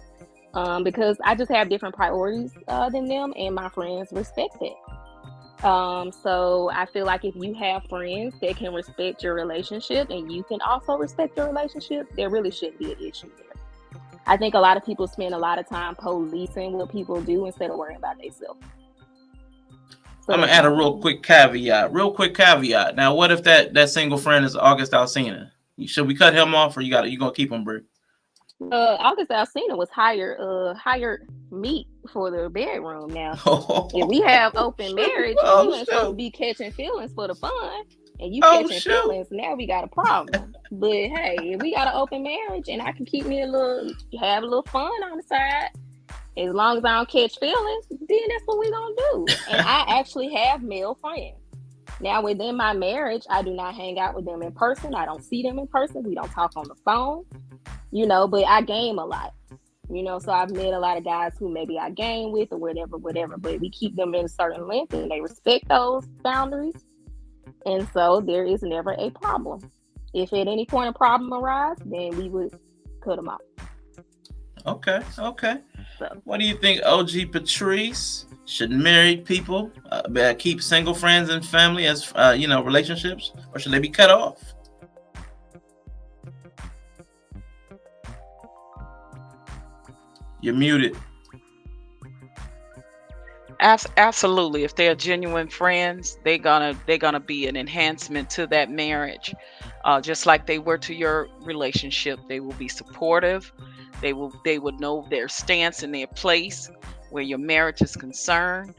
because I just have different priorities than them, and my friends respect it. So I feel like if you have friends that can respect your relationship and you can also respect your relationship, there really shouldn't be an issue there. I think a lot of people spend a lot of time policing what people do instead of worrying about themselves. So I'm gonna add a real quick caveat. Now, what if that single friend is August Alsina? Should we cut him off, or you gonna keep him, Bri? August Alsina was hired meat for the bedroom. Now, if we have open marriage, you ain't supposed to be catching feelings for the fun, and you catching feelings. Now we got a problem. But hey, if we got an open marriage, and I can keep me have a little fun on the side, as long as I don't catch feelings, then that's what we gonna do. And I actually have male friends. Now, within my marriage, I do not hang out with them in person. I don't see them in person. We don't talk on the phone, but I game a lot, so I've met a lot of guys who maybe I game with or whatever, but we keep them in a certain length and they respect those boundaries. And so there is never a problem. If at any point a problem arises, then we would cut them out. Okay. So, what do you think, OG Patrice? Should married people keep single friends and family as relationships, or should they be cut off? You're muted. Absolutely. If they're genuine friends, they're gonna be an enhancement to that marriage, just like they were to your relationship. They will be supportive. They would know their stance and their place where your marriage is concerned.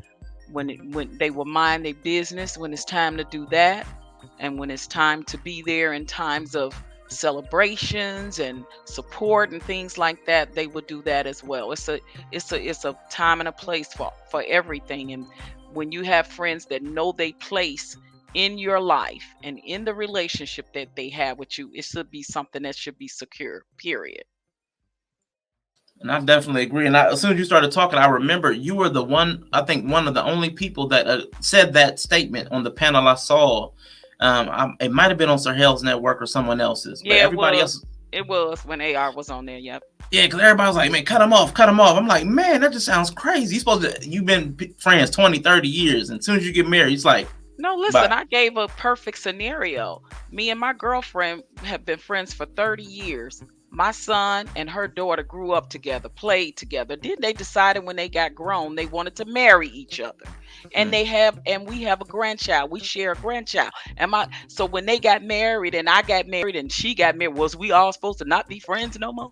When they will mind their business when it's time to do that, and when it's time to be there in times of celebrations and support and things like that, they would do that as well. It's a time and a place for everything. And when you have friends that know they place in your life and in the relationship that they have with you, it should be something that should be secure, period. And I definitely agree. And as soon as you started talking, I remember you were the one, I think one of the only people that said that statement on the panel I saw. It might have been on Sir Hale's network or someone else's. Yeah, but everybody else. It was when AR was on there. Yep. Yeah, because everybody was like, man, cut him off, cut him off. I'm like, man, that just sounds crazy. You've been friends 20, 30 years. And as soon as you get married, it's like, no, listen, I gave a perfect scenario. Me and my girlfriend have been friends for 30 years. My son and her daughter grew up together, played together. Then they decided when they got grown, they wanted to marry each other. And we have a grandchild. We share a grandchild. So when they got married and I got married and she got married, was we all supposed to not be friends no more?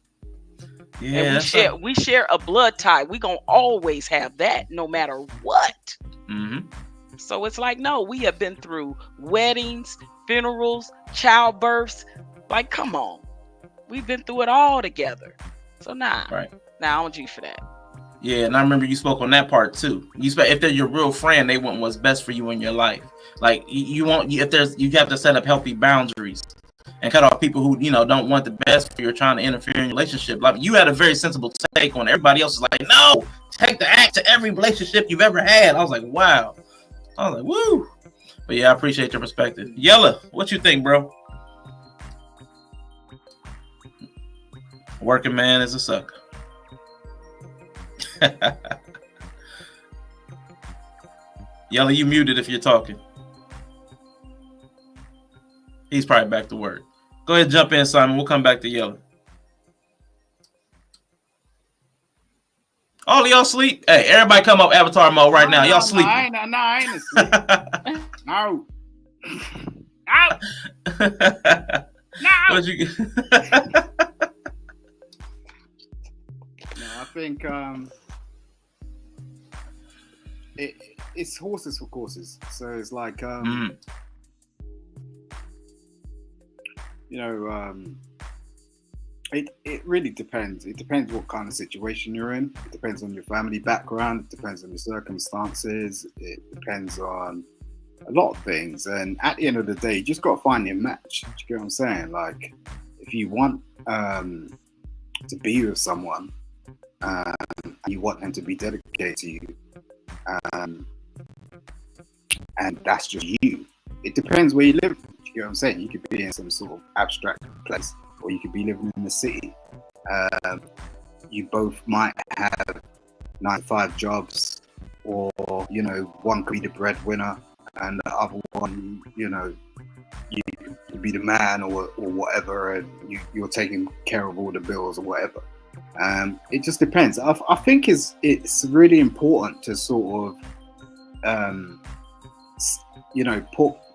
Yeah. And we share a blood tie. We gonna always have that no matter what. Mm-hmm. So it's like, no, we have been through weddings, funerals, childbirths. Like, come on. We've been through it all together. So right. I don't G for that. Yeah, and I remember you spoke on that part too. If they're your real friend, they want what's best for you in your life. Like you have to set up healthy boundaries and cut off people who don't want the best for you or trying to interfere in your relationship. Like you had a very sensible take on it. Everybody else is like, no, take the axe to every relationship you've ever had. I was like, wow. I was like, woo. But yeah, I appreciate your perspective. Yella, what you think, bro? Working man is a sucker. Yella, you muted if you're talking. He's probably back to work. Go ahead, jump in, Simon. We'll come back to Yella. All of y'all sleep? Hey, everybody come up Avatar mode right now. Y'all sleeping? I ain't asleep. No. No. What'd you get? I think it's horses for courses. So it's like it really depends. It depends what kind of situation you're in. It depends on your family background. It depends on your circumstances. It depends on a lot of things. And at the end of the day, you just got to find your match. Do you get what I'm saying? Like, if you want to be with someone, you want them to be dedicated to you, and that's just you. It depends where you live. You know what I'm saying? You could be in some sort of abstract place, or you could be living in the city. You both might have 9-to-5 jobs, or one could be the breadwinner, and the other one, you could be the man or whatever, and you're taking care of all the bills or whatever. It just depends. I think it's really important to sort of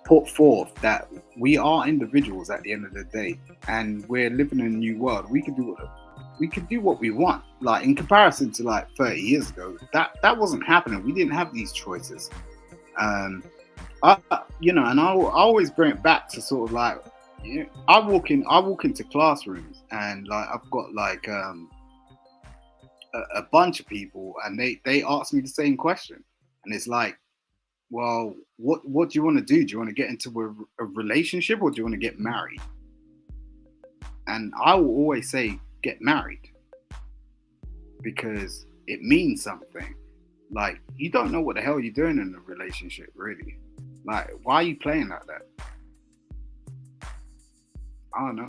put forth that we are individuals at the end of the day, and we're living in a new world. We can do what we want. Like, in comparison to like 30 years ago, that wasn't happening. We didn't have these choices. And I always bring it back to sort of like, I walk into classrooms, and like I've got like a bunch of people, and they ask me the same question, and it's like, well, what do you want to do? Do you want to get into a relationship, or do you want to get married? And I will always say get married, because it means something. Like, you don't know what the hell you're doing in a relationship, really. Like, why are you playing like that? I don't know.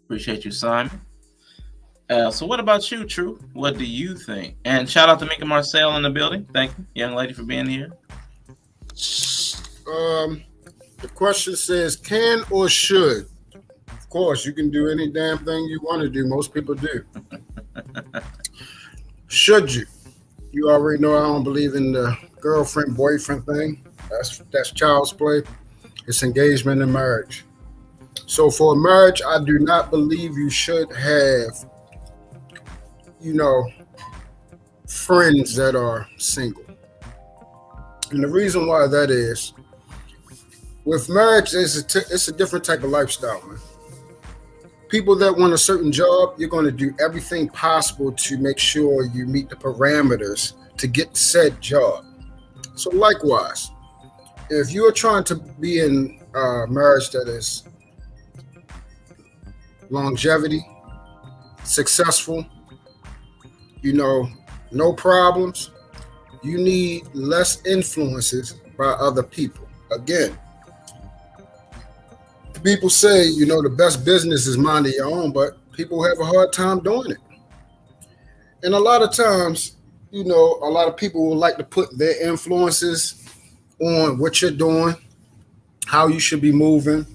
Appreciate you, Simon. So what about you, True? What do you think? And shout out to Mika Marcel in the building. Thank you, young lady, for being here. The question says, can or should? Of course, you can do any damn thing you want to do. Most people do. Should you? You already know I don't believe in the girlfriend-boyfriend thing. That's child's play. It's engagement and marriage. So for marriage, I do not believe you should have, friends that are single. And the reason why that is, with marriage, it's a different type of lifestyle, man. People that want a certain job, you're going to do everything possible to make sure you meet the parameters to get said job. So likewise, if you are trying to be in a marriage that is longevity, successful, no problems, you need less influences by other people. Again, people say, the best business is minding your own, but people have a hard time doing it. And a lot of times, a lot of people will like to put their influences on what you're doing, how you should be moving,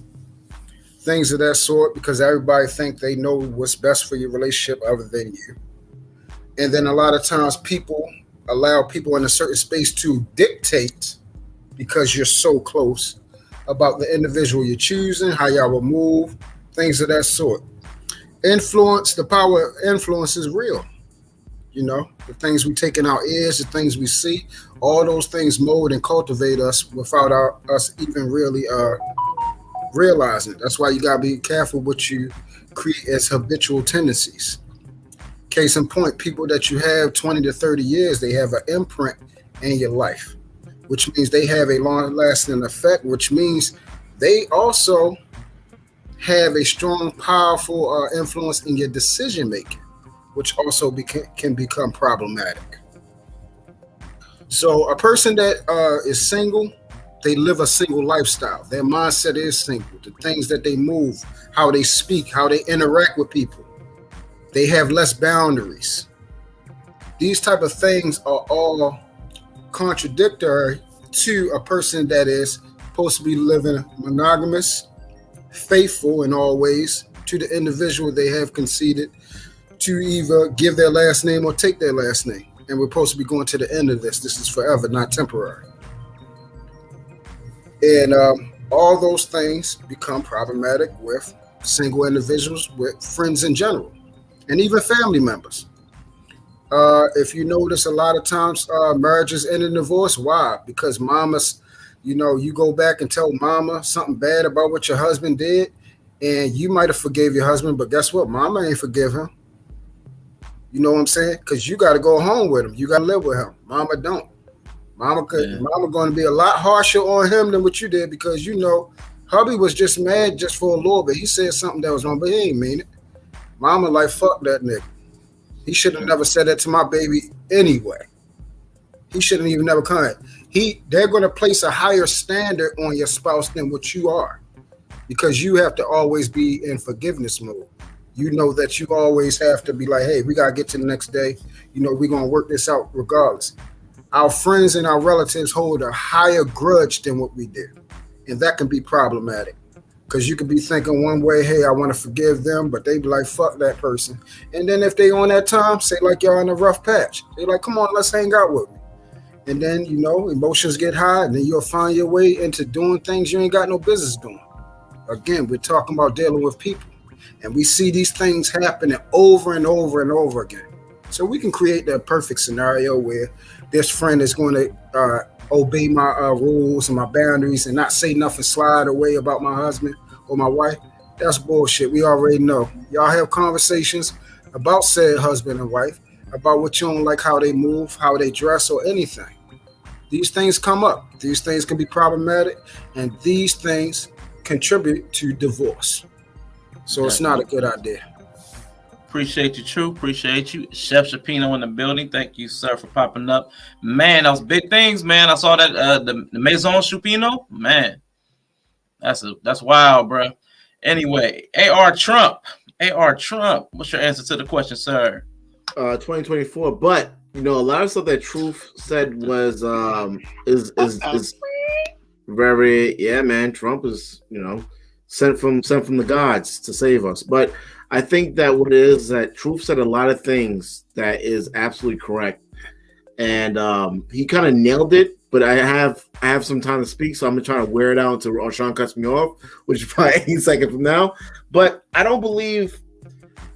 things of that sort, because everybody think they know what's best for your relationship other than you. And then a lot of times people allow people in a certain space to dictate, because you're so close, about the individual you're choosing, how y'all will move, things of that sort. Influence, the power of influence is real. The things we take in our ears, the things we see, all those things mold and cultivate us without us even really realizing it. That's why you got to be careful what you create as habitual tendencies. Case in point, people that you have 20 to 30 years, they have an imprint in your life, which means they have a long-lasting effect, which means they also have a strong, powerful influence in your decision-making, which also can become problematic. So a person that is single, they live a single lifestyle. Their mindset is single. The things that they move, how they speak, how they interact with people. They have less boundaries. These type of things are all contradictory to a person that is supposed to be living monogamous, faithful in all ways to the individual they have conceded to either give their last name or take their last name. And we're supposed to be going to the end of this. This is forever, not temporary. And all those things become problematic with single individuals, with friends in general, and even family members. If you notice, a lot of times marriages end in divorce. Why? Because mamas, you go back and tell mama something bad about what your husband did, and you might have forgave your husband, but guess what? Mama ain't forgive him. You know what I'm saying? Because you got to go home with him. You got to live with him. Mama don't. Mama going to be a lot harsher on him than what you did, because hubby was just mad just for a little bit. He said something that was wrong, but he ain't mean it. Mama like, fuck that nigga. He should have never said that to my baby anyway. He shouldn't even never come. They're going to place a higher standard on your spouse than what you are, because you have to always be in forgiveness mode. You know that you always have to be like, hey, we got to get to the next day. We're going to work this out regardless. Our friends and our relatives hold a higher grudge than what we do. And that can be problematic, because you could be thinking one way, hey, I want to forgive them, but they be like, fuck that person. And then if they on that time, say like y'all in a rough patch, they like, come on, let's hang out with me. And then, emotions get high, and then you'll find your way into doing things you ain't got no business doing. Again, we're talking about dealing with people, and we see these things happening over and over and over again. So we can create that perfect scenario where this friend is going to obey my rules and my boundaries and not say nothing slide away about my husband or my wife. That's bullshit. We already know. Y'all have conversations about said husband and wife, about what you don't like, how they move, how they dress, or anything. These things come up. These things can be problematic, and these things contribute to divorce. So it's not a good idea. Appreciate you, True. Appreciate you. Chef Shapino in the building. Thank you, sir, for popping up. Man, those big things, man. I saw that the Maison Shapino. Man, that's wild, bro. Anyway, AR Trump. What's your answer to the question, sir? 2024. But a lot of stuff that Truth said was is very, yeah, man. Trump is sent from the gods to save us. But I think that what it is that Truth said a lot of things that is absolutely correct, and he kind of nailed it. But I have some time to speak, so I'm trying to wear it out until Sean cuts me off, which is probably any second from now. But I don't believe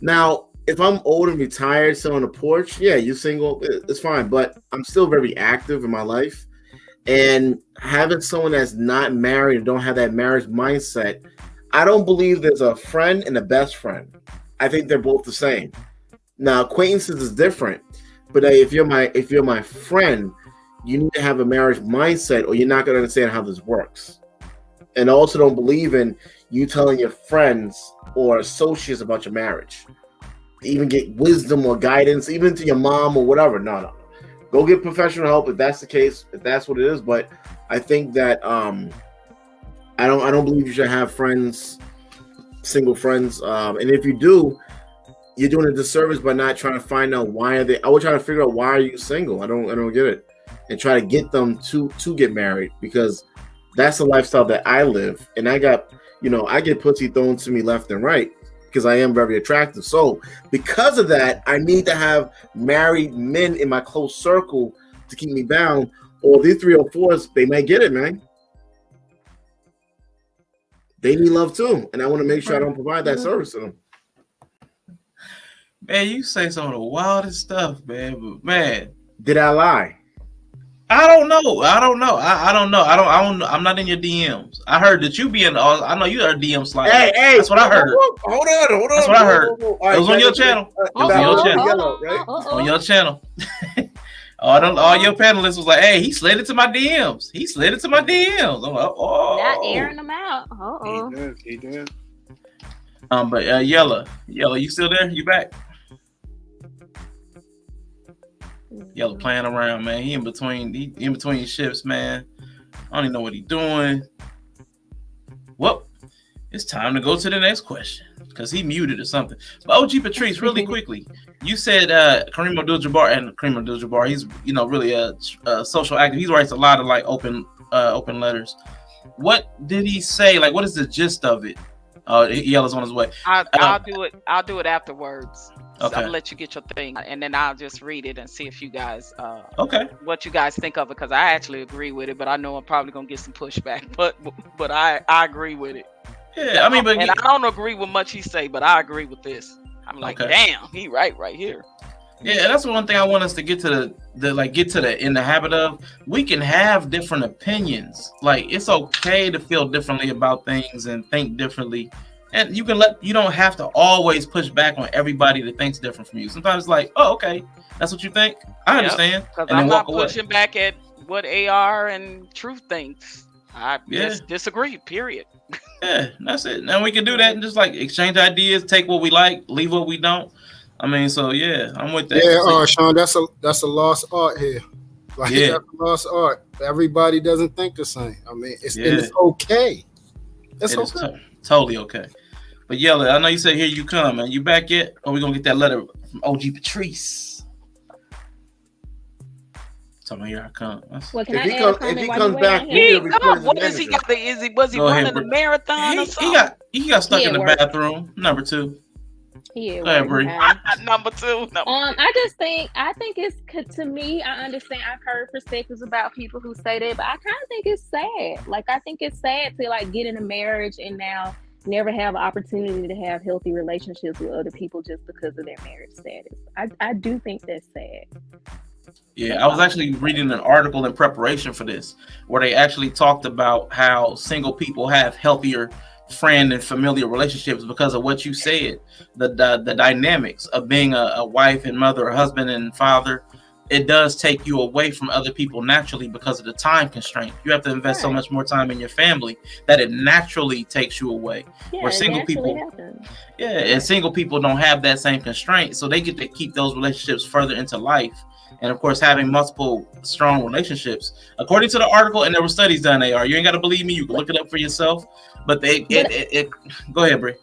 now. If I'm old and retired, still on the porch, yeah, you're single, it's fine. But I'm still very active in my life, And having someone that's not married and don't have that marriage mindset, I don't believe there's a friend and a best friend. I think they're both the same. Now, acquaintances is different, but if you're my friend, you need to have a marriage mindset, or you're not going to understand how this works. And I also don't believe in you telling your friends or associates about your marriage. Even get wisdom or guidance, even to your mom or whatever. No. Go get professional help if that's the case, if that's what it is. But I think that I don't believe you should have friends, single friends. And if you do, you're doing a disservice by not trying to find out why are they. I would try to figure out why are you single. I don't get it, and try to get them to get married, because that's the lifestyle that I live, and I got I get pussy thrown to me left and right because I am very attractive. So because of that, I need to have married men in my close circle to keep me bound. Or these 304s, they might get it, man. They need love too, and I want to make sure I don't provide that service to them. Man, you say some of the wildest stuff, man. But man, did I lie? I don't know. I'm not in your DMs. I heard that you be in. I know you are DM sliding. Hey, that's what I heard. Hold on. That's what I heard. It was on your channel. It was on your channel. Yellow, right? On your channel. All your panelists was like, "Hey, he slid into my DMs. He slid into my DMs." I'm like, "Oh, not airing them out." He did. But Yella, you still there? You back? Yella playing around, man. He in between shifts, man. I don't even know what he's doing. Well, it's time to go to the next question because he muted or something. But OG Patrice, really quickly, you said Kareem Abdul Jabbar, and Kareem Abdul Jabbar, he's really a social active. He writes a lot of like open letters. What did he say? Like, what is the gist of it? Yella's on his way. I'll do it afterwards. Okay. So I'll let you get your thing, and then I'll just read it and see if you guys what you guys think of it, because I actually agree with it, but I know I'm probably gonna get some pushback. But I agree with it. Yeah, I mean, but I don't agree with much he say, but I agree with this. I'm like, damn, he right here. Yeah, that's one thing I want us to get to in the habit of. We can have different opinions. Like, it's okay to feel differently about things and think differently. And you don't have to always push back on everybody that thinks different from you. Sometimes it's like, oh, okay, that's what you think. I understand. Because I'm not pushing back at what AR and Truth thinks. I just disagree, period. Yeah, that's it. Now we can do that and just like exchange ideas, take what we like, leave what we don't. I mean, so yeah, I'm with that. Yeah, Sean, that's a lost art here. Like, that's a lost art. Everybody doesn't think the same. I mean, it's okay. It's okay. Totally okay. But Yella, I know you said here you come, man. You back yet? Or we gonna get that letter from OG Patrice? Tell me here I come. Well, if he comes back, what is he got? Was he running the marathon or something? He got stuck in the bathroom. Number 2. Yeah, go ahead, Bri. Number 2. I think it's, to me, I understand. I've heard perspectives about people who say that, but I kind of think it's sad. Like, I think it's sad to like get in a marriage and now never have an opportunity to have healthy relationships with other people just because of their marriage status. I do think that's sad. Yeah, I was actually reading an article in preparation for this where they actually talked about how single people have healthier friend and familiar relationships because of what you said, the dynamics of being a wife and mother, a husband and father. It does take you away from other people naturally because of the time constraint. You have to invest so much more time in your family that it naturally takes you away. Where single people and single people don't have that same constraint, so they get to keep those relationships further into life. And of course, having multiple strong relationships, according to the article, and there were studies done. You ain't got to believe me; you can look it up for yourself. But go ahead, Bri.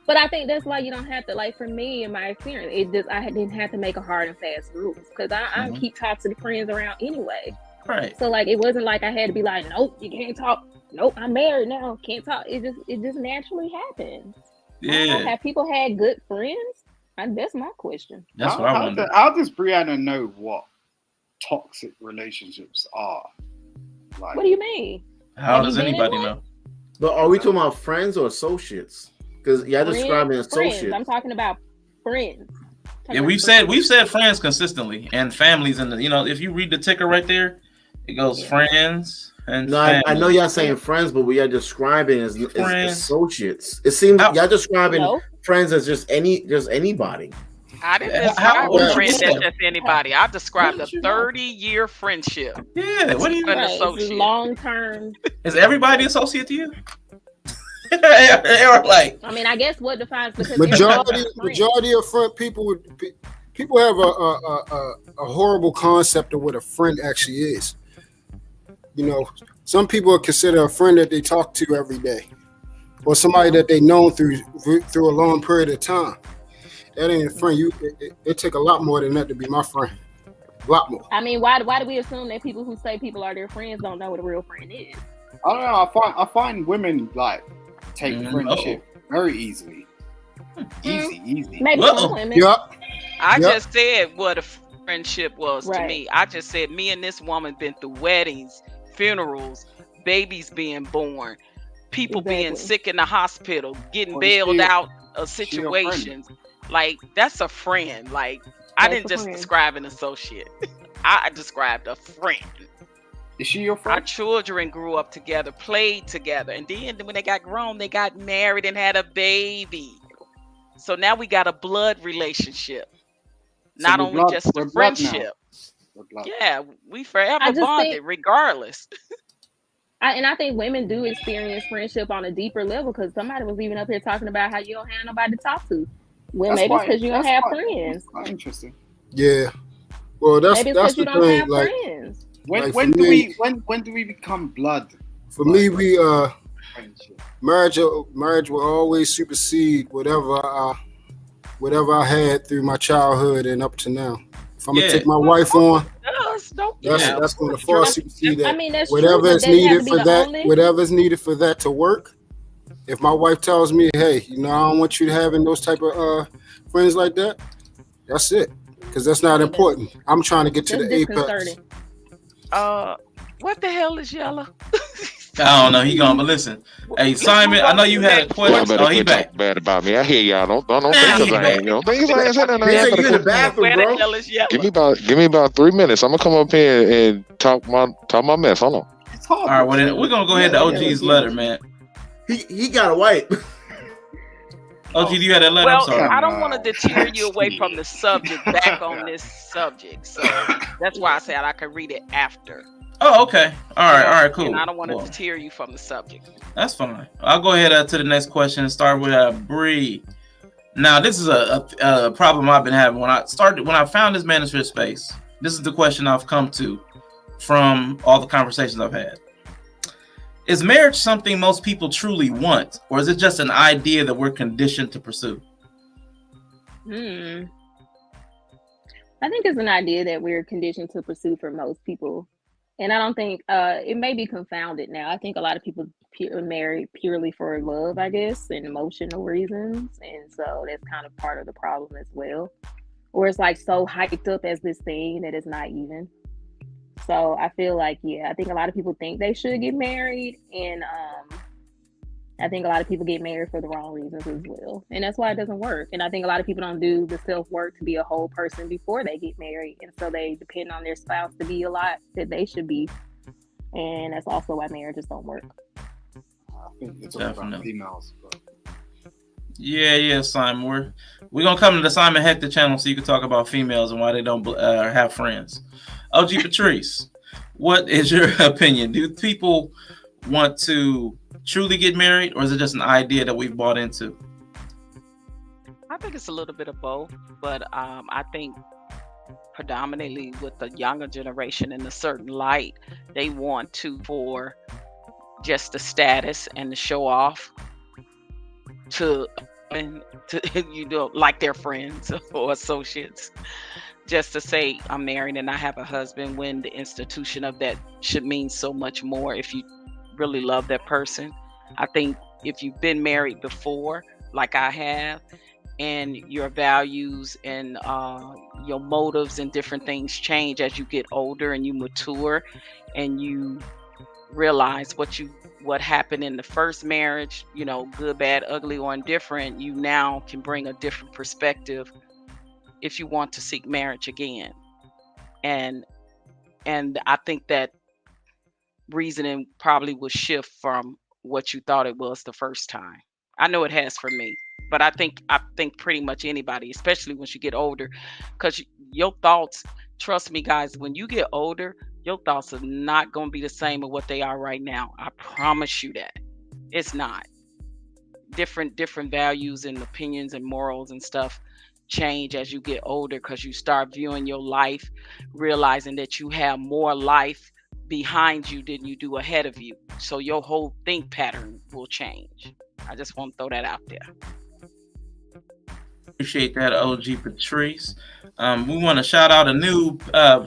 But I think that's why you don't have to, like, for me, in my experience, I didn't have to make a hard and fast rules because I keep toxic friends around anyway. Right. So like, it wasn't like I had to be like, nope, you can't talk. Nope, I'm married now, can't talk. It just naturally happens. Yeah. Have people had good friends? That's my question. That's what I wonder. How does Briannah know what toxic relationships are? Like, what do you mean? How does anybody know? But are we talking about friends or associates? Because y'all describing associates. I'm talking about friends. We've said friends consistently and families, and if you read the ticker right there, It goes friends and No, I know y'all saying friends, but we are describing as associates. It seems y'all describing friends as just anybody. I didn't describe a friend as just anybody. I described a 30-year friendship. Yeah, what do you mean? Associate? Long term. Is everybody associate to you? Like, I mean, I guess what defines because majority of friend people have a horrible concept of what a friend actually is. You know, some people consider a friend that they talk to every day, or somebody that they know through a long period of time. That ain't a friend. It take a lot more than that to be my friend. A lot more. I mean, why do we assume that people who say people are their friends don't know what a real friend is? I don't know. I find women like take friendship very easily. Easy. Maybe some women. Yep. I just said what a friendship was to me. I just said me and this woman been through weddings, funerals, babies being born, people being sick in the hospital, getting bailed out of situations. Like, that's a friend. Like, I didn't just describe an associate. I described a friend. Is she your friend? Our children grew up together, played together, and then when they got grown, they got married and had a baby. So now we got a blood relationship, not only just a friendship. Yeah, we forever bonded, regardless. I think women do experience friendship on a deeper level, because somebody was even up here talking about how you don't have nobody to talk to. Well, maybe it's because you don't have friends. Quite interesting. Yeah. Well, that's maybe that's you the don't thing. have Like, friends. When do we become blood? For me, marriage will always supersede whatever I had through my childhood and up to now. If I'm gonna take my wife on, that's going to far supersede that. I mean, that's whatever true, is needed for that, whatever's needed for that to work. If my wife tells me, "Hey, I don't want you to having those type of friends like that," that's it, because that's not important. I'm trying to get to the apex. What the hell is Yella? I don't know. He gone, but listen. Hey, Simon, I know you had a question. Oh, he back. Bad about me. I hear y'all. Don't think I ain't. Don't think I ain't saying nothing. You in the bathroom, bro. Give me about 3 minutes. I'm gonna come up here and talk my mess. Hold on. All right, well then we're gonna go ahead to OG's letter, man. He got a wipe. OG, do you have that letter? Well, I'm sorry. I don't want to deter you away from the subject, back on this subject. So that's why I said I could read it after. Oh, okay. All right, cool. And I don't want to deter you from the subject. That's fine. I'll go ahead to the next question and start with Bri. Now, this is a problem I've been having when I found this manuscript space. This is the question I've come to from all the conversations I've had. Is marriage something most people truly want, or is it just an idea that we're conditioned to pursue? I think it's an idea that we're conditioned to pursue for most people. And I don't think it may be confounded now. I think a lot of people marry purely for love, I guess, and emotional reasons. And so that's kind of part of the problem as well. Or it's like so hyped up as this thing that it's not even. So I feel like, I think a lot of people think they should get married. And I think a lot of people get married for the wrong reasons as well. And that's why it doesn't work. And I think a lot of people don't do the self-work to be a whole person before they get married. And so they depend on their spouse to be a lot that they should be. And that's also why marriages don't work. I think it's all about females. But... Yeah, Simon. We're going to come to the Simon Hector channel so you can talk about females and why they don't have friends. OG Patrice, what is your opinion? Do people want to truly get married, or is it just an idea that we've bought into? I think it's a little bit of both, but I think predominantly with the younger generation in a certain light, they want to for just the status and the show off to like their friends or associates, just to say I'm married and I have a husband, when the institution of that should mean so much more if you really love that person. I think if you've been married before, like I have, and your values and your motives and different things change as you get older and you mature and you realize what happened in the first marriage, good, bad, ugly, or indifferent, you now can bring a different perspective if you want to seek marriage again. And I think that reasoning probably will shift from what you thought it was the first time. I know it has for me, but I think pretty much anybody, especially once you get older, because your thoughts. Trust me, guys. When you get older, your thoughts are not going to be the same as what they are right now. I promise you that. It's not. Different values and opinions and morals and stuff change as you get older because you start viewing your life, realizing that you have more life behind you than you do ahead of you. So your whole think pattern will change. I just want to throw that out there. Appreciate that, OG Patrice. We want to shout out a new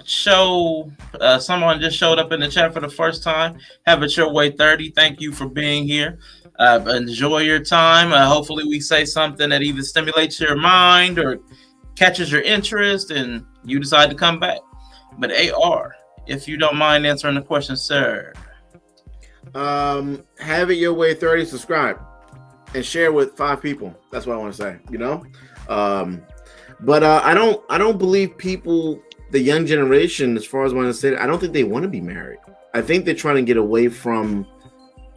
show. Someone just showed up in the chat for the first time. Have it your way 30. Thank you for being here. Enjoy your time. Hopefully we say something that either stimulates your mind or catches your interest and you decide to come back. But AR, if you don't mind answering the question, sir. Have it your way 30, subscribe and share with 5 people. That's what I want to say, you know? But I don't believe people, the young generation, as far as I want to say, I don't think they want to be married. I think they're trying to get away from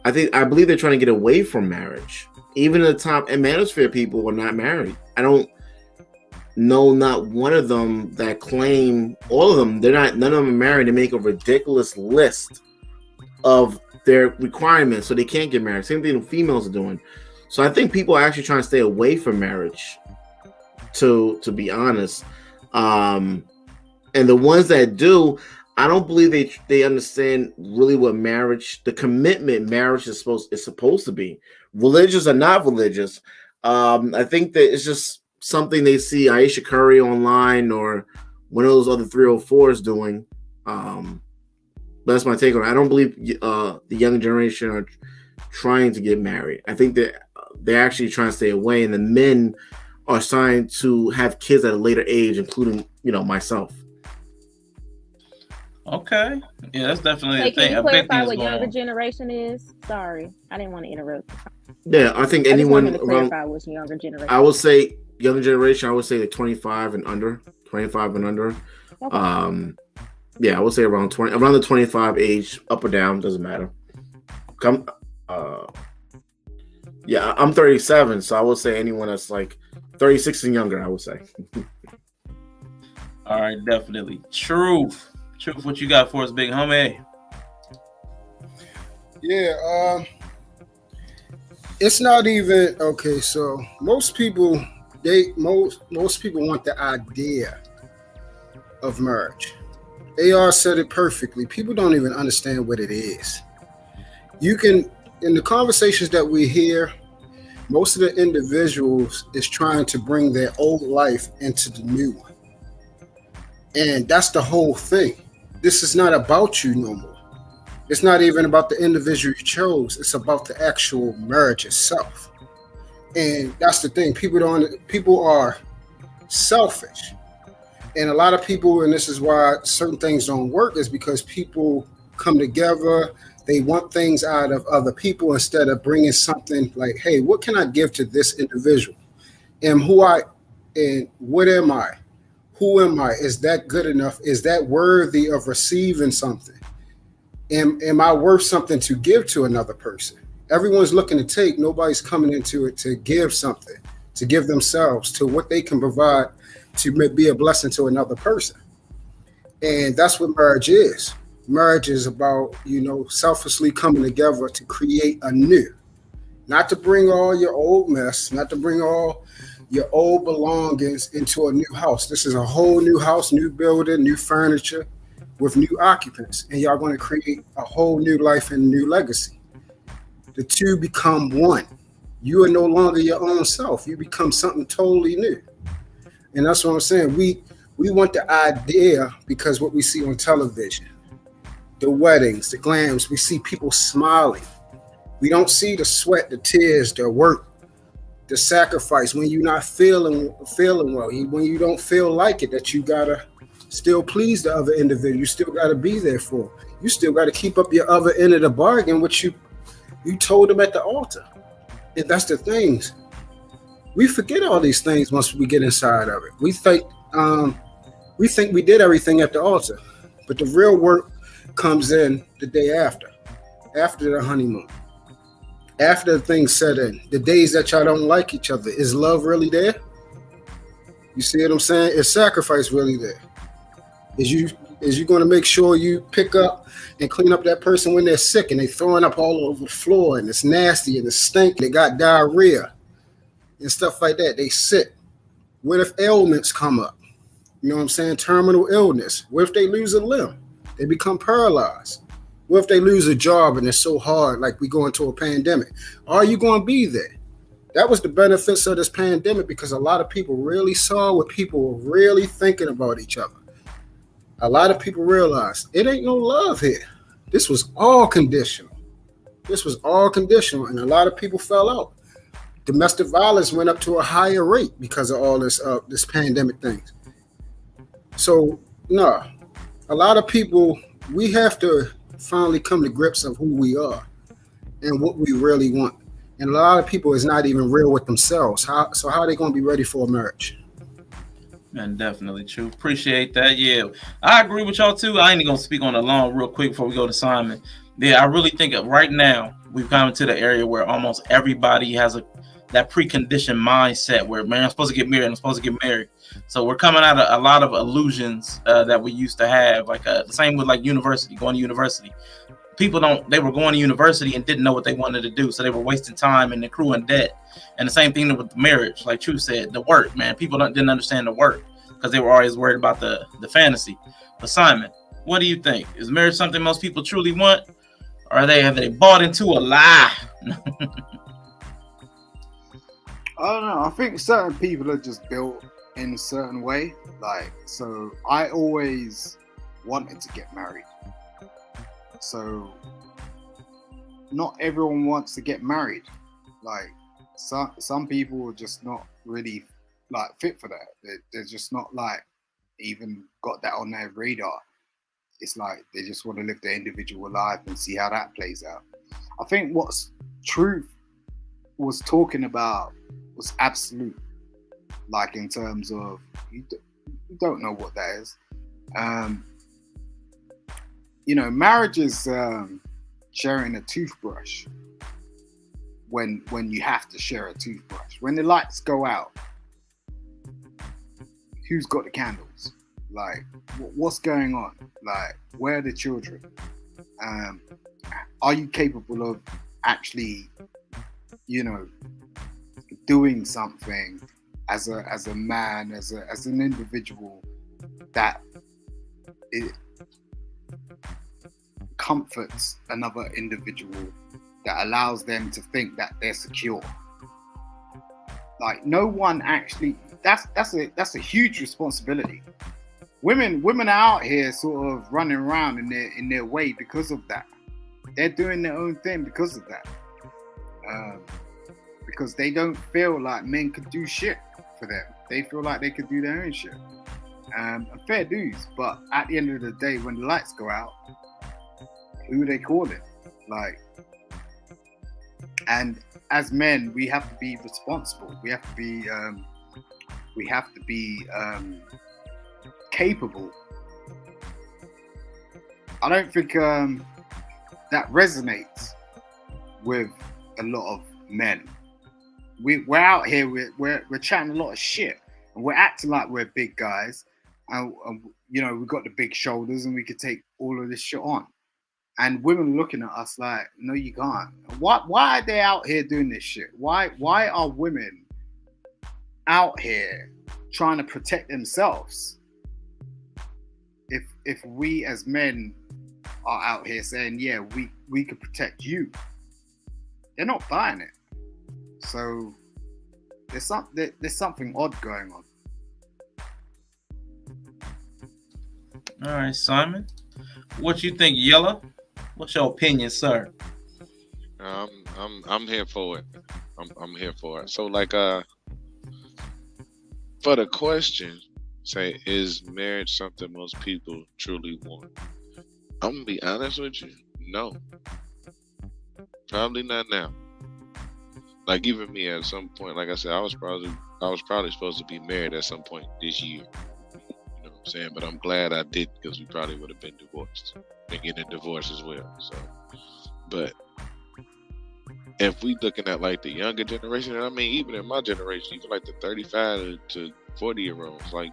I believe they're trying to get away from marriage. Even the top and manosphere people were not married. I don't know not one of them that claim, all of them, none of them are married. They make a ridiculous list of their requirements so they can't get married. Same thing the females are doing. So I think people are actually trying to stay away from marriage, to be honest. And the ones that do, I don't believe they understand really what marriage, the commitment marriage is supposed to be. Religious or not religious. I think that it's just something they see Aisha Curry online or one of those other 304s doing. But that's my take on it. I don't believe the young generation are trying to get married. I think that they're actually trying to stay away, and the men are trying to have kids at a later age, including, myself. Okay. Yeah, that's definitely Hey, a thing. can you clarify what younger generation is? Sorry, I didn't want to interrupt. Yeah, I think anyone anyone to clarify what's younger generation. I would say younger generation. I would say like 25 and under. 25 and under. Okay. Yeah, I would say around the 25 age, up or down, doesn't matter. Yeah, I'm 37, so I would say anyone that's like 36 and younger, I would say. All right, definitely. Truth, what you got for us, big homie? Yeah, it's not even okay. So most people want the idea of marriage. AR said it perfectly. People don't even understand what it is. You can, in the conversations that we hear, most of the individuals is trying to bring their old life into the new one. And that's the whole thing. This is not about you no more. It's not even about the individual you chose. It's about the actual marriage itself. And that's the thing. People are selfish. And a lot of people, and this is why certain things don't work, is because people come together. They want things out of other people instead of bringing something like, hey, what can I give to this individual? And what am I? Who am I? Is that good enough? Is that worthy of receiving something? Am I worth something to give to another person? Everyone's looking to take. Nobody's coming into it to give something, to give themselves, to what they can provide to be a blessing to another person. And that's what marriage is. Marriage is about, selflessly coming together to create a new, not to bring all your old mess, not to bring all your old belongings into a new house. This is a whole new house, new building, new furniture with new occupants. And y'all going to create a whole new life and new legacy. The two become one. You are no longer your own self. You become something totally new. And that's what I'm saying. We want the idea because what we see on television, the weddings, the glams, we see people smiling. We don't see the sweat, the tears, the work, the sacrifice when you're not feeling well, when you don't feel like it, that you gotta still please the other individual. You still gotta be there for. You still gotta keep up your other end of the bargain, which you told them at the altar. And that's the things. We forget all these things once we get inside of it. We think we did everything at the altar, but the real work comes in the day after. after the honeymoon, after the things set in, the days that y'all don't like each other, is love really there? You see what I'm saying? Is sacrifice really there? Is you going to make sure you pick up and clean up that person when they're sick and they throwing up all over the floor and it's nasty and it's stinky, they got diarrhea and stuff like that, they sick? What if ailments come up? You know what I'm saying? Terminal illness. What if they lose a limb? They become paralyzed. What if they lose a job and it's so hard, like we go into a pandemic? Are you going to be there? That was the benefits of this pandemic, because a lot of people really saw what people were really thinking about each other. A lot of people realized it ain't no love here. This was all conditional. And a lot of people fell out. Domestic violence went up to a higher rate because of all this pandemic things. So, no, a lot of people, we have to finally come to grips of who we are and what we really want. And a lot of people is not even real with themselves. So how are they going to be ready for a marriage? Man, definitely true. Appreciate that. Yeah, I agree with y'all too. I ain't gonna speak on it long real quick before we go to Simon. Yeah, I really think right now we've come to the area where almost everybody has that preconditioned mindset where, man, I'm supposed to get married. So we're coming out of a lot of illusions that we used to have, like the same with like going to university. People they were going to university and didn't know what they wanted to do. So they were wasting time and accruing debt. And the same thing with marriage, like True said, the work, man. People didn't understand the work because they were always worried about the fantasy. But Simon, what do you think? Is marriage something most people truly want? Or have they bought into a lie? I don't know. I think certain people are just built in a certain way. Like, so I always wanted to get married. So not everyone wants to get married. Like, some people are just not really like fit for that. They're just not like even got that on their radar. It's like they just want to live their individual life and see how that plays out. I think what's Truth was talking about was absolute, like in terms of you don't know what that is. Marriage is sharing a toothbrush when you have to share a toothbrush. When the lights go out, who's got the candles? Like, what's going on? Like, where are the children? Are you capable of actually, doing something as a man, as an individual that it comforts another individual, that allows them to think that they're secure? Like, no one actually. That's a huge responsibility. Women are out here sort of running around in their way because of that. They're doing their own thing because of that. Because they don't feel like men could do shit for them. They feel like they could do their own shit. Fair dues, but at the end of the day, when the lights go out, who are they calling? Like, and as men, we have to be responsible. We have to be capable. I don't think that resonates with a lot of men. We're out here, we're chatting a lot of shit, and we're acting like we're big guys, and we've got the big shoulders and we could take all of this shit on. And women looking at us like, no, you can't. Why are they out here doing this shit? Why are women out here trying to protect themselves? If we as men are out here saying, yeah, we could protect you, they're not buying it. So there's something odd going on. All right, Simon, what you think, Yella? What's your opinion, sir? I'm here for it. I'm here for it. So, like, for the question, say, is marriage something most people truly want? I'm gonna be honest with you. No, probably not now. Like, even me, at some point, like I said, I was probably supposed to be married at some point this year. You know what I'm saying? But I'm glad I did, because we probably would have been divorced, been getting a divorce as well. So But if we looking at like the younger generation, and I mean even in my generation, even like the 35 to 40-year-olds, like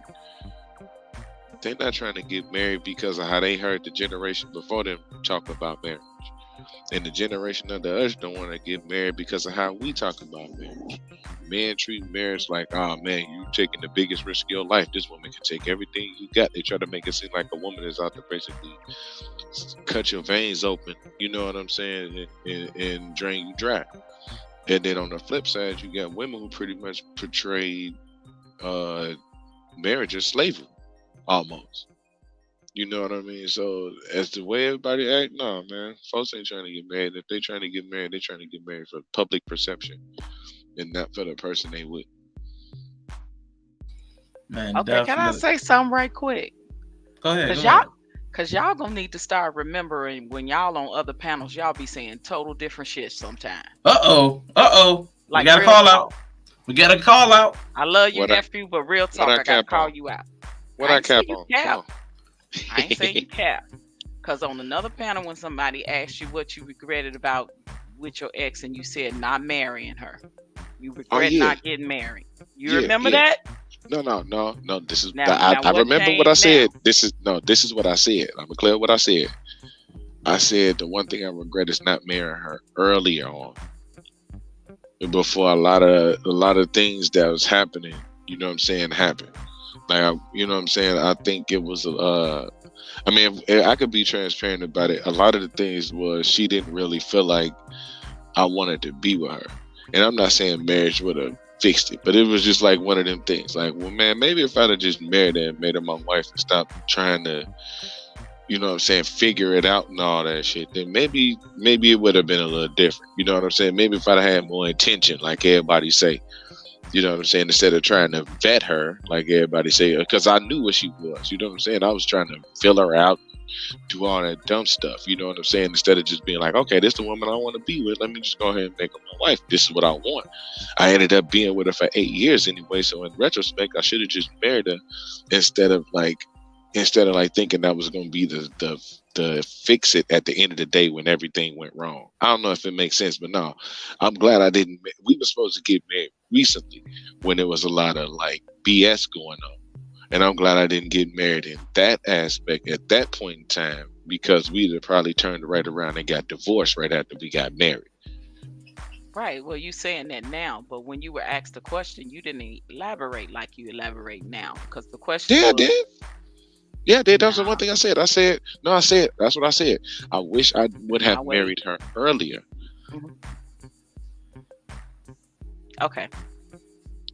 they're not trying to get married because of how they heard the generation before them talk about marriage. And the generation under us don't want to get married because of how we talk about marriage. Men treat marriage like, oh man, you taking the biggest risk of your life. This woman can take everything you got. They try to make it seem like a woman is out to basically cut your veins open, you know what I'm saying, and drain you dry. And then on the flip side, you got women who pretty much portray marriage as slavery, almost. You know what I mean? So as the way everybody act, no, man, folks ain't trying to get married. If they trying to get married, they trying to get married for public perception and not for the person they with. Man, Okay, can I definitely. say something right quick? Go ahead. Cause Go ahead. y'all gonna need to start remembering when y'all on other panels, y'all be saying total different shit sometimes. Uh-oh. We Like got a real call talk. out. We got a call out. I love you, What I- nephew, but real talk, I I gotta cap call on? you out. What I I ain't say cap you on? cap. Come on. I ain't say you cap. Cause on another panel, when somebody asked you what you regretted about with your ex, and you said not marrying her, you regret yeah. not getting married. You Yeah, remember yeah. that? No. This is Now I what remember what changed I said. now? This is what I said. I'm gonna clear what I said. I said the one thing I regret is not marrying her earlier on, before a lot of things that was happening. You know what I'm saying? Happened. Like you know what I'm saying. I think it was I mean, if I could be transparent about it. A lot of the things was she didn't really feel like I wanted to be with her, and I'm not saying marriage would have fixed it, but it was just like one of them things. Like, well, man, maybe if I'd have just married her and made her my wife and stopped trying to, you know what I'm saying, figure it out and all that shit, then maybe it would have been a little different. You know what I'm saying? Maybe if I'd have had more intention, like everybody say. You know what I'm saying? Instead of trying to vet her, like everybody say, because I knew what she was. You know what I'm saying? I was trying to fill her out, do all that dumb stuff. You know what I'm saying? Instead of just being like, okay, this is the woman I want to be with. Let me just go ahead and make her my wife. This is what I want. I ended up being with her for 8 years anyway. So in retrospect, I should have just married her instead of like thinking that was going to be the fix it at the end of the day when everything went wrong. I don't know if it makes sense, but no, I'm glad I didn't. We were supposed to get married recently when there was a lot of like BS going on. And I'm glad I didn't get married in that aspect at that point in time, because we'd have probably turned right around and got divorced right after we got married. Right. Well, you saying that now, but when you were asked the question, you didn't elaborate like you elaborate now, because the question Yeah, I was, did. Yeah, I did. That was the Nah. one thing I said. I said, that's what I said. I wish I would have Now, wait. married her earlier. Okay.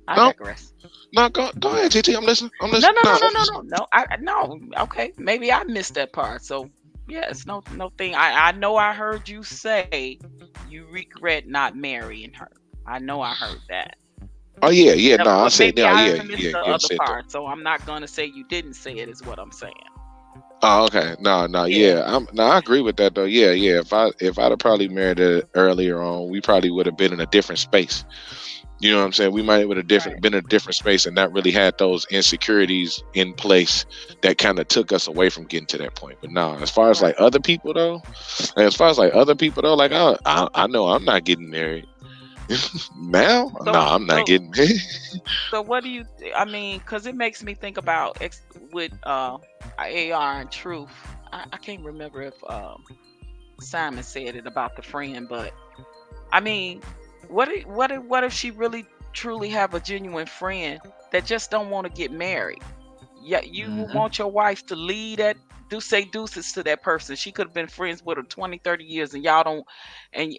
I No. digress. No, go ahead, TT. I'm listening. No. No. Okay. Maybe I missed that part. So yes, no thing. I know I heard you say you regret not marrying her. I know I heard that. Oh yeah. No, I But said maybe no. I Yeah, missed yeah. the I other said that. part. So I'm not gonna say you didn't say it. Is what I'm saying. Oh, okay. No, yeah. I agree with that though. Yeah. If I'd have probably married her earlier on, we probably would have been in a different space. You know what I'm saying? We might have been in a different space and not really had those insecurities in place that kind of took us away from getting to that point. But no, as far as like other people though, like I know I'm not getting married now. So- No, I'm not so- getting married. So what do you? I mean, because it makes me think about with AR and Truth. I can't remember if Simon said it about the friend, but I mean, what if she really truly have a genuine friend that just don't want to get married? Yeah, you want your wife to lead at say deuces to that person. She could have been friends with her 20, 30 years, and y'all don't. And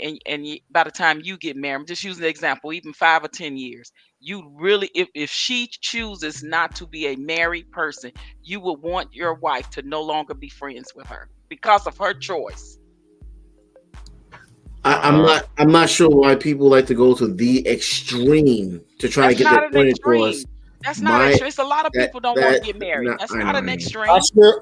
by the time you get married, I'm just using the example, even 5 or 10 years, you really, if she chooses not to be a married person, you would want your wife to no longer be friends with her because of her choice. I'm not sure why people like to go to the extreme to try That's to get not their an point extreme. across. That's not an extreme. It's a lot of that- people don't want that- to get married. no, That's I not know, an I know. extreme.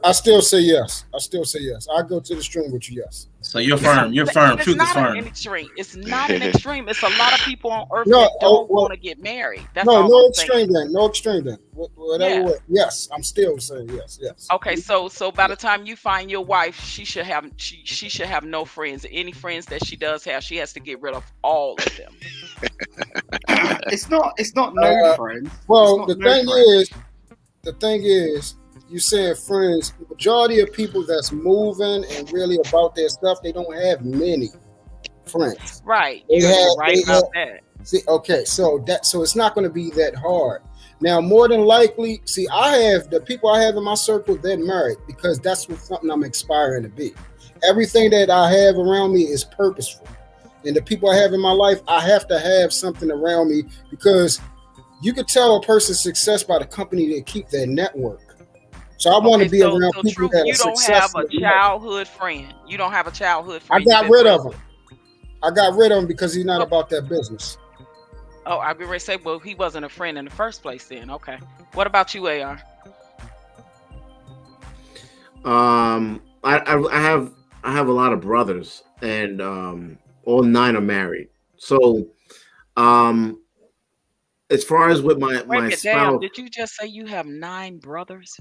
I still say yes. I still say yes. I go to the stream with you. Yes. So you're firm. You're firm. It's Truth is not firm. an extreme. It's not an extreme. It's a lot of people on earth No, that don't well, want to get married. That's no, all no I'm saying. extreme then. No extreme then. Whatever. Yeah. Way. Yes, I'm still saying yes. Yes. Okay, so by the time you find your wife, she should have no friends. Any friends that she does have, she has to get rid of all of them. It's not no friends. Well, It's the not no thing is, you saying friends. The majority of people that's moving and really about their stuff, they don't have many friends. Right. They You're have- right they about have- that. See, okay, so it's not going to be that hard. Now, more than likely, see, I have the people I have in my circle, they're married because that's what something I'm aspiring to be. Everything that I have around me is purposeful. And the people I have in my life, I have to have something around me because you can tell a person's success by the company they keep, their network. So I want to be around people Truth, that are you don't successful. have a childhood friend. You don't have a childhood I friend. got rid of him. I got rid of him because he's not about that business. Oh, I was ready to say, well, he wasn't a friend in the first place then. Okay. What about you, AR? I have a lot of brothers, and all 9 are married. So, as far as with my Break it spouse, down. Did you just say you have 9 brothers?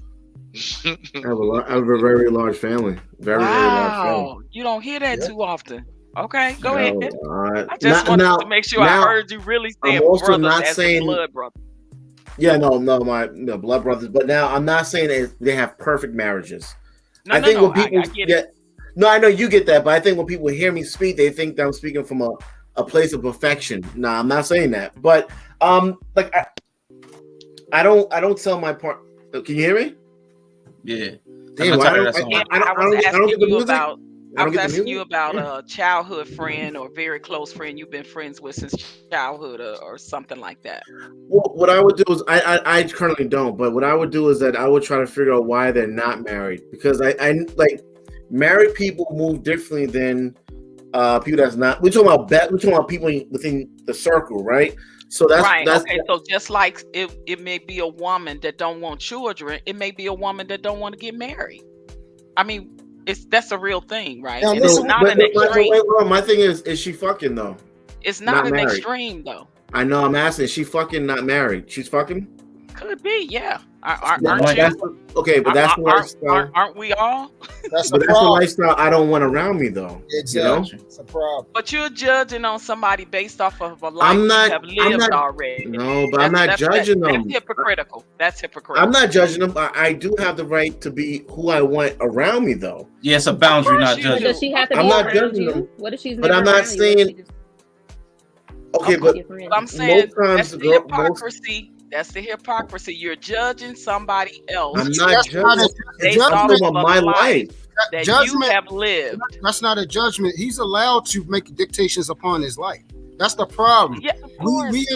I have a very large family. Very large family. Wow. You don't hear that too often. Okay, go No, ahead. I just wanted to make sure I heard you really say brothers as a blood brother. Yeah, no, my blood brothers. But now I'm not saying that they have perfect marriages. I get it. No, I know you get that, but I think when people hear me speak, they think that I'm speaking from a place of perfection. No, I'm not saying that. But like I don't tell my part. Can you hear me? Yeah. Damn, I was asking you about a childhood friend or very close friend you've been friends with since childhood or something like that. Well, what I would do is I currently don't, but what I would do is that I would try to figure out why they're not married, because I like married people move differently than people that's not. We're talking about people within the circle, right? So that's okay. So just like it may be a woman that don't want children, it may be a woman that don't want to get married. I mean, that's a real thing, right? Now, it's not an extreme. My thing is she fucking though? It's not an extreme though. I know. I'm asking. Is she fucking not married? She's fucking. Could be, yeah. Okay, but that's the lifestyle. Aren't we all? That's the lifestyle I don't want around me, though. Exactly. You know? It's a problem. But you're judging on somebody based off of a life you have lived already. No, but I'm not judging them. That's hypocritical. That's hypocritical. I'm not judging them. I do have the right to be who I want around me, though. Yeah, it's a boundary, not judging. Does she have to I'm be not around judging you? them. What if she's But never I'm not around saying. you? Okay, but I'm saying that's the hypocrisy. That's the hypocrisy. You're judging somebody else. I'm not judging. Based off of my life that judgment, you have lived. That's not a judgment. He's allowed to make dictations upon his life. That's the problem. Yeah, of course, we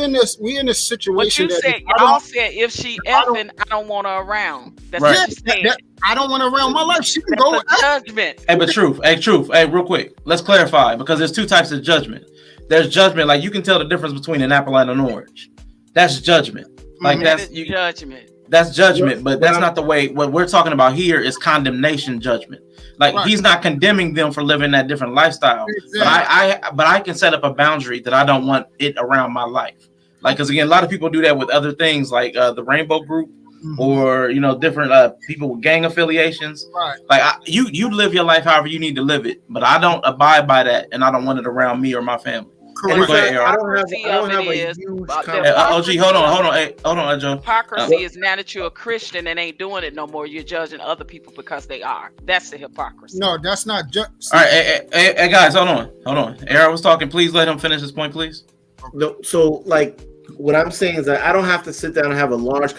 in this situation. But you said y'all said if she effing, I don't want her around. That's right. what you said. I don't want her around my life. She can That's go. a judgment. Hey, but truth. Hey, real quick. Let's clarify, because there's 2 types of judgment. There's judgment, like you can tell the difference between an apple and an orange. That's judgment. Like that's judgment. That's judgment, but that's not the way. What we're talking about here is condemnation judgment. Like he's not condemning them for living that different lifestyle. Exactly. But I can set up a boundary that I don't want it around my life. Like, because again, a lot of people do that with other things, like the Rainbow Group, or different people with gang affiliations. Right. Like you live your life however you need to live it, but I don't abide by that, and I don't want it around me or my family. Correct. I don't have a huge OG, hold on. Hey, hold on, Joe. Hypocrisy is now that you're a Christian and ain't doing it no more. You're judging other people because they are. That's the hypocrisy. No, that's not just. All right, hey, guys, hold on. Aaron was talking. Please let him finish his point, please. No, so like what I'm saying is that I don't have to sit down and have a large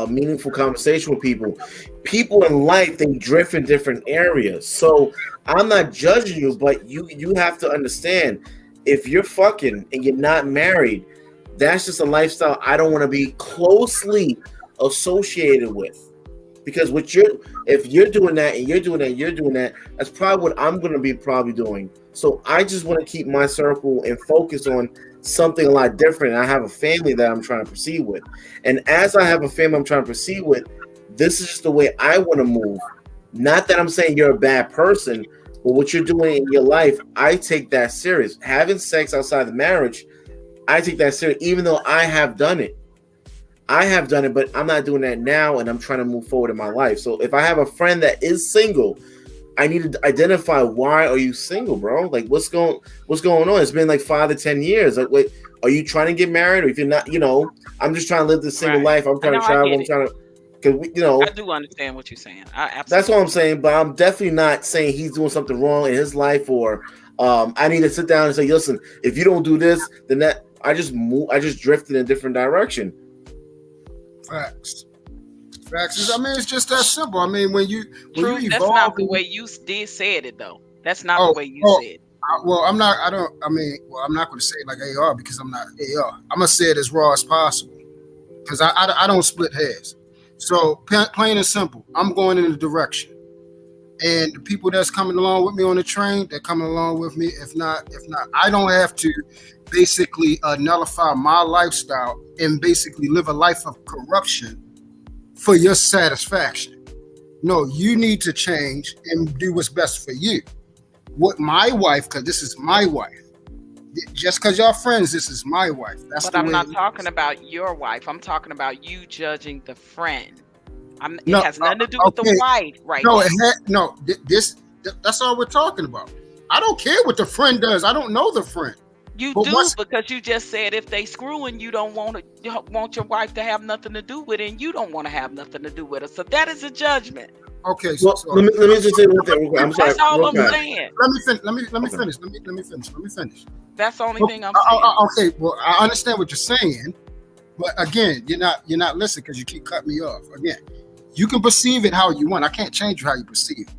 meaningful conversation with people. People in life, they drift in different areas. So I'm not judging you, but you have to understand, if you're fucking and you're not married, that's just a lifestyle I don't want to be closely associated with. Because if you're doing that and you're doing that, that's probably what I'm going to be probably doing. So I just want to keep my circle and focus on something a lot different. I have a family that I'm trying to proceed with. And as I have a family I'm trying to proceed with, this is just the way I want to move. Not that I'm saying you're a bad person. But what you're doing in your life, I take that serious. Having sex outside the marriage, I take that serious, even though I have done it. I have done it, but I'm not doing that now, and I'm trying to move forward in my life. So if I have a friend that is single, I need to identify, why are you single, bro? Like, what's going on? It's been like 5 to 10 years. Like, wait, are you trying to get married? Or if you're not, I'm just trying to live this single life. I'm trying to travel. I'm trying to, because I do understand what you're saying. That's what I'm saying. But I'm definitely not saying he's doing something wrong in his life, or I need to sit down and say, listen, if you don't do this, then that I just drifted in a different direction. Facts. I mean, it's just that simple. I mean, when you evolve, that's not the way you said it, though. That's not the way you said it. I'm not going to say it like AR, because I'm not AR. I'm going to say it as raw as possible, because I don't split hairs. So plain and simple, I'm going in a direction, and the people that's coming along with me on the train, they're coming along with me. If not, I don't have to basically nullify my lifestyle and basically live a life of corruption for your satisfaction. No, you need to change and do what's best for you. What my wife, because this is my wife. Just because y'all friends, this is my wife. But I'm not talking about your wife. I'm talking about you judging the friend. It has nothing to do with the wife, right? No, that's all we're talking about. I don't care what the friend does. I don't know the friend. You do, because you just said if they screwing, you don't want your wife to have nothing to do with it, and you don't want to have nothing to do with it. So that is a judgment. Okay, so let me just say one thing. I'm sorry. That's all I'm saying. Let me finish. That's the only thing I'm saying. Okay, well, I understand what you're saying, but again, you're not listening, because you keep cutting me off. Again, you can perceive it how you want. I can't change how you perceive it.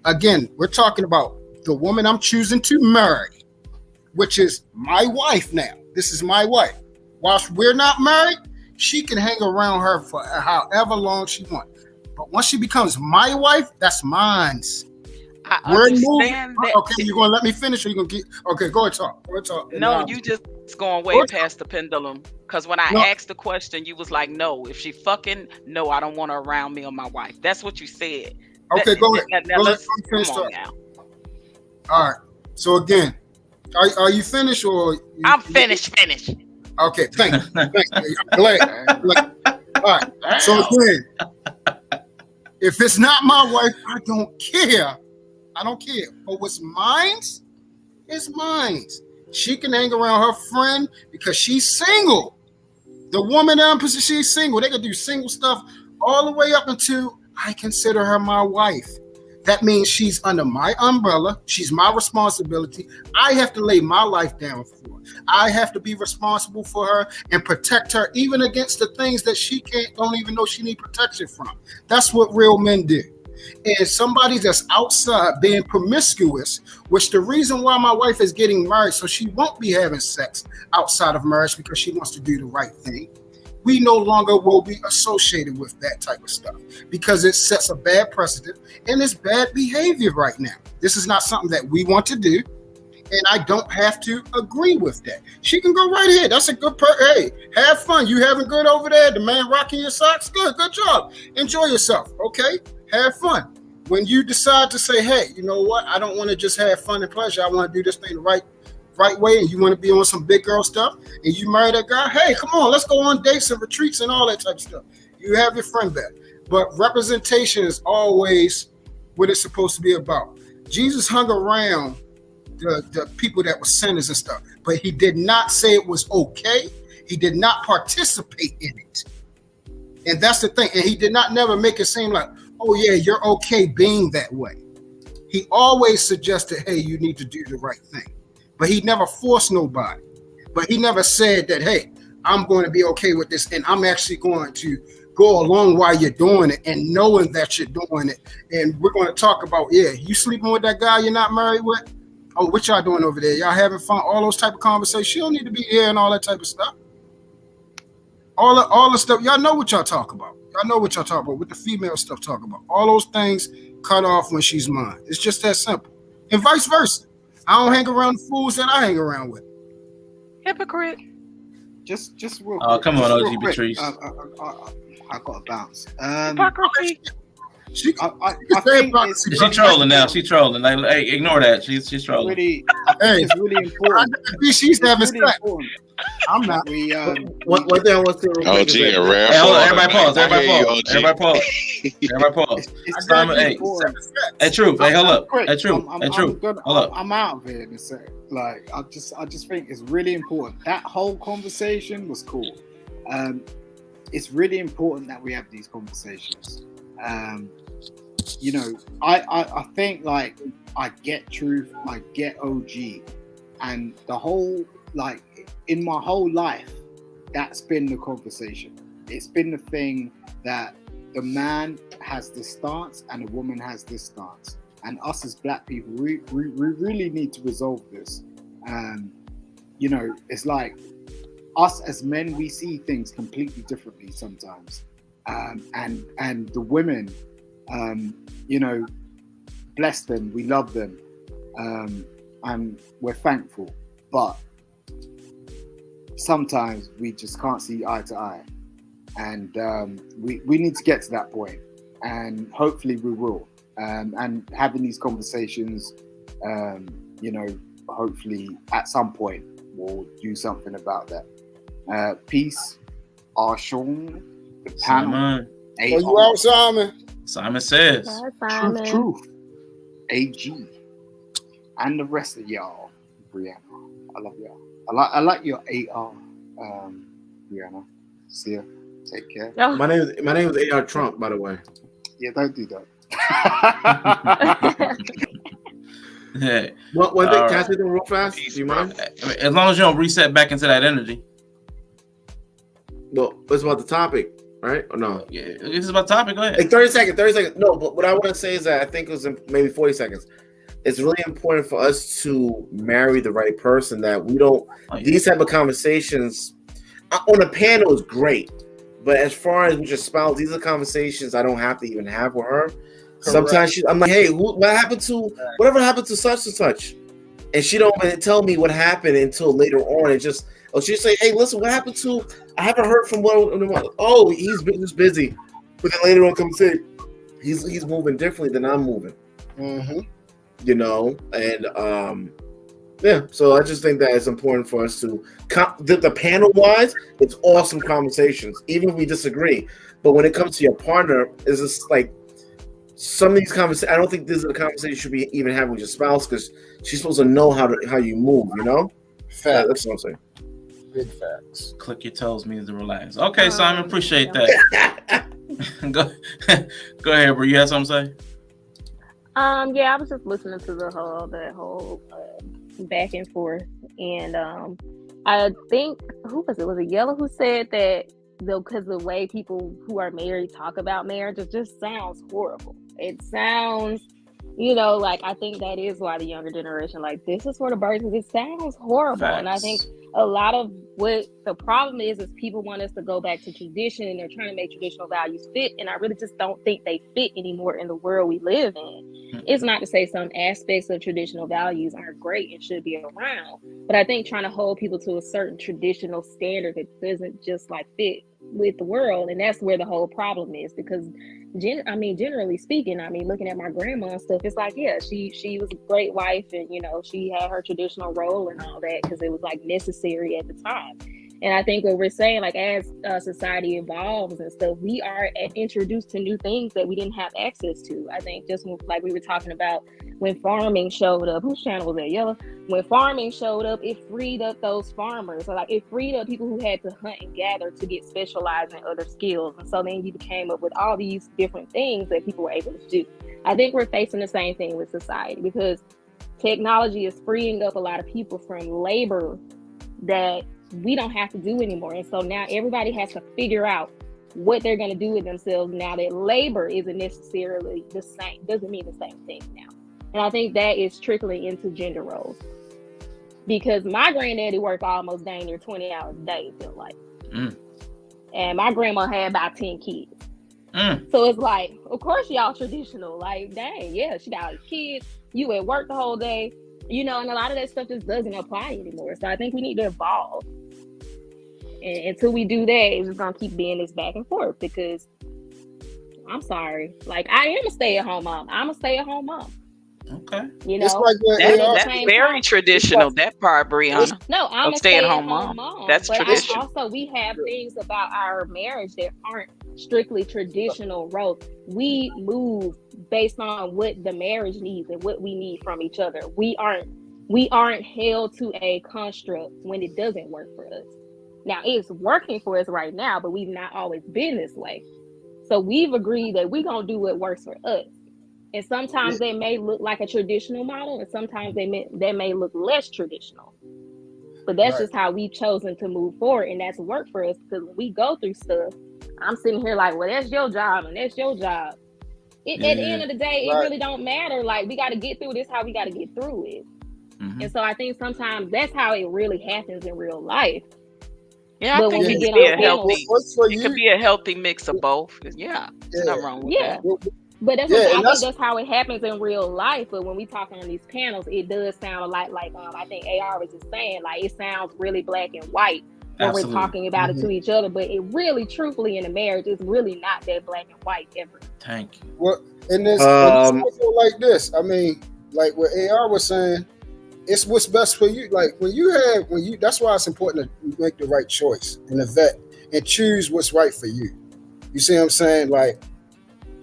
Again, we're talking about the woman I'm choosing to marry, which is my wife now. This is my wife. Whilst we're not married, she can hang around her for however long she wants. But once she becomes my wife, that's mine. I understand that. Okay, you gonna let me finish, or you gonna get? Okay, go ahead, talk. No, you just going way past the pendulum. Because when I asked the question, you was like, "No, if she fucking, no, I don't want her around me or my wife." That's what you said. Okay, go ahead. Now let's come on now. All right. So again, are you finished, or I'm finished? Okay, thank you. I'm glad. All right. So again, if it's not my wife, I don't care. But what's mine is mine. She can hang around her friend because she's single. The woman in position, she's single. They can do single stuff all the way up until I consider her my wife. That means she's under my umbrella. She's my responsibility. I have to lay my life down for her. I have to be responsible for her and protect her, even against the things that she don't even know she needs protection from. That's what real men do. And somebody that's outside being promiscuous, which the reason why my wife is getting married, so she won't be having sex outside of marriage because she wants to do the right thing. We no longer will be associated with that type of stuff because it sets a bad precedent and it's bad behavior right now. This is not something that we want to do, and I don't have to agree with that. She can go right ahead. That's a good hey, have fun. You having good over there? The man rocking your socks? Good job. Enjoy yourself, okay? Have fun. When you decide to say, hey, you know what? I don't want to just have fun and pleasure. I want to do this thing the right way, and you want to be on some big girl stuff, and you marry that guy, hey, come on, let's go on dates and retreats and all that type of stuff. You have your friend back. But representation is always what it's supposed to be about. Jesus hung around the people that were sinners and stuff, but he did not say it was okay. He did not participate in it. And that's the thing. And he did not never make it seem like, oh yeah, you're okay being that way. He always suggested, hey, you need to do the right thing. But he never forced nobody. But he never said that, hey, I'm going to be okay with this, and I'm actually going to go along while you're doing it and knowing that you're doing it. And we're going to talk about, yeah, you sleeping with that guy you're not married with? Oh, what y'all doing over there? Y'all having fun? All those type of conversations. You don't need to be here and all that type of stuff. All the stuff, y'all know what y'all talk about. Y'all know what y'all talk about, what the female stuff talk about. All those things cut off when she's mine. It's just that simple. And vice versa. I don't hang around the fools that I hang around with. Hypocrite. Just real quick. Oh, come on, OG Patrice. I got to bounce. Hypocrisy. She I very think hypocrisy. She trolling now. She trolling. Like, hey, ignore that. She's trolling. really, I think it's really important. She's having It's really sex. important. I'm not. We One thing I want to real quick OG is that- a rare Hey, hold on. foreigner, Everybody pause. man. I Everybody hear you, pause. OG. Everybody pause. Everybody pause. it's Simon, really hey, important. hey, Truth. Hey, hold up. Quick, Hey, Truth. I'm Hey, Truth. gonna- Hold up. I'm out of here in a sec. Like I just think it's really important. That whole conversation was cool. It's really important that we have these conversations. You know, I think like I get Truth, I get OG, and the whole like in my whole life, that's been the conversation. It's been the thing that the man has this stance and the woman has this stance. And us as black people, we really need to resolve this. You know, it's like us as men, we see things completely differently sometimes. And the women, you know, bless them, we love them, and we're thankful. But sometimes we just can't see eye to eye. And we need to get to that point. And hopefully we will. And having these conversations, you know, hopefully at some point we'll do something about that. Peace, Arshawn, the panel, Simon. Are you out, Simon? Simon says. Truth, AG, and the rest of y'all. Briannah, I love y'all. I like your AR, Briannah. See ya. Take care. Oh. My name is AR Trump, by the way. Yeah, don't do that. Hey, One thing, All can I right. say them real fast? Do you mind? as long as you don't reset back into that energy. Well, it's about the topic, right? Or no? Yeah, this is about topic. Go ahead. Like 30 seconds. No, but what I want to say is that I think it was maybe 40 seconds. It's really important for us to marry the right person, that we don't, these type of conversations on a panel is great. But as far as with your spouse, these are conversations I don't have to even have with her. Sometimes I'm like, hey, whatever happened to such and such? And she don't even tell me what happened until later on. It just, she'll say, hey, listen, what happened to, I haven't heard from one. Oh, he's busy. But then later on come say, he's moving differently than I'm moving. Mm-hmm. You know, and yeah, so I just think that it's important for us to the panel wise, it's awesome conversations, even if we disagree. But when it comes to your partner, is just like some of these conversations. I don't think this is a conversation you should be even having with your spouse, because she's supposed to know how you move. You know, that's what I'm saying. Big facts. Click your toes means to relax. Okay, Simon, appreciate that. Go ahead, bro. You have something to say? Yeah, I was just listening to that whole back and forth, and I think who was it? Was it Yella who said that because the way people who are married talk about marriage, it just sounds horrible. It sounds, you know, like I think that is why the younger generation like this is for the birds. It sounds horrible, Facts. and I think a lot of what the problem is people want us to go back to tradition, and they're trying to make traditional values fit, and I really just don't think they fit anymore in the world we live in. It's not to say some aspects of traditional values aren't great and should be around, but I think trying to hold people to a certain traditional standard that doesn't just like fit with the world, and that's where the whole problem is. Because generally speaking, looking at my grandma and stuff, it's like, yeah, she was a great wife, and you know, she had her traditional role and all that because it was like necessary at the time. And I think what we're saying, like as society evolves and stuff, we are introduced to new things that we didn't have access to. I think just like we were talking about when farming showed up, whose channel was that? Yella? When farming showed up, it freed up those farmers. So like it freed up people who had to hunt and gather to get specialized in other skills. And so then you came up with all these different things that people were able to do. I think we're facing the same thing with society, because technology is freeing up a lot of people from labor that we don't have to do anymore. And so now everybody has to figure out what they're going to do with themselves now that labor isn't necessarily the same, doesn't mean the same thing now. And I think that is trickling into gender roles, because my granddaddy worked almost dang near 20 hours a day, it felt like. And my grandma had about 10 kids. So it's like, of course y'all traditional, like, dang, yeah, she got all these kids, you at work the whole day, you know, and a lot of that stuff just doesn't apply anymore. So I think we need to evolve. And until we do that, it's just gonna keep being this back and forth, because I'm sorry. Like, I am a stay-at-home mom. I'm a stay-at-home mom. Okay. You It's know, like That's very traditional. That part, Briannah. no, I'm a stay-at-home stay-at-home mom. mom. That's but traditional. we have things about our marriage that aren't strictly traditional roles. We move based on what the marriage needs and what we need from each other. We aren't held to a construct when it doesn't work for us. Now, it's working for us right now, but we've not always been this way. So we've agreed that we're gonna do what works for us. And sometimes they may look like a traditional model, and sometimes they may look less traditional. But that's just how we've chosen to move forward, and that's worked for us. Because when we go through stuff, I'm sitting here like, well, that's your job, and that's your job. At the end of the day, it really don't matter. Like, we got to get through this, how we got to get through it. Mm-hmm. And so I think sometimes that's how it really happens in real life. Yeah, I think it could be a healthy mix of both. Yeah, there's nothing wrong with that. But I think that's how it happens in real life. But when we talk on these panels, it does sound a lot like I think AR was just saying, like, it sounds really black and white when we're talking about it to each other. But it really, truthfully, in a marriage, it's really not that black and white ever. Thank you. Well, and it's also like this. I mean, like what AR was saying, it's what's best for you. Like that's why it's important to make the right choice and vet and choose what's right for you. You see what I'm saying? Like,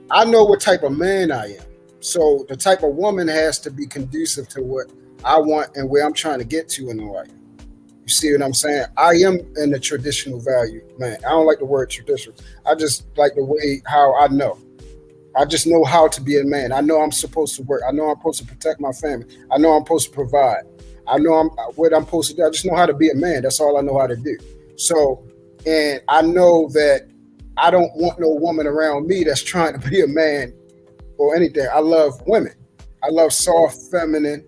I know what type of man I am. So the type of woman has to be conducive to what I want and where I'm trying to get to in life. You see what I'm saying? I am in the traditional value, man. I don't like the word traditional. I just like the way how I know. I just know how to be a man. I know I'm supposed to work. I know I'm supposed to protect my family. I know I'm supposed to provide. I know what I'm supposed to do. I just know how to be a man. That's all I know how to do. So, and I know that I don't want no woman around me that's trying to be a man or anything. I love women. I love soft, feminine,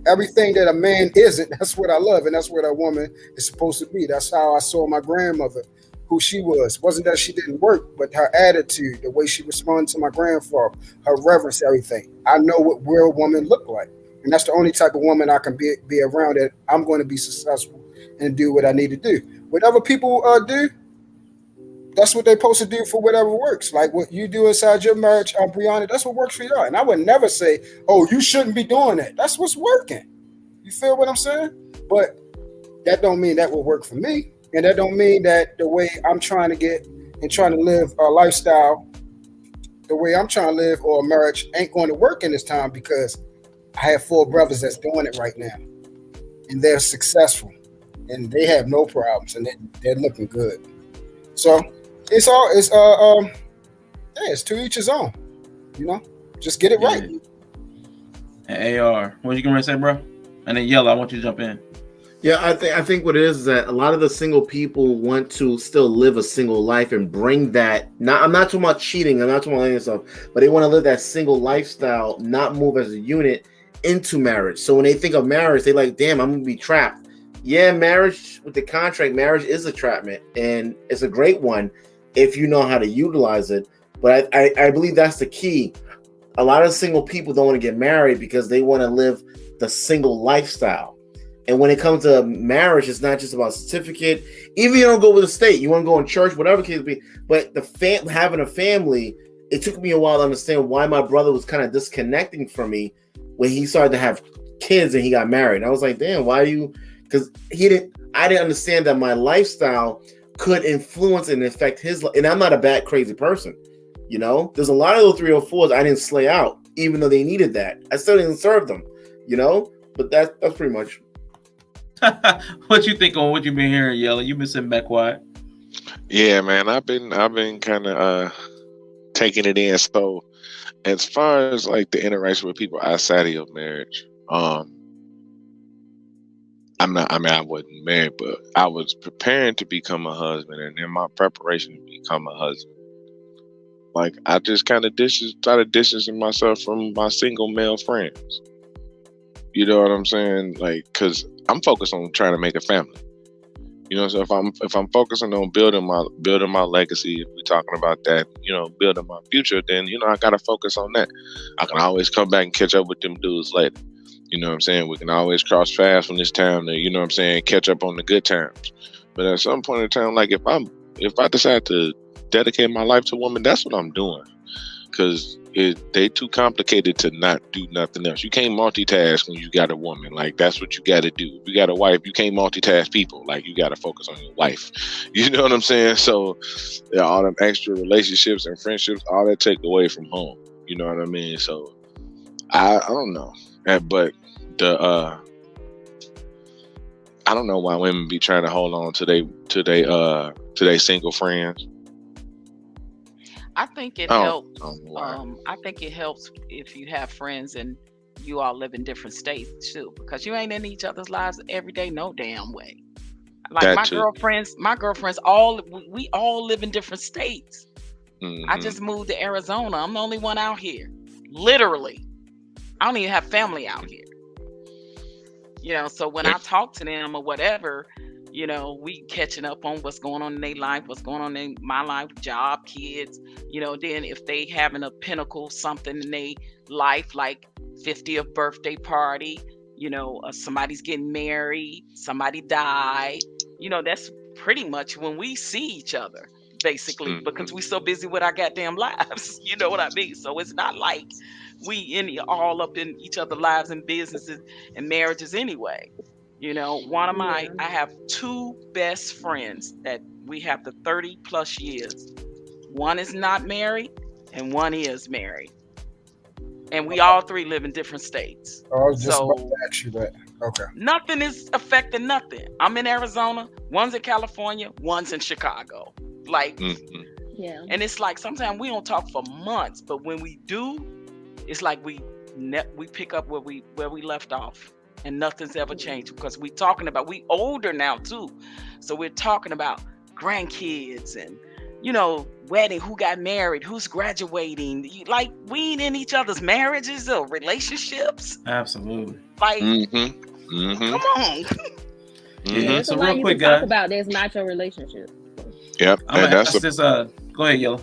everything that a man isn't, that's what I love. And that's what a woman is supposed to be. That's how I saw my grandmother, who she was. Wasn't that she didn't work, but her attitude, the way she responded to my grandfather, her reverence, everything. I know what real woman look like. And that's the only type of woman I can be around, that I'm going to be successful and do what I need to do. Whatever people do, that's what they're supposed to do for whatever works. Like what you do inside your marriage, Briannah, that's what works for y'all. And I would never say, oh, you shouldn't be doing that. That's what's working. You feel what I'm saying? But that don't mean that will work for me. And that don't mean that the way I'm trying to get and trying to live a lifestyle, the way I'm trying to live or a marriage ain't going to work in this time, because I have 4 brothers that's doing it right now. And they're successful. And they have no problems. And they're looking good. So it's to each his own, just get it right. And AR, what you gonna say, bro? And then Yella, I want you to jump in. Yeah, I think what it is that a lot of the single people want to still live a single life and bring that. I'm not talking about cheating. I'm not talking about any stuff, but they want to live that single lifestyle, not move as a unit into marriage. So when they think of marriage, they like, damn, I'm gonna be trapped. Yeah, marriage with the contract, marriage is a trapment, and it's a great one if you know how to utilize it. But I believe that's the key. A lot of single people don't want to get married because they want to live the single lifestyle. And when it comes to marriage, it's not just about certificate. Even if you don't go with the state, you want to go in church, whatever case be. But having a family, it took me a while to understand why my brother was kind of disconnecting from me when he started to have kids and he got married. And I was like, damn, why do you? Because I didn't understand that my lifestyle could influence and affect his life. And I'm not a bad, crazy person. There's a lot of those 304s I didn't slay out, even though they needed that. I still didn't serve them, but that's pretty much. What you think on what you've been hearing, Yella? You've been sitting back quiet. Yeah, man, I've been kind of taking it in. So as far as like the interaction with people outside of your marriage, I wasn't married, but I was preparing to become a husband, and in my preparation to become a husband, like I just kind of started distancing myself from my single male friends. You know what I'm saying? Like, cause I'm focused on trying to make a family. So if I'm focusing on building my legacy, if we're talking about that, building my future, then I gotta focus on that. I can always come back and catch up with them dudes later. You know what I'm saying? We can always cross paths from this time to, catch up on the good times. But at some point in time, like if I decide to dedicate my life to a woman, that's what I'm doing. Because they too complicated to not do nothing else. You can't multitask when you got a woman. Like, that's what you got to do. If you got a wife, you can't multitask people. Like, you got to focus on your wife. You know what I'm saying? So, yeah, all them extra relationships and friendships, all that take away from home. You know what I mean? So, I don't know. But I don't know why women be trying to hold on to they single friends. I think it helps. I think it helps if you have friends and you all live in different states too, because you ain't in each other's lives every day, no damn way. Like That my too. girlfriends, we all live in different states. I just moved to Arizona. I'm the only one out here. Literally. I don't even have family out here. You know, so when I talk to them or whatever, you know, we catching up on what's going on in their life, what's going on in my life, job, kids, you know. Then if they having a pinnacle something in their life, like 50th birthday party, you know, somebody's getting married, somebody died, you know, that's pretty much when we see each other, basically, because we so busy with our goddamn lives. You know what I mean? So it's not like we all up in each other's lives and businesses and marriages anyway. You know, I have two best friends that we have the 30 plus years. One is not married and one is married. And we all three live in different states. I was just about to ask you that. Okay. Nothing is affecting nothing. I'm in Arizona, one's in California, one's in Chicago. Like, yeah. And it's like sometimes we don't talk for months, but when we do, it's like we pick up where we left off. And nothing's ever changed because we older now too. So we're talking about grandkids and, you know, wedding, who got married, who's graduating. Like, we ain't in each other's marriages or relationships. Absolutely. Like, come on. Yeah, So real real quick, talk guys. about that's not your relationship. Yep. I'm And gonna that's ask this. Go ahead, Yella.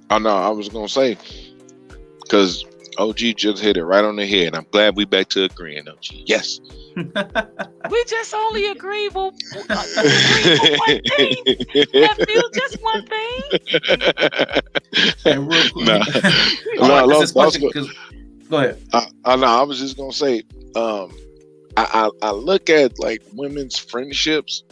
Oh no, I was gonna say, because OG just hit it right on the head. I'm glad we back to agreeing, OG. Yes. We just only agree with one thing. Nephew, just one thing. And real quick, Nah. I want to ask this question because. Go ahead. I was just gonna say, I look at like women's friendships.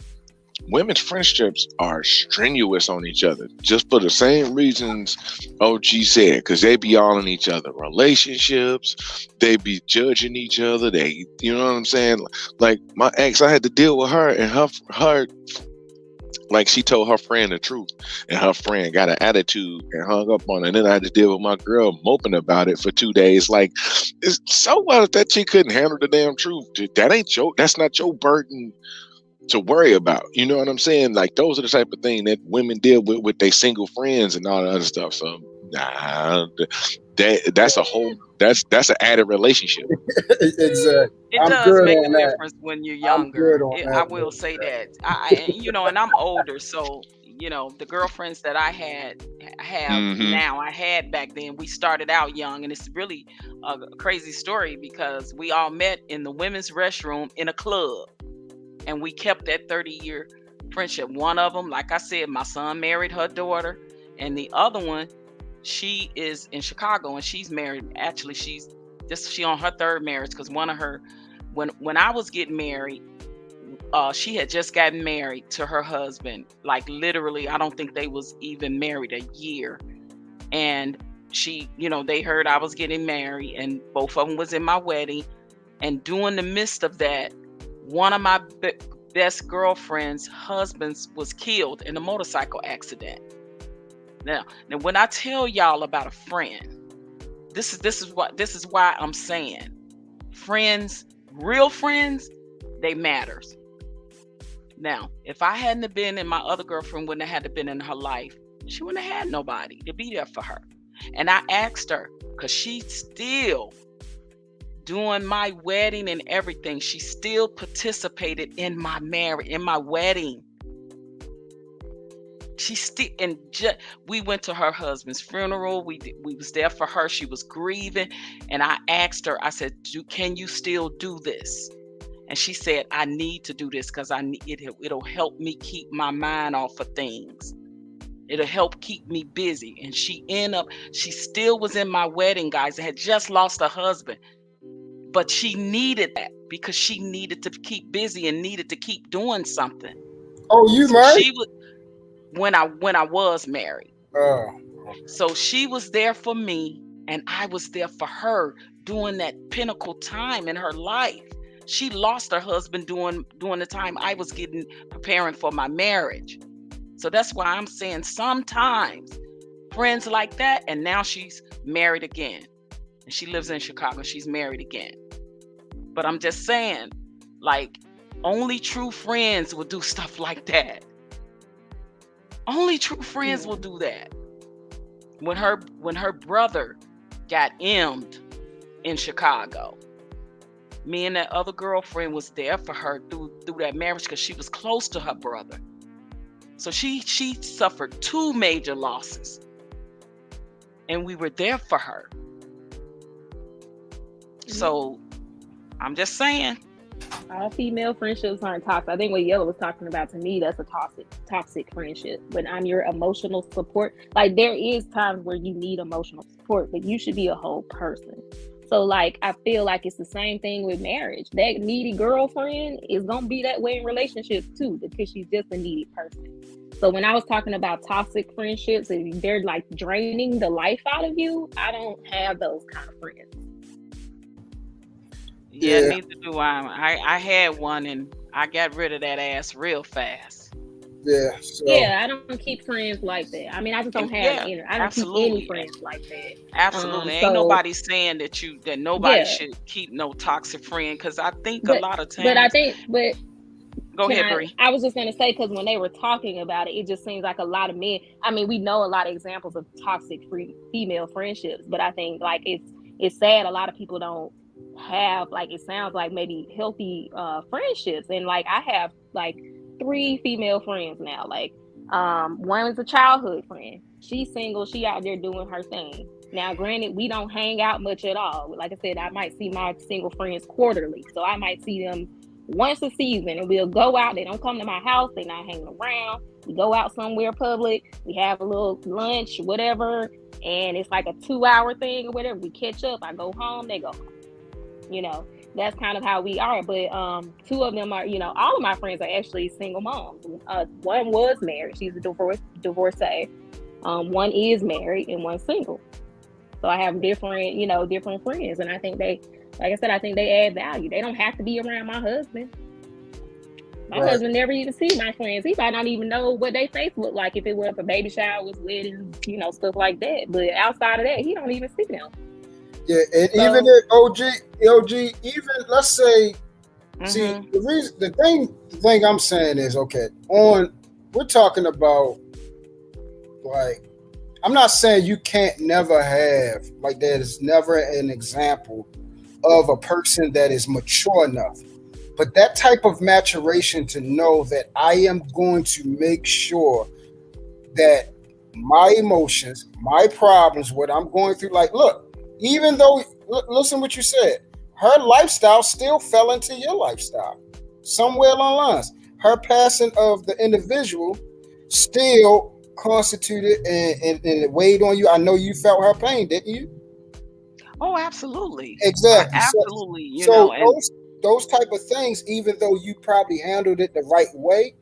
Women's friendships are strenuous on each other, just for the same reasons OG said, because they be all in each other relationships. They be judging each other. They, you know what I'm saying? Like my ex, I had to deal with her, and her like, she told her friend the truth, and her friend got an attitude and hung up on her. And then I had to deal with my girl moping about it for 2 days. Like, so what if that chick couldn't handle the damn truth? That's not your burden to worry about. You know what I'm saying? Like, those are the type of thing that women deal with their single friends and all that other stuff. So that's an added relationship. Exactly. It does make a difference when you're younger. I will say that. You know, and I'm older, so you know, the girlfriends that I have now, I had back then. We started out young, and it's really a crazy story because we all met in the women's restroom in a club. And we kept that 30-year friendship. One of them, like I said, my son married her daughter. And the other one, she is in Chicago and she's married. Actually, she on her third marriage because one of her, when I was getting married, she had just gotten married to her husband. Like, literally, I don't think they was even married a year. And she, you know, they heard I was getting married and both of them was in my wedding. And during the midst of that, one of my best girlfriend's husbands was killed in a motorcycle accident. Now when I tell y'all about a friend, this is why I'm saying friends, real friends, they matters. Now, if I hadn't have been and my other girlfriend wouldn't have had to been in her life, she wouldn't have had nobody to be there for her. And I asked her, because she still, during my wedding and everything, she still participated in my marriage, in my wedding. She still, and we went to her husband's funeral. We was there for her. She was grieving, and I asked her. I said, "Can you still do this?" And she said, "I need to do this because it'll help me keep my mind off of things. It'll help keep me busy. And she still was in my wedding, guys, and had just lost her husband. But she needed that because she needed to keep busy and needed to keep doing something. Oh, you So married? she was when I was married. So she was there for me and I was there for her during that pinnacle time in her life. She lost her husband during the time I was preparing for my marriage. So that's why I'm saying sometimes friends like that, and now she's married again. And she lives in Chicago. She's married again. But I'm just saying, like, only true friends will do stuff like that. Only true friends will do that. When her brother got M'd in Chicago, me and that other girlfriend was there for her through that marriage because she was close to her brother. So she suffered 2 major losses. And we were there for her. So I'm just saying. All female friendships aren't toxic. I think what Yella was talking about, to me, that's a toxic friendship. When I'm your emotional support, like there is times where you need emotional support, but you should be a whole person. So like, I feel like it's the same thing with marriage. That needy girlfriend is going to be that way in relationships too, because she's just a needy person. So when I was talking about toxic friendships, if they're like draining the life out of you, I don't have those kind of friends. Yeah, neither do I. I had one and I got rid of that ass real fast. Yeah. So. Yeah, I don't keep friends like that. I mean, I just don't have any. I don't keep any friends like that. Absolutely. Ain't nobody saying that nobody should keep no toxic friend, because I think a lot of times. But go ahead, Bri. I was just gonna say, because when they were talking about it, it just seems like a lot of men. I mean, we know a lot of examples of toxic female friendships, but I think like it's sad a lot of people don't have, like, it sounds like maybe healthy friendships. And like I have like 3 female friends now. Like one is a childhood friend. She's single, she out there doing her thing. Now granted, we don't hang out much at all. Like I said, I might see my single friends quarterly, so I might see them once a season, and we'll go out. They don't come to my house, they're not hanging around. We go out somewhere public, we have a little lunch, whatever, and it's like a 2-hour thing or whatever. We catch up, I go home, they go home. You know, that's kind of how we are. But 2 of them are, all of my friends are actually single moms. One was married, she's a divorcee. One is married and one's single. So I have different friends, and I think I think they add value. They don't have to be around my husband. My husband never even see my friends. He might not even know what their face look like if it were for baby showers, weddings, stuff like that. But outside of that, he don't even see them. Yeah, and so, even if OG, even let's say, see, the thing I'm saying is, okay, we're talking about, like, I'm not saying you can't never have, like, there's never an example of a person that is mature enough. But that type of maturation to know that I am going to make sure that my emotions, my problems, what I'm going through, like, look, even though, listen what you said, her lifestyle still fell into your lifestyle. Somewhere along the lines, her passing of the individual still constituted and it weighed on you. I know you felt her pain, didn't you? Oh, absolutely. Exactly. Absolutely. Those type of things, even though you probably handled it the right way,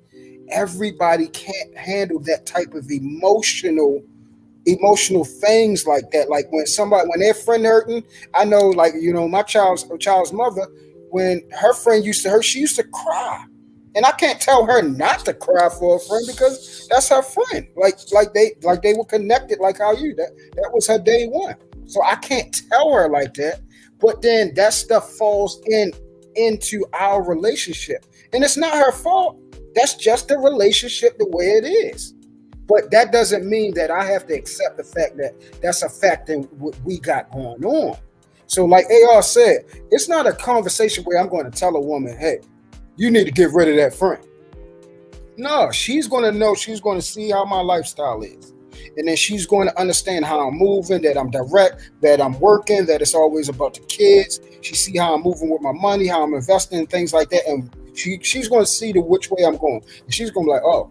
everybody can't handle that type of emotional things like that. Like when their friend hurting, I know, like, my child's mother, when her friend she used to cry. And I can't tell her not to cry for a friend because that's her friend. Like they were connected, like how that was her day one. So I can't tell her like that. But then that stuff falls into our relationship. And it's not her fault. That's just the relationship the way it is. But that doesn't mean that I have to accept the fact that that's a fact in what we got going on. So like AR said, it's not a conversation where I'm going to tell a woman, hey, you need to get rid of that friend. No, she's going to know, she's going to see how my lifestyle is. And then she's going to understand how I'm moving, that I'm direct, that I'm working, that it's always about the kids. She see how I'm moving with my money, how I'm investing, things like that. And she's going to see which way I'm going. And she's going to be like, oh,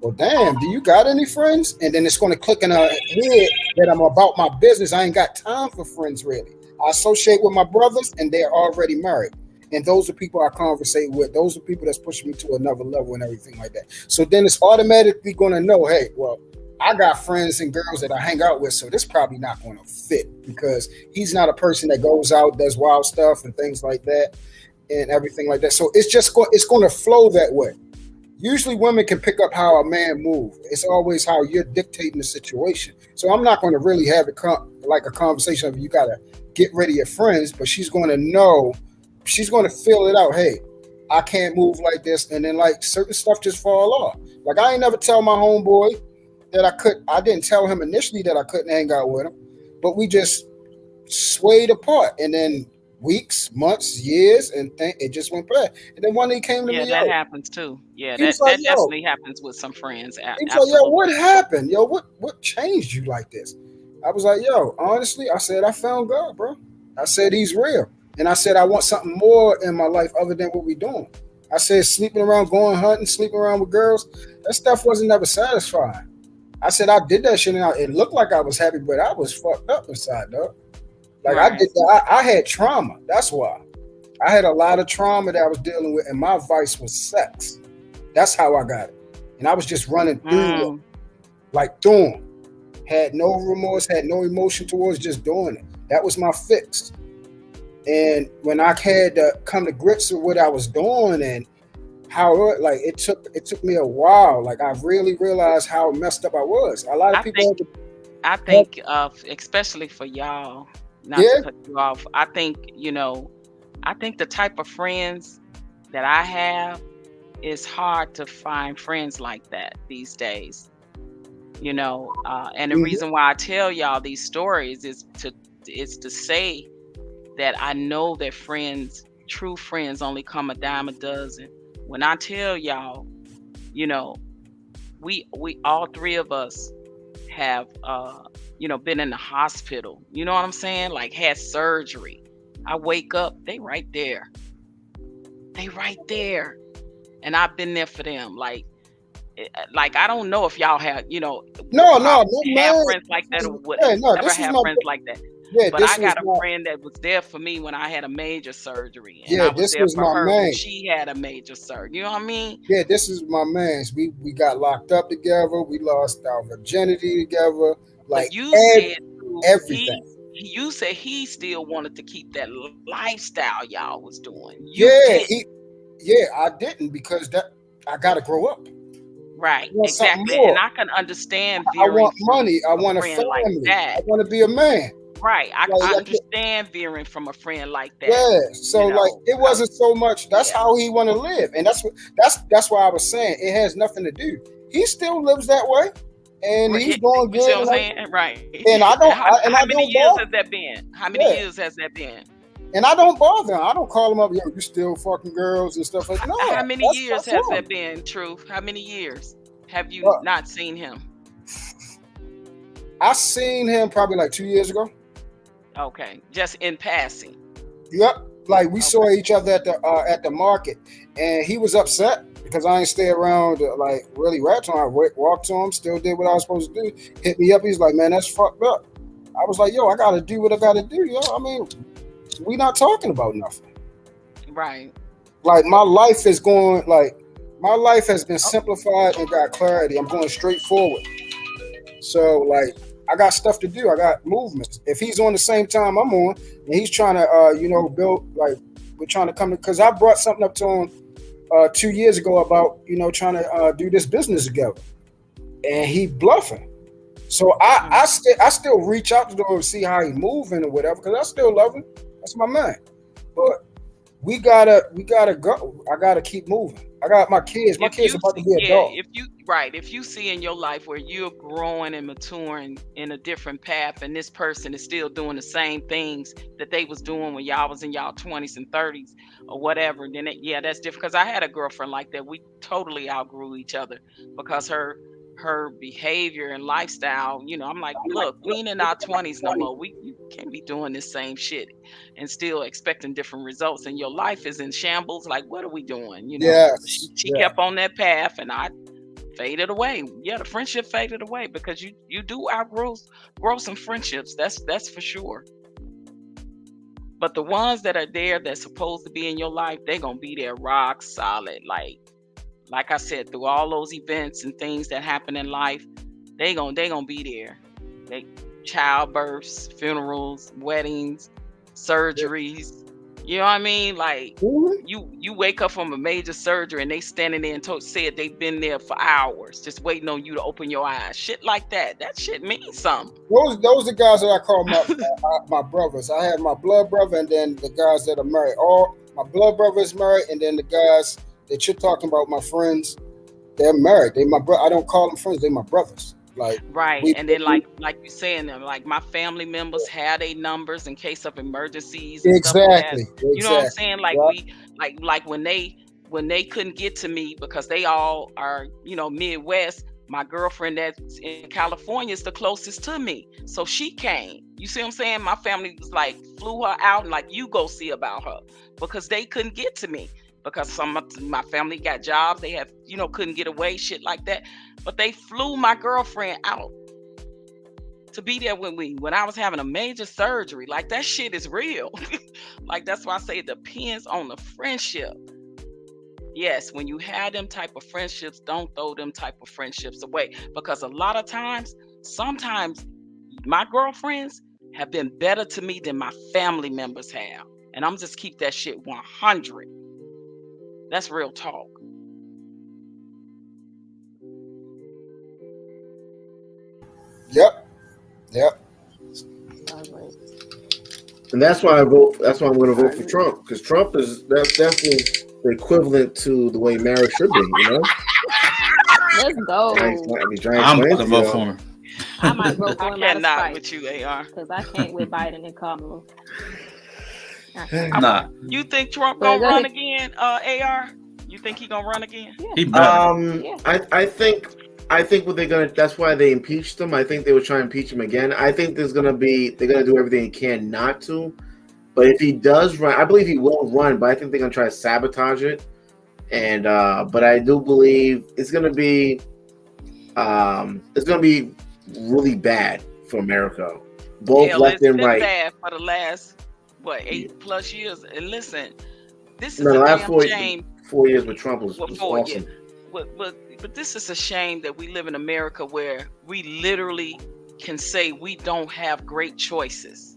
well, damn, do you got any friends? And then it's going to click in her head that I'm about my business. I ain't got time for friends, really. I associate with my brothers, and they're already married. And those are people I conversate with. Those are people that's pushing me to another level and everything like that. So then it's automatically going to know, hey, well, I got friends and girls that I hang out with, so this probably not going to fit because he's not a person that goes out, does wild stuff and things like that and everything like that. So it's going to flow that way. Usually women can pick up how a man moves. It's always how you're dictating the situation. So I'm not going to really have like a conversation of you got to get rid of your friends, but she's going to know, she's going to feel it out. Hey, I can't move like this. And then like certain stuff just fall off. Like I ain't never tell my homeboy that I didn't tell him initially that I couldn't hang out with him, but we just swayed apart. And then weeks, months, years, and it just went bad. And then one day he came to me. Yeah, that happens too. Yeah, that like, definitely happens with some friends. He was like, yo, what happened? Yo, what changed you like this? I was like, yo, honestly, I said, I found God, bro. I said, he's real. And I said, I want something more in my life other than what we're doing. I said, sleeping around, going hunting, sleeping around with girls, that stuff wasn't never satisfying. I said, I did that shit, and it looked like I was happy, but I was fucked up inside, dog. Like right. I did that. I had trauma. That's why. I had a lot of trauma that I was dealing with, and my vice was sex. That's how I got it. And I was just running through it, like doing. Had no remorse, had no emotion towards just doing it. That was my fix. And when I had to come to grips with what I was doing and how like it took me a while. Like I really realized how messed up I was. A lot of people. I think especially for y'all, not to cut you off. I think the type of friends that I have, it's hard to find friends like that these days. And the reason why I tell y'all these stories is to say that I know that true friends only come a dime a dozen. When I tell y'all, we all three of us have been in the hospital. You know what I'm saying? Like had surgery. I wake up, they right there. And I've been there for them. Like I don't know if y'all have, no, have friends like that or would ever have friends like that. Yeah, but I got a friend that was there for me when I had a major surgery. And I was there for her when she had a major surgery. You know what I mean? Yeah, this is my man. We got locked up together. We lost our virginity together. Like but you said everything. You said he still wanted to keep that lifestyle y'all was doing. I didn't because I got to grow up. Right, exactly. And I can understand. I want money. I want a family. Like that. I want to be a man. Right, I understand veering from a friend like that. Yeah, so like it wasn't so much. That's how he want to live, and that's why I was saying it has nothing to do. He still lives that way, and he's going good. You see what I'm saying? Right. And I don't. How many years has that been? How many years has that been? And I don't bother him. I don't call him up. Yo, you still fucking girls and stuff like that. No. How many years has that been? Truth. How many years have you not seen him? I seen him probably like 2 years ago. Okay, just in passing. Yep, like we saw each other at the market, and he was upset because I ain't stay around to like really rat to him. I walked to him, still did what I was supposed to do. Hit me up, he's like, man, that's fucked up. I was like, yo, I gotta do what I gotta do, yo. I mean, we not talking about nothing. Right. Like my life has been simplified and got clarity. I'm going straight forward. So like I got stuff to do. I got movements. If he's on the same time I'm on, and he's trying to, build, like, we're trying to come, because I brought something up to him 2 years ago about, trying to do this business together, and he bluffing. So I still reach out to him and see how he's moving or whatever, because I still love him. That's my man. But we gotta go. I gotta keep moving. I got my kids. My kids about to be adult. If you see in your life where you're growing and maturing in a different path, and this person is still doing the same things that they was doing when y'all was in y'all 20s and 30s or whatever, then that's different. Because I had a girlfriend like that. We totally outgrew each other because her behavior and lifestyle, I'm like, look, we ain't in our 20s no more. You can't be doing this same shit and still expecting different results, and your life is in shambles. Like, what are we doing? She kept on that path, and I faded away. Yeah, the friendship faded away because you do outgrow some friendships. That's for sure. But the ones that are there that's supposed to be in your life, they're gonna be there rock solid. Like I said, through all those events and things that happen in life, they gonna be there. They childbirths, funerals, weddings, surgeries. You know what I mean? Like you wake up from a major surgery and they standing there and said they've been there for hours, just waiting on you to open your eyes. Shit like that. That shit means something. Those are the guys that I call my brothers. I have my blood brother and then the guys that are married. All my blood brother is married, and then the guys that you're talking about, my friends, they're married. They my bro. I don't call them friends. They're my brothers. Like right, and then like you saying them, like my family members have their numbers in case of emergencies. And exactly. Stuff like that. You know what I'm saying? Like we like when they couldn't get to me because they all are Midwest. My girlfriend that's in California is the closest to me, so she came. You see what I'm saying? My family was like flew her out and like you go see about her because they couldn't get to me. Because some of my family got jobs, they have, couldn't get away, shit like that. But they flew my girlfriend out to be there with me when I was having a major surgery. Like that shit is real. Like that's why I say it depends on the friendship. Yes, when you have them type of friendships, don't throw them type of friendships away. Because a lot of times, sometimes my girlfriends have been better to me than my family members have. And I'm just keep that shit 100. That's real talk. Yep. And that's why I vote. That's why I'm going to vote for Trump, because Trump that's definitely the equivalent to the way marriage should be. Let's go. I'm going to vote for him. I might vote for him. I cannot with you, AR, because I can't with Biden and Kamala. Nah. You think Trump gonna run again, AR? You think he gonna run again? Yeah. I think what they're gonna. That's why they impeached him. I think they would try and impeach him again. I think they're gonna do everything they can not to. But if he does run, I believe he will run. But I think they're gonna try to sabotage it. And but I do believe it's gonna be really bad for America, both left and right. Bad for the last 8+ years. And listen, this is the last damn shame. 4 years with Trump was awesome. But this is a shame that we live in America where we literally can say we don't have great choices.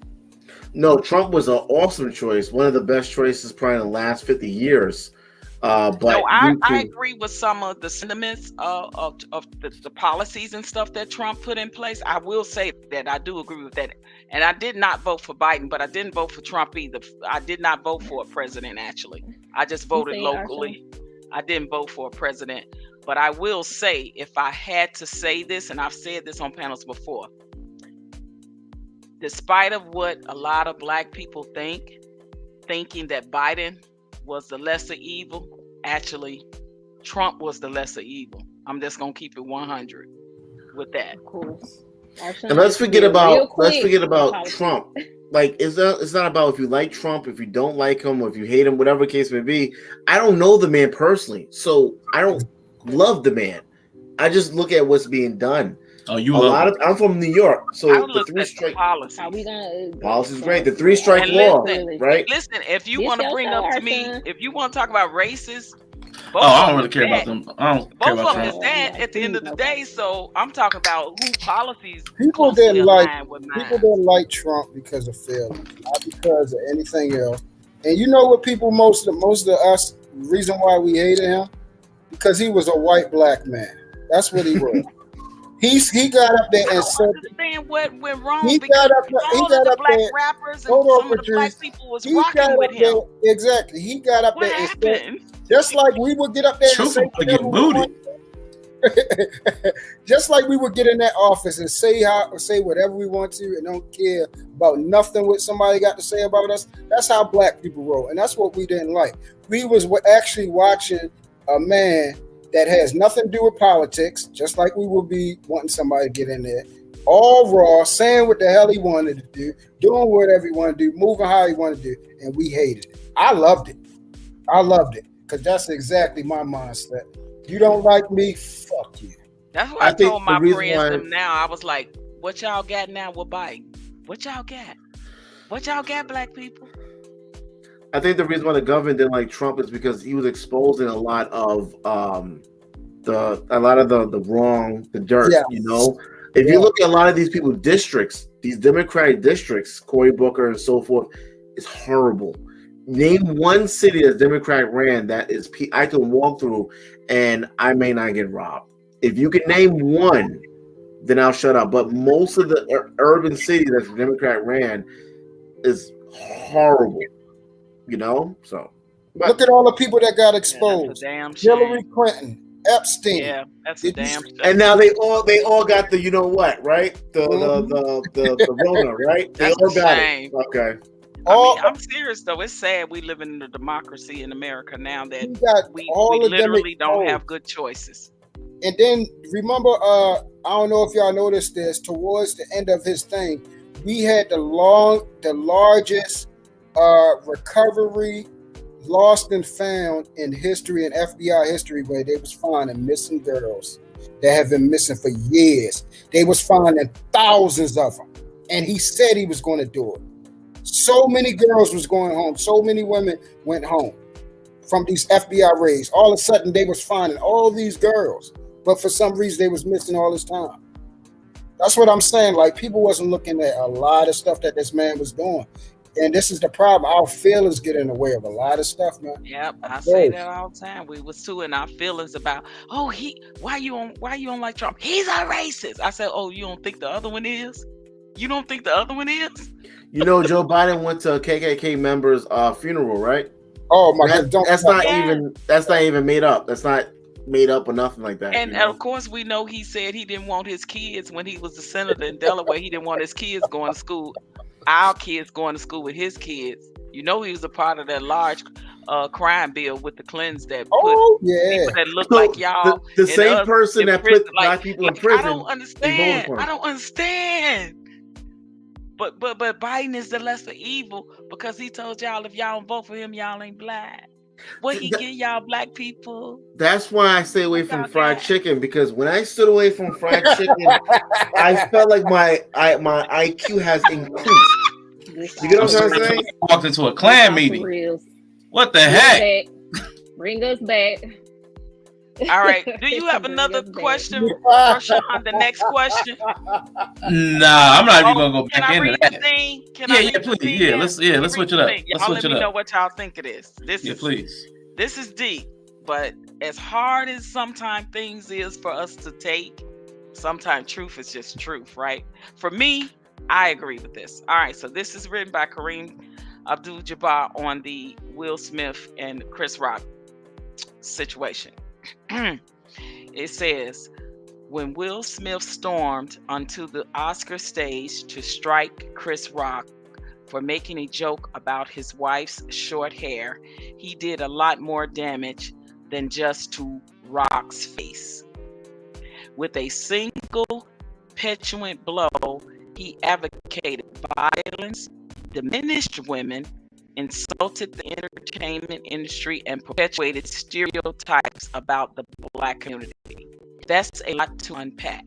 No, Trump was an awesome choice. One of the best choices probably in the last 50 years. But no, I agree with some of the sentiments of the policies and stuff that Trump put in place. I will say that I do agree with that. And I did not vote for Biden, but I didn't vote for Trump either. I did not vote for a president, actually. I just voted locally. I didn't vote for a president. But I will say, if I had to say this, and I've said this on panels before, despite of what a lot of Black people thinking that Biden was the lesser evil, actually, Trump was the lesser evil. I'm just gonna keep it 100 with that. Of course. And let's forget about Trump. Like it's not about if you like Trump, if you don't like him, or if you hate him, whatever the case may be. I don't know the man personally, so I don't love the man. I just look at what's being done. Oh, you love I'm from New York, so the 3 strike policy. Policy is great. The 3 strike law, right? Listen, if you want to bring up to me, if you want to talk about racist, I don't really care about them. I don't care about both of them is that at the end of the day. So I'm talking about who policies. People didn't like Trump because of failure, not because of anything else. And you know what? People, most of us, reason why we hated him, because he was a white Black man. That's what he was. He got up there and said, understand what went wrong. He got up the Black there. rappers and some of the Black people was rocking with him. Exactly. He got up there and said, just like we would get up there and say get booted. Just like we would get in that office and say whatever we want to and don't care about nothing what somebody got to say about us. That's how Black people roll, and that's what we didn't like. We was actually watching a man that has nothing to do with politics, just like we would be wanting somebody to get in there, all raw, saying what the hell he wanted to do, doing whatever he wanted to do, moving how he wanted to do, and we hated it. I loved it because that's exactly my mindset. You don't like me? Fuck you. That's what I I think told the my reason friends why- them now. I was like, what y'all got now with Biden? What y'all got? What y'all got, black people? I think the reason why the government didn't like Trump is because he was exposing a lot of the wrong, the dirt. Yeah. You know, if you look at a lot of these people districts, these Democratic districts, Cory Booker and so forth, it's horrible. Name one city that Democrat ran that is I can walk through and I may not get robbed. If you can name one, then I'll shut up. But most of the urban cities that Democrat ran is horrible. You know, so look at all the people that got Yeah, exposed. that's a damn shame. Hillary Clinton, Epstein. Yeah, that's a Did you damn see- shame. and now they all got the you know what, right? The Rona, right? They That's all a got shame. it. Okay. all, I'm serious though. It's sad we live in a democracy in America now that you got we all of them literally don't exposed. have good choices. And then remember, I don't know if y'all noticed this. Towards the end of his thing, we had the largest recovery, lost and found in history and FBI history, where they was finding missing girls that have been missing for years. They was finding thousands of them, and he said he was going to do it. So many girls was going home. So many women went home from these FBI raids. All of a sudden, they was finding all these girls, but for some reason, they was missing all this time. That's what I'm saying. Like, people wasn't looking at a lot of stuff that this man was doing. And this is the problem. Our feelings get in the way of a lot of stuff, man. Yep, I say that all the time. We was too in our feelings about, why you don't like Trump? He's a racist. I said, oh, you don't think the other one is? You don't think the other one is? You know, Joe Biden went to a KKK member's funeral, right? Oh my God! That's not even made up. That's not made up or nothing like that. And of course, we know he said he didn't want his kids when he was the senator in Delaware. He didn't want his kids going to school. Our kids going to school with his kids. You know, he was a part of that large crime bill with the Clintons that put people that look like y'all. The same person that put black people in prison. I don't understand. But Biden is the lesser evil because he told y'all if y'all don't vote for him, y'all ain't black. What he get y'all black people? That's why I stay away from fried chicken, because when I stood away from fried chicken, I felt like my IQ has increased. You get what I'm saying? Walked into a Klan meeting. What the heck? Bring us back. All right. Do you have another question, Rashawn? The next question? Nah, I'm not even gonna go back into that. Can I read the please. thing? Let's switch it up. Y'all let me know what y'all think it is. Please. This is deep, but as hard as sometimes things is for us to take, sometimes truth is just truth, right? For me, I agree with this. All right, so this is written by Kareem Abdul Jabbar on the Will Smith and Chris Rock situation. It says, when Will Smith stormed onto the Oscar stage to strike Chris Rock for making a joke about his wife's short hair, he did a lot more damage than just to Rock's face. With a single petulant blow, he advocated violence, diminished women, insulted the entertainment industry, and perpetuated stereotypes about the black community. That's a lot to unpack.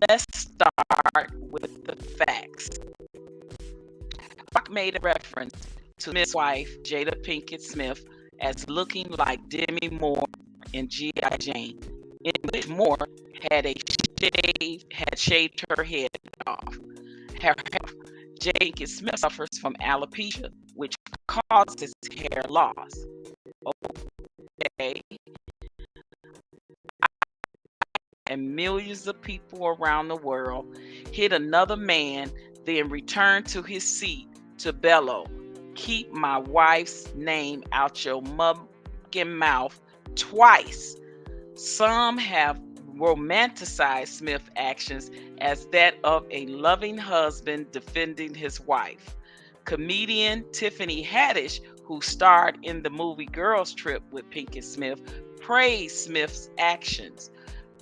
Let's start with the facts. Rock made a reference to Smith's wife, Jada Pinkett Smith, as looking like Demi Moore in G.I. Jane, in which Moore had shaved her head off. Pinkett Smith suffers from alopecia, which causes hair loss. Okay. And millions of people around the world hit another man, then return to his seat to bellow, "Keep my wife's name out your motherfucking mouth," twice. Some have romanticized Smith's actions as that of a loving husband defending his wife. Comedian Tiffany Haddish, who starred in the movie Girls Trip with Pinkett Smith, praised Smith's actions.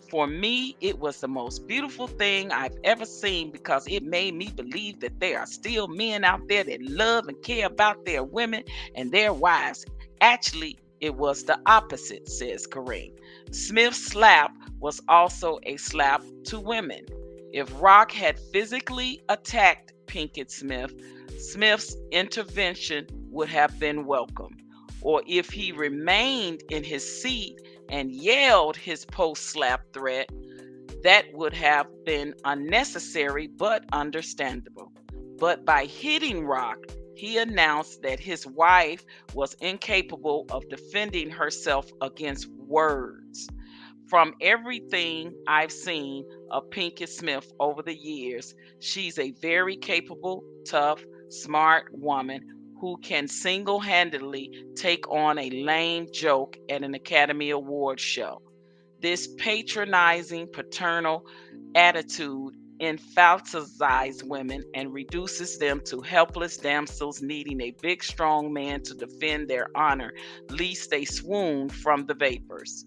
For me, it was the most beautiful thing I've ever seen because it made me believe that there are still men out there that love and care about their women and their wives. Actually, It was the opposite, says Kareem. Smith's slap was also a slap to women. If Rock had physically attacked Pinkett Smith, Smith's intervention would have been welcome. Or if he remained in his seat and yelled his post-slap threat, that would have been unnecessary but understandable. But by hitting Rock, he announced that his wife was incapable of defending herself against words. From everything I've seen of Pinkett Smith over the years, she's a very capable, tough, smart woman who can single-handedly take on a lame joke at an Academy Award show. This patronizing paternal attitude infantilizes women and reduces them to helpless damsels needing a big, strong man to defend their honor, lest they swoon from the vapors.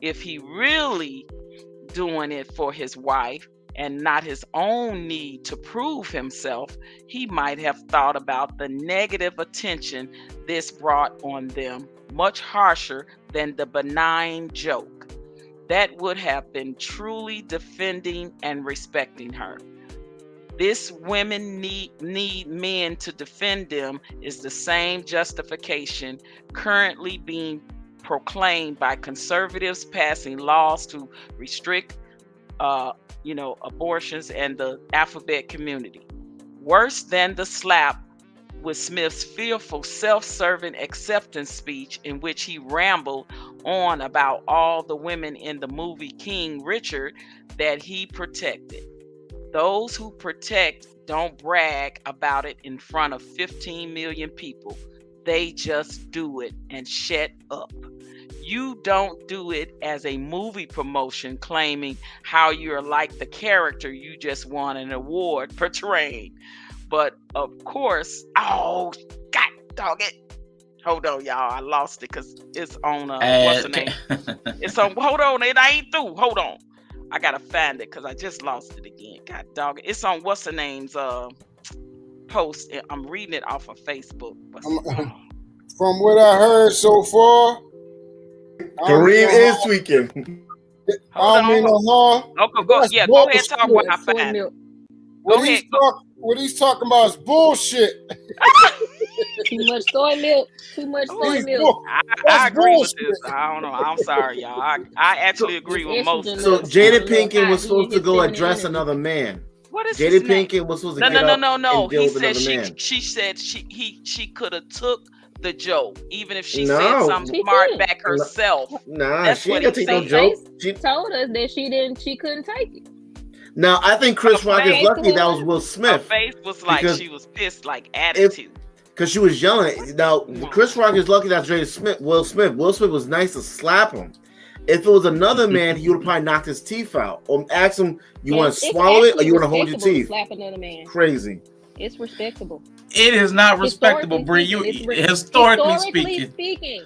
If he really doing it for his wife and not his own need to prove himself, he might have thought about the negative attention this brought on them, much harsher than the benign joke. That would have been truly defending and respecting her. This women need men to defend them is the same justification currently being proclaimed by conservatives passing laws to restrict abortions and the alphabet community. Worse than the slap was Smith's fearful self-serving acceptance speech in which he rambled on about all the women in the movie King Richard that he protected. Those who protect don't brag about it in front of 15 million people. They just do it and shut up. You don't do it as a movie promotion claiming how you're like the character you just won an award portraying. But of course, oh, God dog it. Hold on, y'all. I lost it because it's on, what's the name? It's on, hold on, it ain't through. Hold on. I got to find it because I just lost it again. God dog it. It's on what's the name's post. I'm reading it off of Facebook. From what I heard so far, Kareem is tweaking. I mean, okay, go ahead, talk when I find it. What he's talking about is bullshit. Too much soy milk. I agree with this. I don't know. I'm sorry, y'all. I actually agree with most. So Jada Pinkett was supposed to go address another man. What is Jada Pinkett was supposed to get up and deal with another man. She said she could have took the joke, even if she said something smart back herself. Nah, she didn't take no joke. She told us that she couldn't take it. Now I think Chris Rock is lucky that was Will Smith. Her face was like she was pissed, like attitude. Because she was yelling. Now Chris Rock is lucky that Will Smith was nice to slap him. If it was another man, he would have probably knocked his teeth out or asked him, "You want to swallow it or you want to hold your teeth?" Slap another man. Crazy. It's respectable. It is not respectable, Bri. Historically speaking,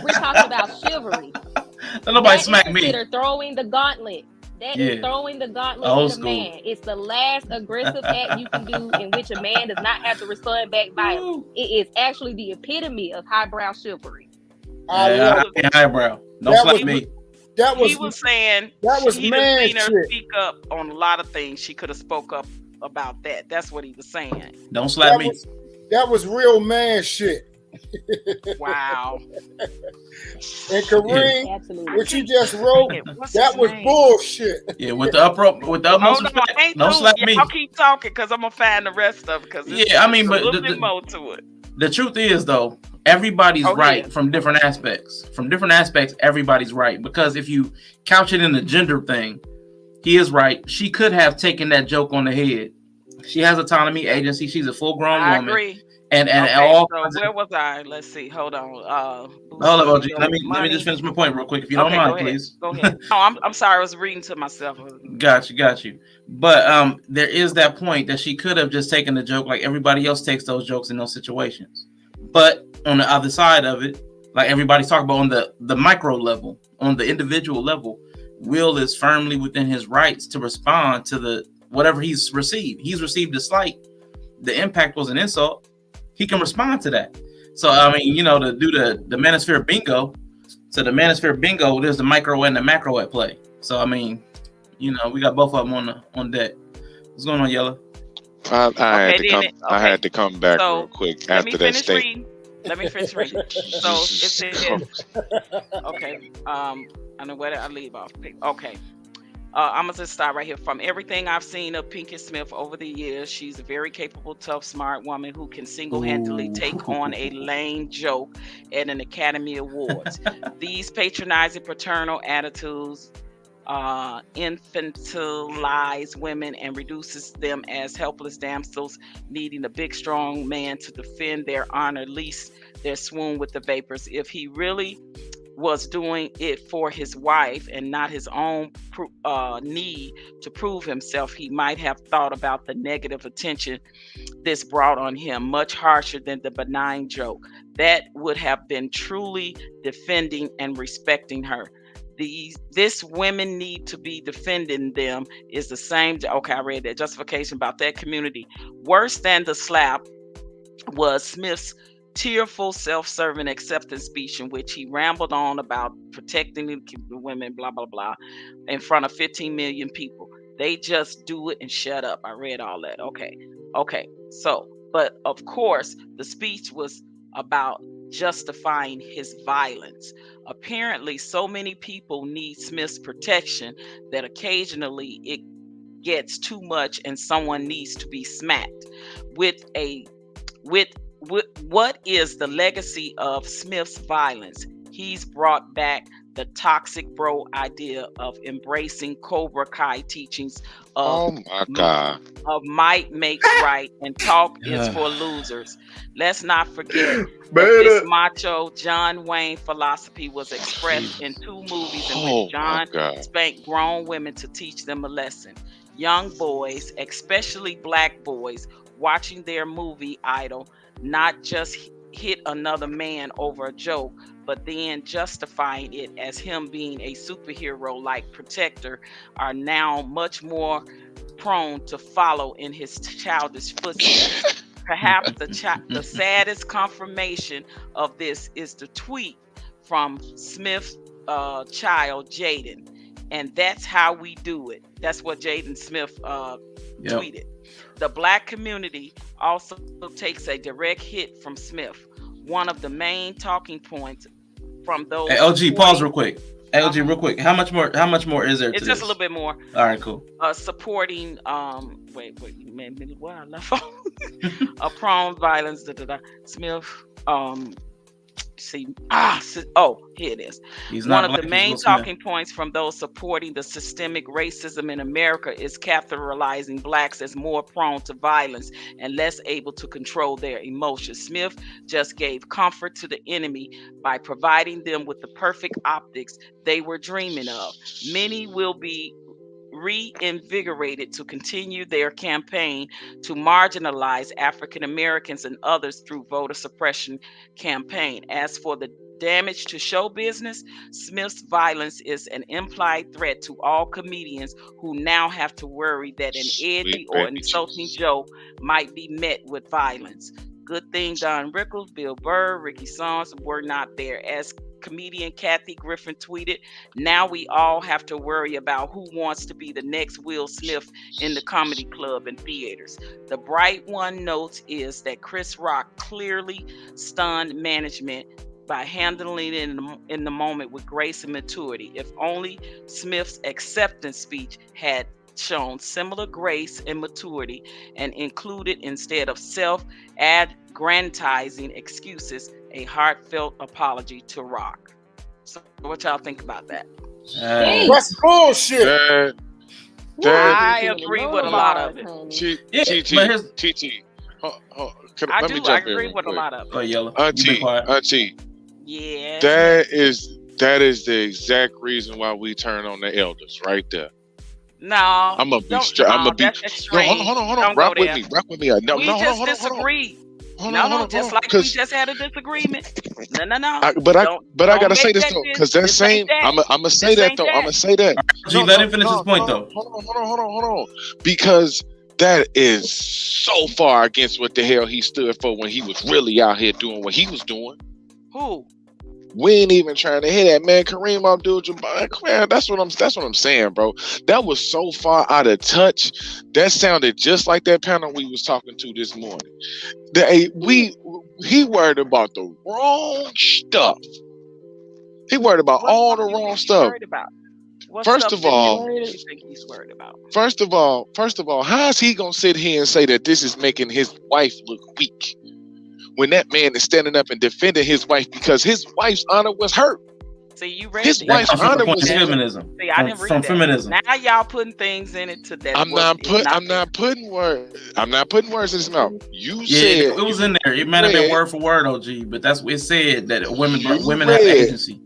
we're talking about chivalry. Nobody smack me. Throwing the gauntlet. That is throwing the gauntlet to the man. It's the last aggressive act you can do in which a man does not have to respond back violence. It is actually the epitome of highbrow chivalry. Highbrow. Don't slap me. He was saying that was he man seen her shit. speak up on a lot of things. She could have spoke up about that. That's what he was saying. Don't slap me. That was real man shit. Wow. And Kareem, what you just wrote, that was bullshit. Yeah, with the utmost respect, don't slap me. I'll keep talking because I'm gonna find the rest of it. Because but a little bit more to it. The truth is, though, everybody's right from different aspects. From different aspects, everybody's right. Because if you couch it in the gender thing, he is right. She could have taken that joke on the head. She has autonomy, agency. She's a full-grown woman. I agree. And so where was I? Let's see. Hold on. Hold on, OG. Let me just finish my point real quick, if you don't mind, please. Go ahead. No, I'm sorry. I was reading to myself. Got you. But there is that point that she could have just taken the joke like everybody else takes those jokes in those situations. But on the other side of it, like everybody's talking about on the micro level, on the individual level, Will is firmly within his rights to respond to whatever he's received. He's received a slight. The impact was an insult. He can respond to that. So I mean, to do the Manosphere bingo. So the Manosphere bingo, there's the micro and the macro at play. So I mean, we got both of them on deck. What's going on, Yella? I had to come back real quick after that statement. Let me finish reading. So it says, okay. I know where did I leave off. Okay. I'm gonna just start right here. From everything I've seen of Pinky Smith over the years, she's a very capable, tough, smart woman who can single-handedly take on a lame joke at an Academy Awards. These patronizing paternal attitudes infantilize women and reduces them as helpless damsels needing a big, strong man to defend their honor, lest their swoon with the vapors. If he really was doing it for his wife and not his own need to prove himself, he might have thought about the negative attention this brought on him, much harsher than the benign joke. That would have been truly defending and respecting her. This women need to be defending them is the same. Okay, I read that justification about that community. Worse than the slap was Smith's tearful, self-serving acceptance speech in which he rambled on about protecting the women, blah, blah, blah, in front of 15 million people. They just do it and shut up. I read all that. Okay. So, but of course, the speech was about justifying his violence. Apparently, so many people need Smith's protection that occasionally it gets too much and someone needs to be smacked. What is the legacy of Smith's violence? He's brought back the toxic bro idea of embracing Cobra Kai teachings of might makes right and talk is for losers. Let's not forget that this macho John Wayne philosophy was expressed in 2 movies in which John spanked grown women to teach them a lesson. Young boys, especially black boys, watching their movie idol not just hit another man over a joke, but then justifying it as him being a superhero like protector, are now much more prone to follow in his childish footsteps. Perhaps the saddest confirmation of this is the tweet from Smith's child, Jaden. And that's how we do it. That's what Jaden Smith tweeted. The black community also takes a direct hit from Smith. One of the main talking points from those. Hey, LG, pause real quick. Hey, LG, real quick. How much more is there? It's just a little bit more. All right, cool. Supporting. Wait, man, what I left off. Prone violence. Smith. Here it is. One of the main talking points from those supporting the systemic racism in America is capitalizing blacks as more prone to violence and less able to control their emotions. Smith just gave comfort to the enemy by providing them with the perfect optics they were dreaming of. Many will be reinvigorated to continue their campaign to marginalize African Americans and others through voter suppression campaign. As for the damage to show business, Smith's violence is an implied threat to all comedians who now have to worry that an edgy or insulting joke might be met with violence. Good thing Don Rickles, Bill Burr, Ricky Sons were not there. As comedian Kathy Griffin tweeted, now we all have to worry about who wants to be the next Will Smith in the comedy club and theaters. The bright one notes is that Chris Rock clearly stunned management by handling it in the moment with grace and maturity. If only Smith's acceptance speech had shown similar grace and maturity and included, instead of self-aggrandizing excuses, a heartfelt apology to Rock. So what y'all think about that? That's bullshit. I agree with a lot of it. I agree with a lot of it. Oh, Yellow. Auntie. Yeah. That is the exact reason why we turn on the elders right there. No, I'm gonna be straight. I'm gonna be. No, hold on. Rock with me. No, we just disagree. Just like we just had a disagreement. No. But I gotta say this though, because that same. I'm gonna say that though. I'm gonna say that. Let him finish his point though. Hold on. Because That is so far against what the hell he stood for when he was really out here doing what he was doing. Who? We ain't even trying to hear that, man. Kareem Abdul Jabbar, man, that's what I'm saying, bro. That was so far out of touch. That sounded just like that panel we was talking to this morning. He worried about the wrong stuff. He worried about all the wrong stuff. First of all, how is he gonna sit here and say that this is making his wife look weak when that man is standing up and defending his wife because his wife's honor was hurt? See, you read his wife's honor was feminism. See, I didn't read that. Feminism. Now y'all putting things in it to that. I'm not putting words in his mouth. You said it was in there. It might have been word for word, OG, but that's what it said, that women have agency.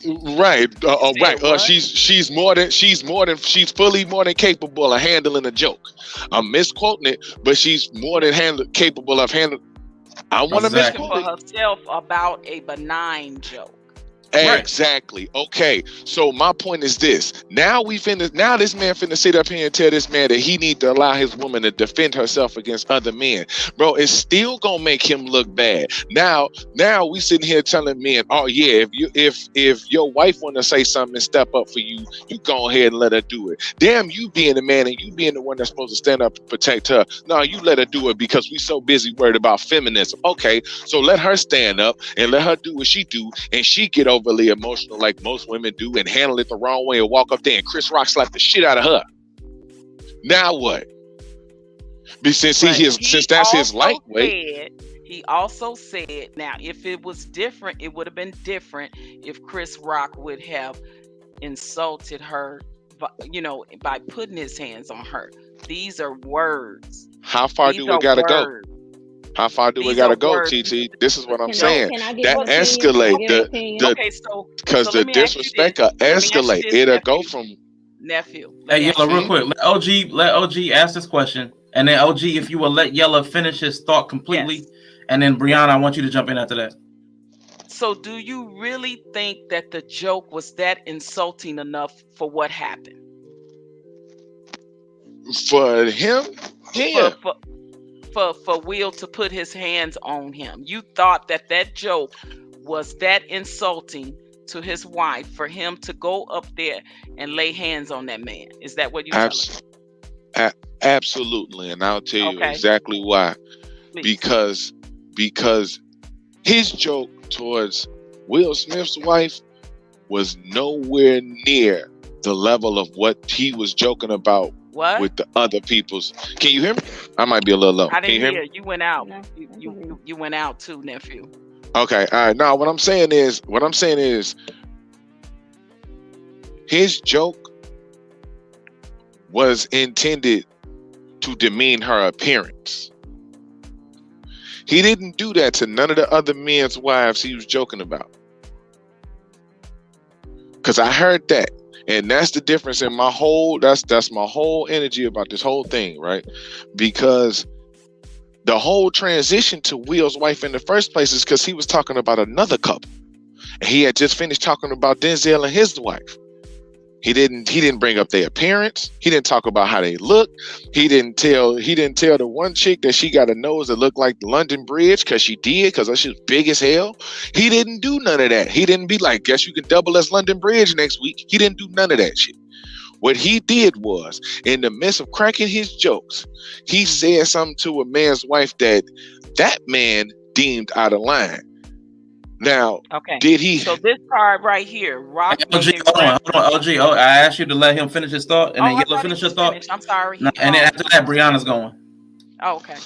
Right, right. She's fully more than capable of handling a joke. I'm misquoting it, but she's more than capable of handling. I want to misquote for herself about a benign joke. Exactly. Okay. So my point is this. Now this man finna sit up here and tell this man that he need to allow his woman to defend herself against other men. Bro, it's still gonna make him look bad. Now we sitting here telling men, oh yeah, if your wife wanna say something and step up for you, you go ahead and let her do it. Damn, you being the man and you being the one that's supposed to stand up and protect her. No, you let her do it because we so busy worried about feminism. Okay, so let her stand up and let her do what she do, and she get overly emotional like most women do and handle it the wrong way and walk up there and Chris Rock slap the shit out of her. Now what? Since that's his lightweight. He also said, now if it was different, it would have been different if Chris Rock would have insulted her, by putting his hands on her. These are words. How far do we gotta go? How far do we gotta go, TT? This is what I'm saying. That escalate because the disrespect will escalate. It'll go from nephew. Hey, Yella, real quick. Let OG ask this question, and then OG, if you will let Yella finish his thought completely, and then Briannah, I want you to jump in after that. So, do you really think that the joke was that insulting enough for what happened? For him, For Will to put his hands on him. You thought that joke was that insulting to his wife for him to go up there and lay hands on that man. Is that what you're telling me? Absolutely. And I'll tell you exactly why. Please. Because his joke towards Will Smith's wife was nowhere near the level of what he was joking about. What? With the other people's. Can you hear me? I might be a little low. I didn't hear. Me? You went out. You went out too, nephew. Okay. All right. Now, what I'm saying is, his joke was intended to demean her appearance. He didn't do that to none of the other men's wives he was joking about. Because I heard that. And that's the difference in my whole, that's my whole energy about this whole thing, right? Because the whole transition to Will's wife in the first place is because he was talking about another couple. And he had just finished talking about Denzel and his wife. He didn't bring up their appearance. He didn't talk about how they look. He didn't tell the one chick that she got a nose that looked like the London Bridge because she did, because that shit's big as hell. He didn't do none of that. He didn't be like, guess you can double as London Bridge next week. He didn't do none of that shit. What he did was, in the midst of cracking his jokes, he said something to a man's wife that man deemed out of line. Now, did he? So this part right here, Rock. OG, hold on, OG. Oh, I asked you to let him finish his thought, and then Yella finish his thought. I'm sorry. No, and then after that, Brianna's going. Oh, okay.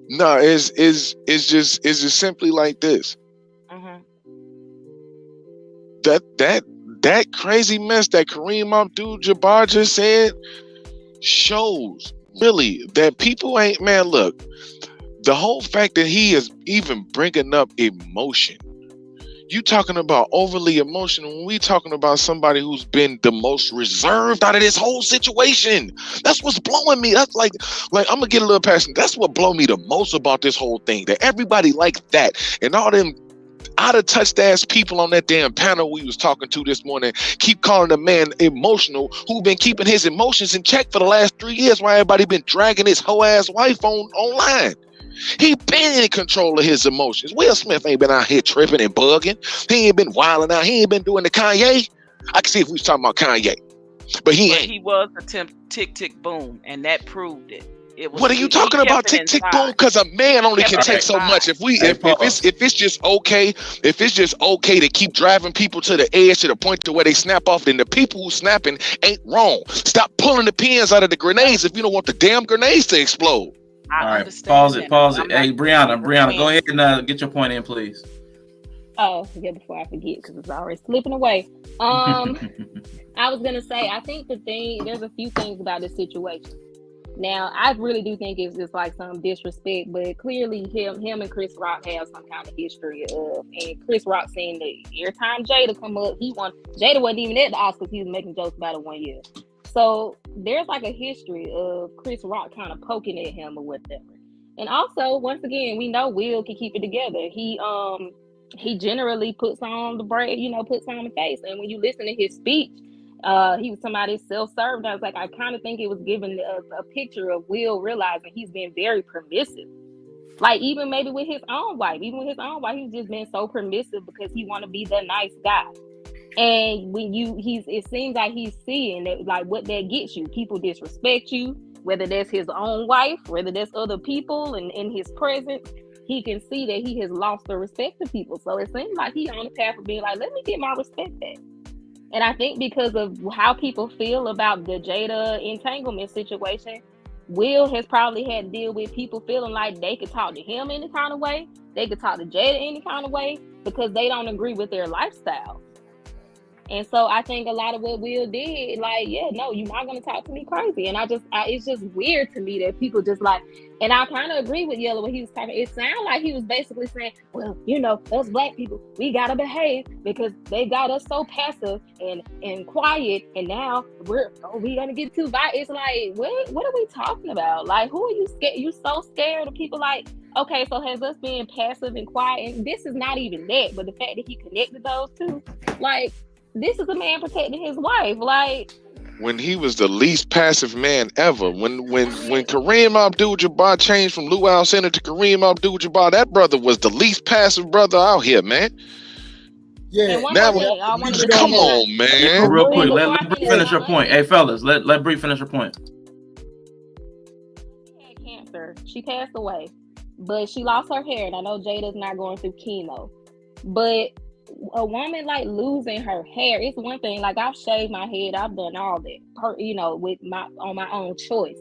No, it's just simply like this. Mm-hmm. That crazy mess that Kareem Abdul Jabbar just said shows really that people ain't, man. Look, the whole fact that he is even bringing up emotion. You talking about overly emotional when we talking about somebody who's been the most reserved out of this whole situation. That's what's blowing me. That's like I'm gonna get a little passionate. That's what blow me the most about this whole thing. That everybody like that and all them out of touched ass people on that damn panel we was talking to this morning keep calling the man emotional, who been keeping his emotions in check for the last 3 years while everybody been dragging his hoe ass wife online. He been in control of his emotions. Will Smith ain't been out here tripping and bugging. He ain't been wilding out. He ain't been doing the Kanye. I can see if we was talking about Kanye, but he ain't. He was a tick tick boom, and that proved it. What are you talking about? Tick tick boom? Because a man only can take so much. If it's just okay to keep driving people to the edge to the point to where they snap off, then the people who snapping ain't wrong. Stop pulling the pins out of the grenades if you don't want the damn grenades to explode. All right, pause it. Hey, Briannah, go ahead and get your point in, please. Oh, yeah, before I forget, because it's already slipping away. I was gonna say, I think there's a few things about this situation. Now, I really do think it's just like some disrespect, but clearly him and Chris Rock have some kind of history of, and Chris Rock saying that every time Jada come up, Jada wasn't even at the Oscars, he was making jokes about it one year. So there's like a history of Chris Rock kind of poking at him or whatever. And also, once again, we know Will can keep it together. He generally puts on the brave, puts on the face. And when you listen to his speech, he was somebody self-served. I was like, I kind of think it was giving a picture of Will realizing he's been very permissive. Like even maybe with his own wife, he's just been so permissive because he want to be the nice guy. And when it seems like he's seeing that, like what that gets you. People disrespect you, whether that's his own wife, whether that's other people, and in his presence, he can see that he has lost the respect of people. So it seems like he's on the path of being like, let me get my respect back. And I think because of how people feel about the Jada entanglement situation, Will has probably had to deal with people feeling like they could talk to him any kind of way, they could talk to Jada any kind of way, because they don't agree with their lifestyle. And so I think a lot of what Will did, like, yeah, no, you're not going to talk to me crazy. And it's just weird to me that people just like, and I kind of agree with Yella when he was talking. It sounded like he was basically saying, well, us black people, we got to behave because they got us so passive and quiet. And now we're going to get too violent. It's like, what are we talking about? Like, who are you scared? You so scared of people like, okay, so has us being passive and quiet? And this is not even that, but the fact that he connected those two, like, this is a man protecting his wife. Like, when he was the least passive man ever, when Kareem Abdul Jabbar changed from Luau Center to Kareem Abdul Jabbar, that brother was the least passive brother out here, man. Yeah. Now, come on, man. Real quick, let Bri finish her point. Hey, fellas, let Bri finish her point. She had cancer. She passed away, but she lost her hair, and I know Jada's not going through chemo, but a woman like losing her hair, it's one thing. Like, I've shaved my head, I've done all that, with on my own choice.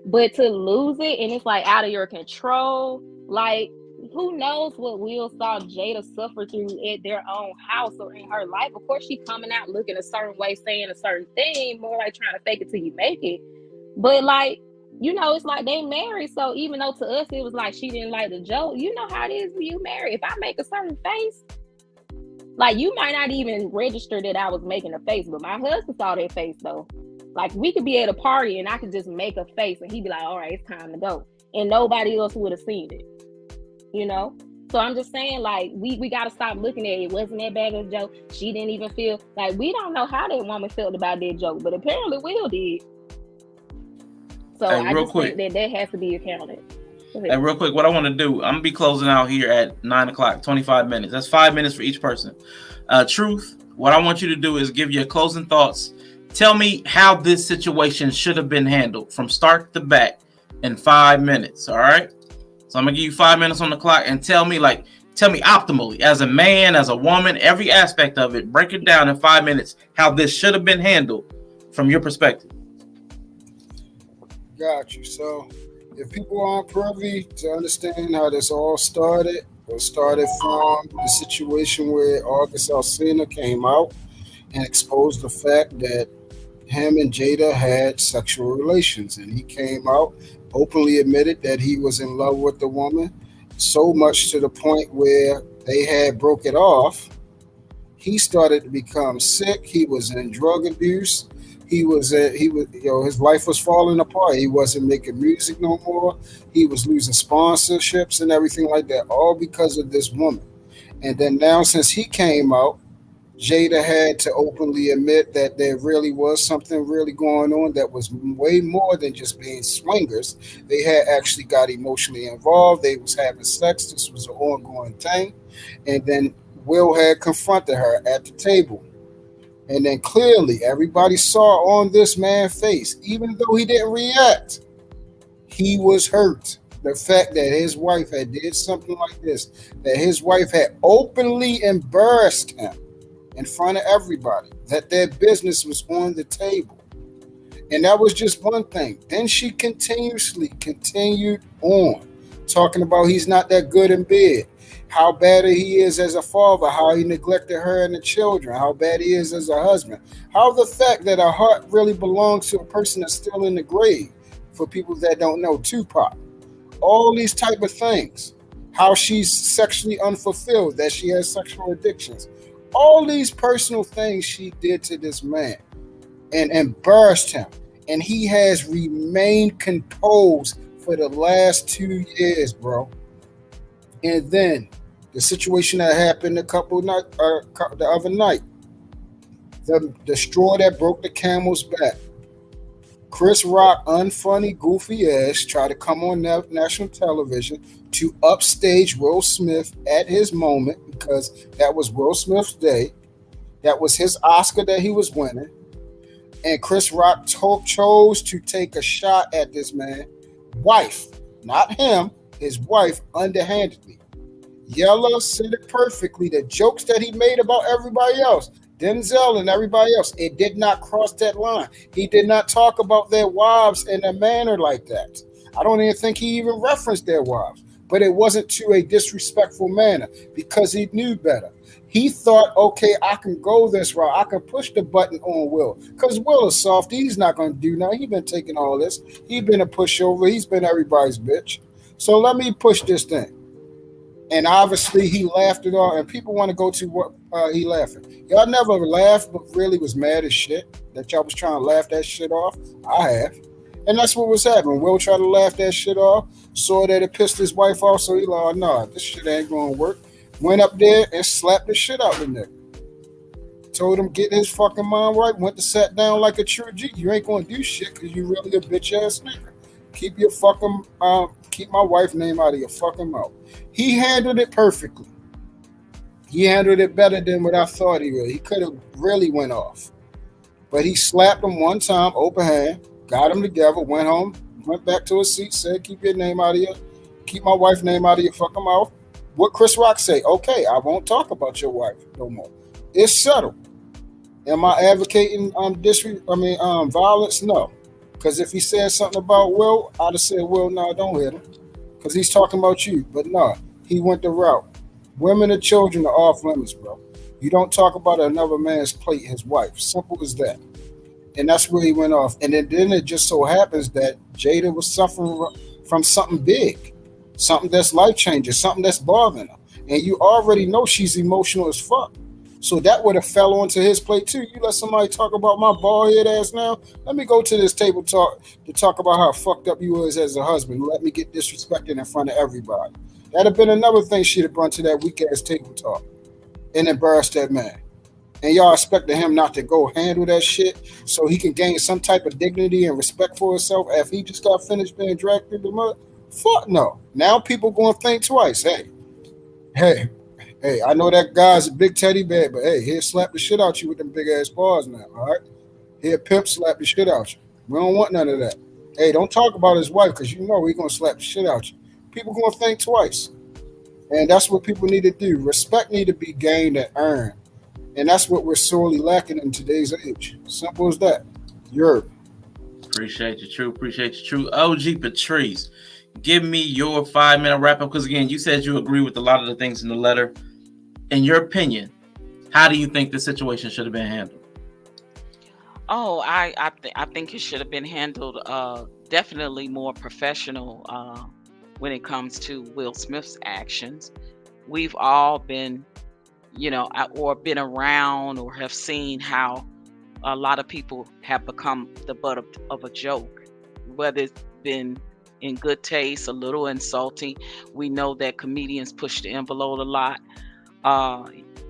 But to lose it and it's like out of your control, like, who knows what Will saw Jada suffer through at their own house or in her life. Of course, she coming out looking a certain way, saying a certain thing, more like trying to fake it till you make it. But like, it's like they married. So even though to us it was like she didn't like the joke, you know how it is when you marry. If I make a certain face, like, you might not even register that I was making a face, but my husband saw that face though. Like, we could be at a party and I could just make a face and he'd be like, all right, it's time to go. And nobody else would have seen it, So I'm just saying, like, we got to stop looking at it. It wasn't that bad of a joke. She didn't even feel, like, we don't know how that woman felt about that joke, but apparently Will did. So I just think that has to be accounted. Hey, real quick, what I want to do, I'm going to be closing out here at 9 o'clock, 25 minutes. That's 5 minutes for each person. Truth, what I want you to do is give your closing thoughts. Tell me how this situation should have been handled from start to back in 5 minutes, all right? So I'm going to give you 5 minutes on the clock and tell me optimally, as a man, as a woman, every aspect of it, break it down in 5 minutes, how this should have been handled from your perspective. Got you. So, if people aren't privy to understand how this all started, it started from the situation where August Alsina came out and exposed the fact that him and Jada had sexual relations. And he came out, openly admitted that he was in love with the woman, so much to the point where they had broke it off. He started to become sick. He was in drug abuse. His life was falling apart. He wasn't making music no more. He was losing sponsorships and everything like that, all because of this woman. And then now, since he came out, Jada had to openly admit that there really was something really going on that was way more than just being swingers. They had actually got emotionally involved. They was having sex. This was an ongoing thing. And then Will had confronted her at the table. And then clearly everybody saw on this man's face, even though he didn't react, he was hurt. The fact that his wife had did something like this, that his wife had openly embarrassed him in front of everybody, that their business was on the table. And that was just one thing. Then she continuously continued on, talking about he's not that good in bed, how bad he is as a father, how he neglected her and the children, how bad he is as a husband, how the fact that a heart really belongs to a person that's still in the grave, for people that don't know Tupac. All these type of things. How she's sexually unfulfilled, that she has sexual addictions. All these personal things she did to this man and embarrassed him. And he has remained composed for the last 2 years, bro. And then the situation that happened the other night, the straw that broke the camel's back. Chris Rock, unfunny, goofy ass, tried to come on national television to upstage Will Smith at his moment, because that was Will Smith's day. That was his Oscar that he was winning. And Chris Rock chose to take a shot at this man, wife, not him, his wife, underhandedly. Yella said it perfectly. The jokes that he made about everybody else, Denzel and everybody else, it did not cross that line. He did not talk about their wives in a manner like that. I don't even think he even referenced their wives, but it wasn't to a disrespectful manner, because he knew better. He thought, okay, I can go this route. I can push the button on Will, because Will is soft. He's not going to do nothing. He's been taking all this. He's been a pushover. He's been everybody's bitch. So let me push this thing. And obviously he laughed it off, and people want to go to what he laughing. Y'all never laughed, but really was mad as shit that y'all was trying to laugh that shit off. I have. And that's what was happening. Will tried to laugh that shit off, saw that it pissed his wife off, so he like, oh, nah, this shit ain't going to work. Went up there and slapped the shit out of the nigga. Told him get his fucking mind right, went to sat down like a true G. You ain't going to do shit because you really a bitch ass nigga. Keep your fucking, keep my wife's name out of your fucking mouth. He handled it perfectly. He handled it better than what I thought he would. He could have really went off. But he slapped him one time, open hand, got him together, went home, went back to his seat, said, keep your name out of your, keep my wife's name out of your fucking mouth. What Chris Rock say? Okay, I won't talk about your wife no more. It's settled. Am I advocating violence? No. Because if he said something about Will, I'd have said, Will, no, don't hit him. Because he's talking about you. But no, he went the route. Women and children are off limits, bro. You don't talk about another man's plate, his wife. Simple as that. And that's where he went off. And then it just so happens that Jada was suffering from something big, something that's life-changing, something that's bothering her. And you already know she's emotional as fuck. So that would have fell onto his plate too. You let somebody talk about my bald head ass now? Let me go to this table talk to talk about how fucked up you was as a husband. Let me get disrespected in front of everybody. That'd have been another thing she'd have brought to that weak ass table talk and embarrassed that man. And y'all expected him not to go handle that shit so he can gain some type of dignity and respect for himself after he just got finished being dragged through the mud? Fuck no. Now people gonna think twice. Hey, I know that guy's a big teddy bear, but hey, he'll slap the shit out you with them big ass paws now, all right? He'll pimp slap the shit out you. We don't want none of that. Hey, don't talk about his wife, because you know he's gonna slap the shit out you. People gonna think twice. And that's what people need to do. Respect need to be gained and earned. And that's what we're sorely lacking in today's age. Simple as that. You're. Appreciate you, True. Appreciate you, True. OG Patrice, give me your 5-minute wrap up, because again, you said you agree with a lot of the things in the letter. In your opinion, how do you think the situation should have been handled? Oh, I think it should have been handled definitely more professional when it comes to Will Smith's actions. We've all been, or been around or have seen how a lot of people have become the butt of a joke, whether it's been in good taste, a little insulting. We know that comedians push the envelope a lot.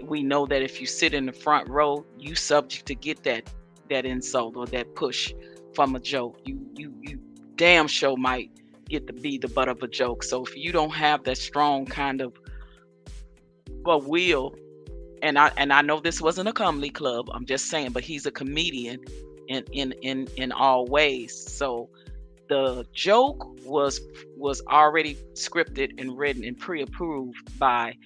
We know that if you sit in the front row, you subject to get that insult or that push from a joke. You damn sure might get to be the butt of a joke. So if you don't have that strong kind of will, and I know this wasn't a comedy club, I'm just saying, but he's a comedian in all ways. So the joke was already scripted and written and pre-approved by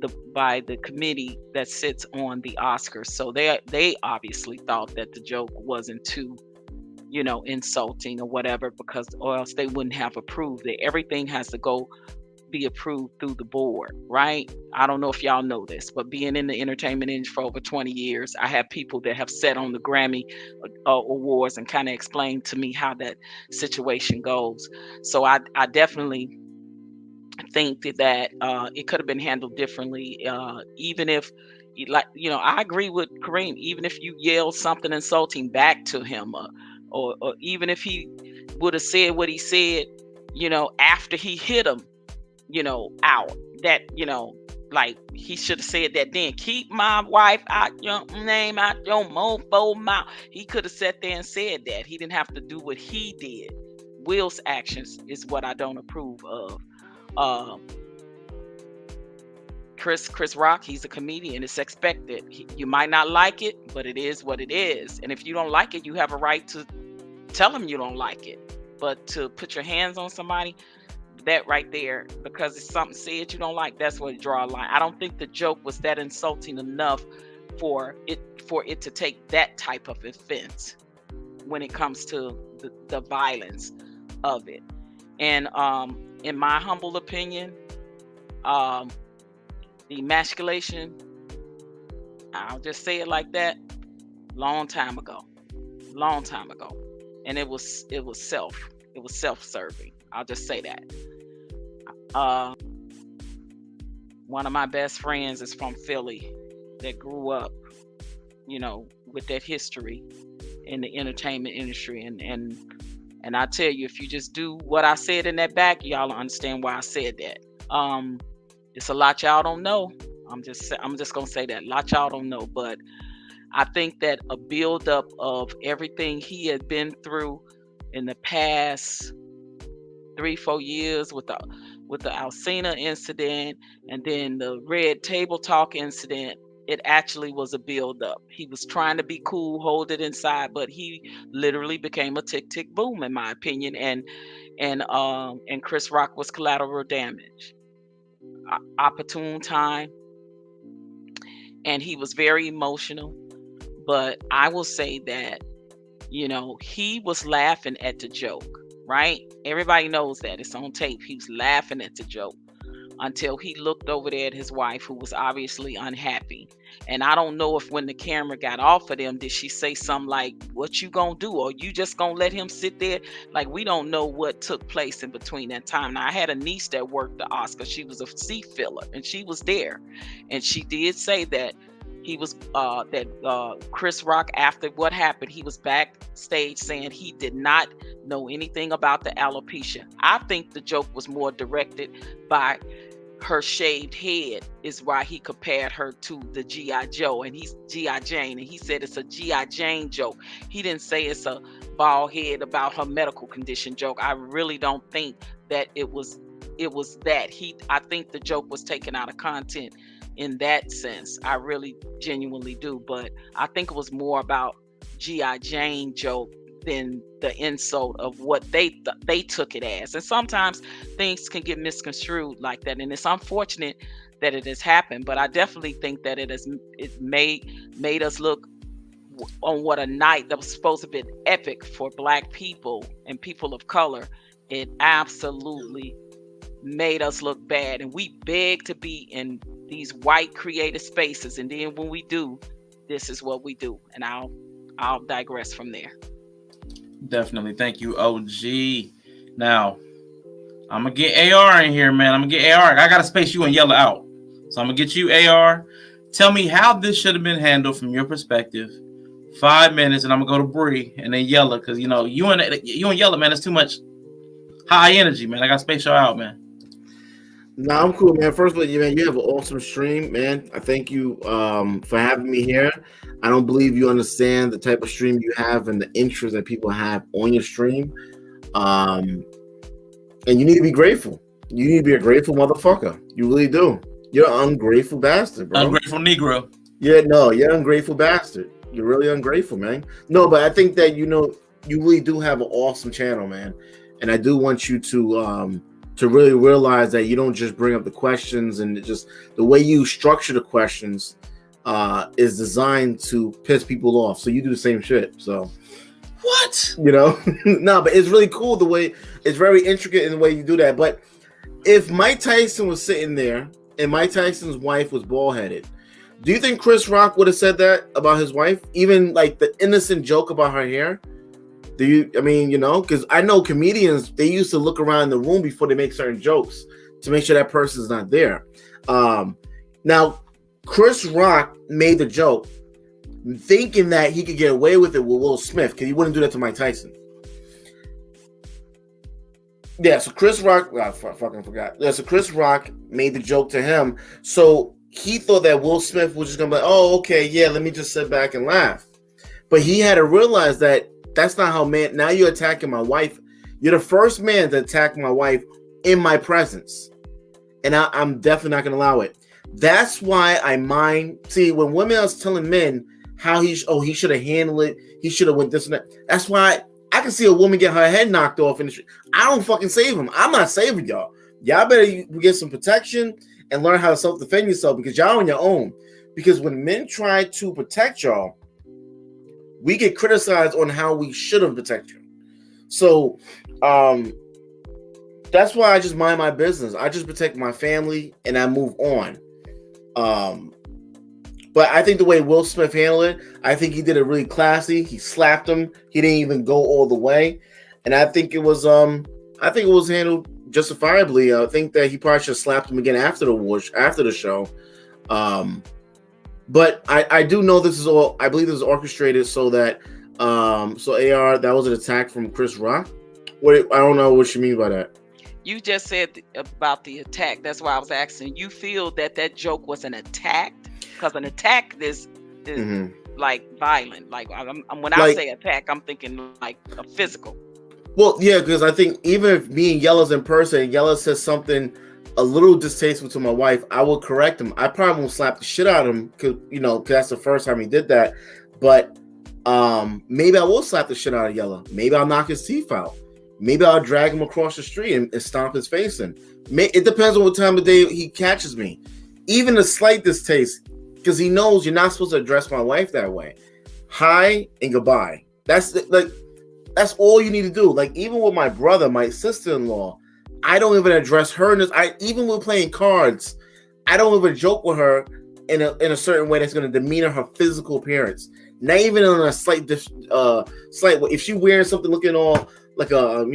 the committee that sits on the Oscars. So they obviously thought that the joke wasn't too, insulting or whatever, because or else they wouldn't have approved it. Everything has to be approved through the board, right? I don't know if y'all know this, but being in the entertainment industry for over 20 years, I have people that have sat on the Grammy awards and kind of explained to me how that situation goes. So I definitely think that it could have been handled differently, even if I agree with Kareem, even if you yell something insulting back to him, or even if he would have said what he said, after he hit him, out, that, like he should have said that then. Keep my wife out your name, out your mofo mouth. He could have sat there and said that. He didn't have to do what he did. Will's actions is what I don't approve of. Chris Rock, he's a comedian. It's expected. You might not like it, but it is what it is. And if you don't like it, you have a right to tell him you don't like it. But to put your hands on somebody, that right there, because it's something said you don't like, that's where you draw a line. I don't think the joke was that insulting enough for it to take that type of offense when it comes to the violence of it. And in my humble opinion, the emasculation, I'll just say it like that, long time ago, and it was self-serving. I'll just say that. One of my best friends is from Philly, that grew up, with that history in the entertainment industry, and I tell you, if you just do what I said in that back, y'all understand why I said that. It's a lot y'all don't know. I'm just gonna say that, a lot y'all don't know, but I think that a buildup of everything he had been through in the past 3-4 years with the Alcina incident, and then the Red Table Talk incident, it actually was a build-up. He was trying to be cool, hold it inside, but he literally became a tick tick boom, in my opinion. And Chris Rock was collateral damage. Opportune time, and he was very emotional. But I will say that, he was laughing at the joke, right? Everybody knows that. It's on tape. He was laughing at the joke until he looked over there at his wife, who was obviously unhappy. And I don't know if when the camera got off of them, did she say something like, "What you gonna do? Or you just gonna let him sit there?" Like, we don't know what took place in between that time. Now, I had a niece that worked the Oscar. She was a seat filler, and she was there. And she did say that he was Chris Rock, after what happened, he was backstage saying he did not know anything about the alopecia. I think the joke was more directed by her shaved head, is why he compared her to the G.I. Joe, and he's G.I. Jane, and he said it's a G.I. Jane joke. He didn't say it's a bald head about her medical condition joke. I really don't think that it was that. I think the joke was taken out of content in that sense. I really genuinely do, but I think it was more about G.I. Jane joke than the insult of what they took it as. And sometimes things can get misconstrued like that, and it's unfortunate that it has happened. But I definitely think that it made us look on what a night that was supposed to be epic for Black people and people of color. It absolutely made us look bad, and we beg to be in these white creative spaces, and then when we do, this is what we do. And I'll digress from there. Definitely. Thank you, OG. Now, I'm going to get AR in here, man. I'm going to get AR. I got to space you and Yella out. So I'm going to get you, AR. Tell me how this should have been handled from your perspective. 5 minutes, and I'm going to go to Bri and then Yella, because, you and Yella, man, it's too much high energy, man. I got to space y'all out, man. No, I'm cool, man. First of all, man, you have an awesome stream, man. I thank you for having me here. I don't believe you understand the type of stream you have and the interest that people have on your stream. And you need to be grateful. You need to be a grateful motherfucker. You really do. You're an ungrateful bastard, bro. Ungrateful Negro. Yeah, no, you're an ungrateful bastard. You're really ungrateful, man. No, but I think that you really do have an awesome channel, man. And I do want you to really realize that you don't just bring up the questions, and just the way you structure the questions is designed to piss people off. So you do the same shit. So what? No, but it's really cool the way it's very intricate in the way you do that. But if Mike Tyson was sitting there and Mike Tyson's wife was bald-headed, do you think Chris Rock would have said that about his wife? Even like the innocent joke about her hair? Because I know comedians, they used to look around the room before they make certain jokes to make sure that person's not there. Now, Chris Rock made the joke thinking that he could get away with it with Will Smith because he wouldn't do that to Mike Tyson. Yeah, so Chris Rock, I fucking forgot. Yeah, so Chris Rock made the joke to him. So he thought that Will Smith was just going to be like, oh, okay, yeah, let me just sit back and laugh. But he had to realize that that's not how man. Now you're attacking my wife. You're the first man to attack my wife in my presence. And I'm definitely not going to allow it. That's why I mind. See, when women are telling men how he should have handled it, he should have went this and that. That's why I can see a woman get her head knocked off in the street. I don't fucking save him. I'm not saving y'all. Y'all better get some protection and learn how to self-defend yourself because y'all on your own. Because when men try to protect y'all, we get criticized on how we should have protected you. So that's why I just mind my business. I just protect my family and I move on. But I think the way Will Smith handled it, I think he did it really classy. He slapped him. He didn't even go all the way. And I think it was handled justifiably. I think that he probably should have slapped him again after the show. But I do know this is all. I believe this is orchestrated so that so AR, that was an attack from Chris Rock. I don't know what you mean by that. You just said about the attack. That's why I was asking. You feel that joke was an attack? Because an attack is like violent. Like when I say attack, I'm thinking like a physical. Well, yeah, because I think even if me and Yella's in person, and Yella says something a little distasteful to my wife, I will correct him. I probably won't slap the shit out of him because that's the first time he did that. But maybe I will slap the shit out of Yella. Maybe I'll knock his teeth out. Maybe I'll drag him across the street and stomp his face in. It depends on what time of day he catches me. Even a slight distaste, because he knows you're not supposed to address my wife that way. Hi and goodbye. That's all you need to do. Like even with my brother, my sister-in-law, I don't even address her. Even with playing cards, I don't even joke with her in a certain way that's going to demean her physical appearance. Not even on a slight. If she wearing something looking all like a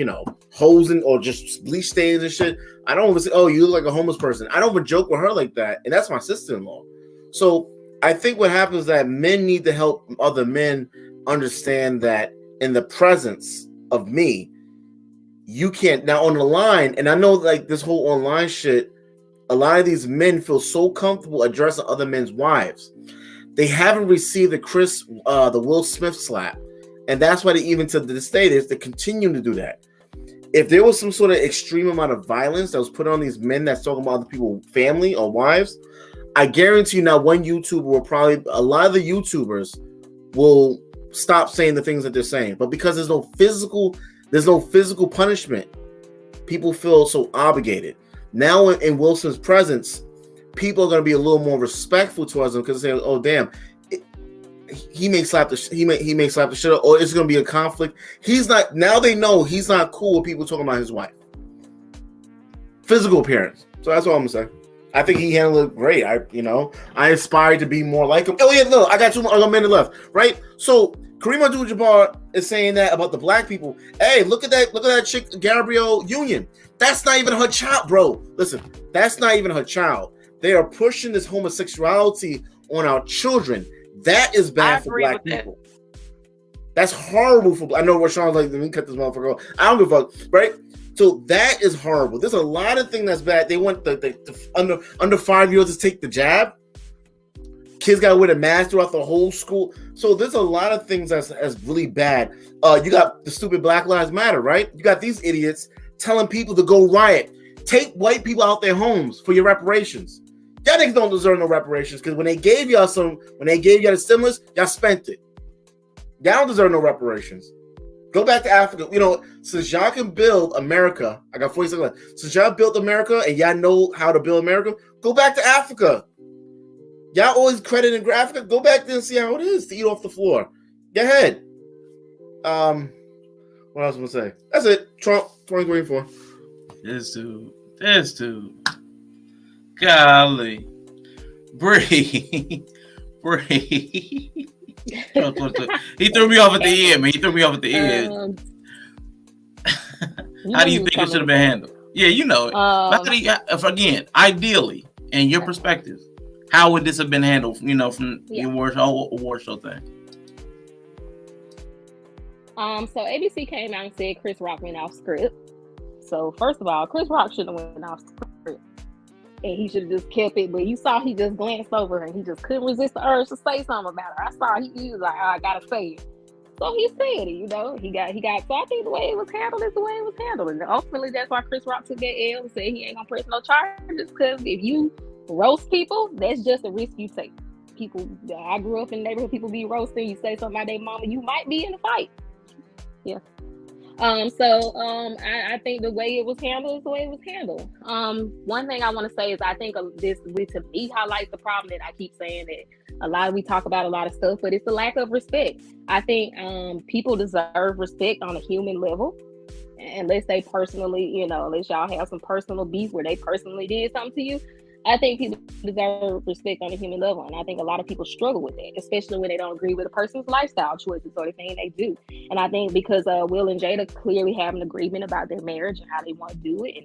hosing or just bleach stains and shit, I don't even say, "Oh, you look like a homeless person." I don't even joke with her like that, and that's my sister-in-law. So I think what happens is that men need to help other men understand that in the presence of me, you can't. Now on the line, and I know like this whole online shit, a lot of these men feel so comfortable addressing other men's wives. They haven't received the Will Smith slap. And that's why they even to this day is to continue to do that. If there was some sort of extreme amount of violence that was put on these men that's talking about other people's family or wives, I guarantee you now a lot of the YouTubers will stop saying the things that they're saying. But because there's no physical punishment, people feel so obligated. Now in Will Smith's presence, people are going to be a little more respectful towards him because they say, "Oh damn, he may slap the shit up," or it's going to be a conflict. He's not. Now they know he's not cool with people talking about his wife. Physical appearance. So that's all I'm gonna say. I think he handled it great. I aspire to be more like him. Oh yeah, look, I got 2 minutes left, right? So Kareem Abdul Jabbar is saying that about the black people. Hey, look at that chick, Gabrielle Union. That's not even her child, bro. Listen, that's not even her child. They are pushing this homosexuality on our children. That is bad for black people. That's horrible for. I know Rashawn's like, let me cut this motherfucker off. I don't give a fuck, right? So that is horrible. There's a lot of things that's bad. They want the under 5-year-olds to take the jab. Kids got to wear the mask throughout the whole school. So there's a lot of things that's really bad. You got the stupid Black Lives Matter, right? You got these idiots telling people to go riot. Take white people out their homes for your reparations. Y'all niggas don't deserve no reparations because when they gave y'all the stimulus, y'all spent it. Y'all don't deserve no reparations. Go back to Africa. You know, since y'all can build America, I got 40 seconds left. Since y'all built America and y'all know how to build America, go back to Africa. Y'all always crediting Africa. Go back there and see how it is to eat off the floor. Go ahead. What else am I say? That's it. Trump 2024. This dude. Golly. Bri. He threw me off at the end, man. He threw me off at the end. How do you think it should have been handled? Yeah, you know it. Again, ideally, in your perspective, how would this have been handled? You know, from your award show thing. So ABC came out and said Chris Rock went off script. So first of all, Chris Rock shouldn't have went off script, and he should have just kept it. But you saw he just glanced over her, and he just couldn't resist the urge to say something about her. I saw he was like, I gotta say it. So he said it. You know, he got. So I think the way it was handled is the way it was handled, and ultimately that's why Chris Rock took that L and said he ain't gonna press no charges, because if you roast people, that's just a risk you take. People, I grew up in the neighborhood, people be roasting. You say something about their mama, you might be in a fight. Yeah. I think the way it was handled is the way it was handled. One thing I want to say is I think this to me highlights the problem that I keep saying that we talk about a lot of stuff, but it's the lack of respect. I think people deserve respect on a human level, unless they personally, unless y'all have some personal beef where they personally did something to you. I think people deserve respect on a human level, and I think a lot of people struggle with that, especially when they don't agree with a person's lifestyle choices or the thing they do. And I think because Will and Jada clearly have an agreement about their marriage and how they want to do it, and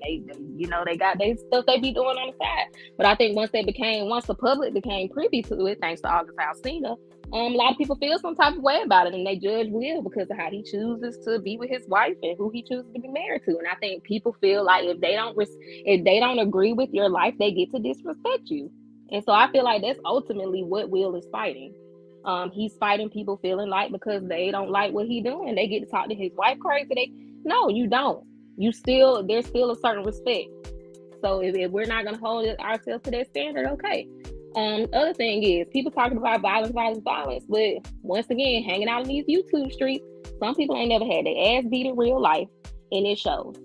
they got their stuff they be doing on the side. But I think once the public became privy to it, thanks to August Alsina, a lot of people feel some type of way about it, and they judge Will because of how he chooses to be with his wife and who he chooses to be married to. And I think people feel like if they don't agree with your life, they get to disrespect you. And so I feel like that's ultimately what Will is fighting. He's fighting people feeling like because they don't like what he's doing, they get to talk to his wife crazy. No, you don't. There's still a certain respect. So if we're not gonna hold ourselves to that standard, okay. Other thing is people talking about violence, but once again, hanging out in these YouTube streets, some people ain't never had their ass beat in real life, and it shows.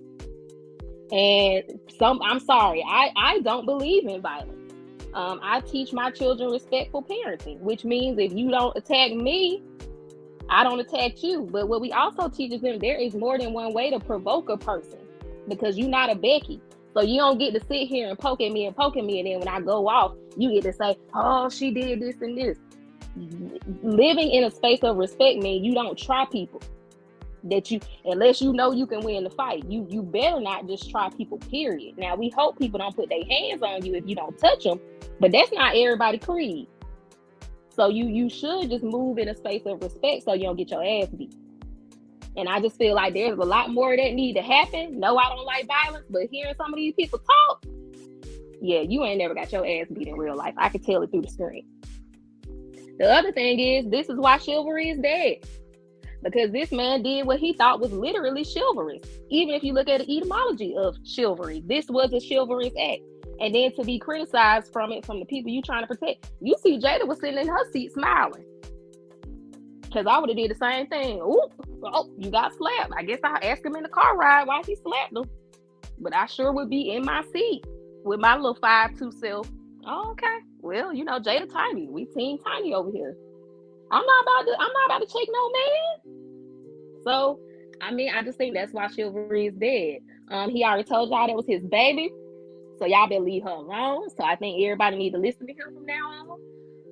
And I'm sorry, I don't believe in violence. I teach my children respectful parenting, which means if you don't attack me, I don't attack you. But what we also teach them, there is more than one way to provoke a person, because you're not a Becky. So you don't get to sit here and poke at me, and then when I go off, you get to say, oh, she did this and this. Living in a space of respect means you don't try people. Unless you know you can win the fight. You better not just try people, period. Now, we hope people don't put their hands on you if you don't touch them, but that's not everybody's creed. So you should just move in a space of respect so you don't get your ass beat. And I just feel like there's a lot more that need to happen. No, I don't like violence, but hearing some of these people talk, yeah, you ain't never got your ass beat in real life. I can tell it through the screen. The other thing is, this is why chivalry is dead. Because this man did what he thought was literally chivalrous. Even if you look at the etymology of chivalry, this was a chivalrous act. And then to be criticized from the people you trying to protect. You see Jada was sitting in her seat smiling. Because I would have did the same thing. Ooh, oh, you got slapped. I guess I'll ask him in the car ride why he slapped him. But I sure would be in my seat with my little 5'2" self. Oh, okay. Well, Jada Tiny. We team Tiny over here. I'm not about to check no man. So, I just think that's why chivalry is dead. He already told y'all that was his baby. So y'all better leave her alone. So I think everybody need to listen to him from now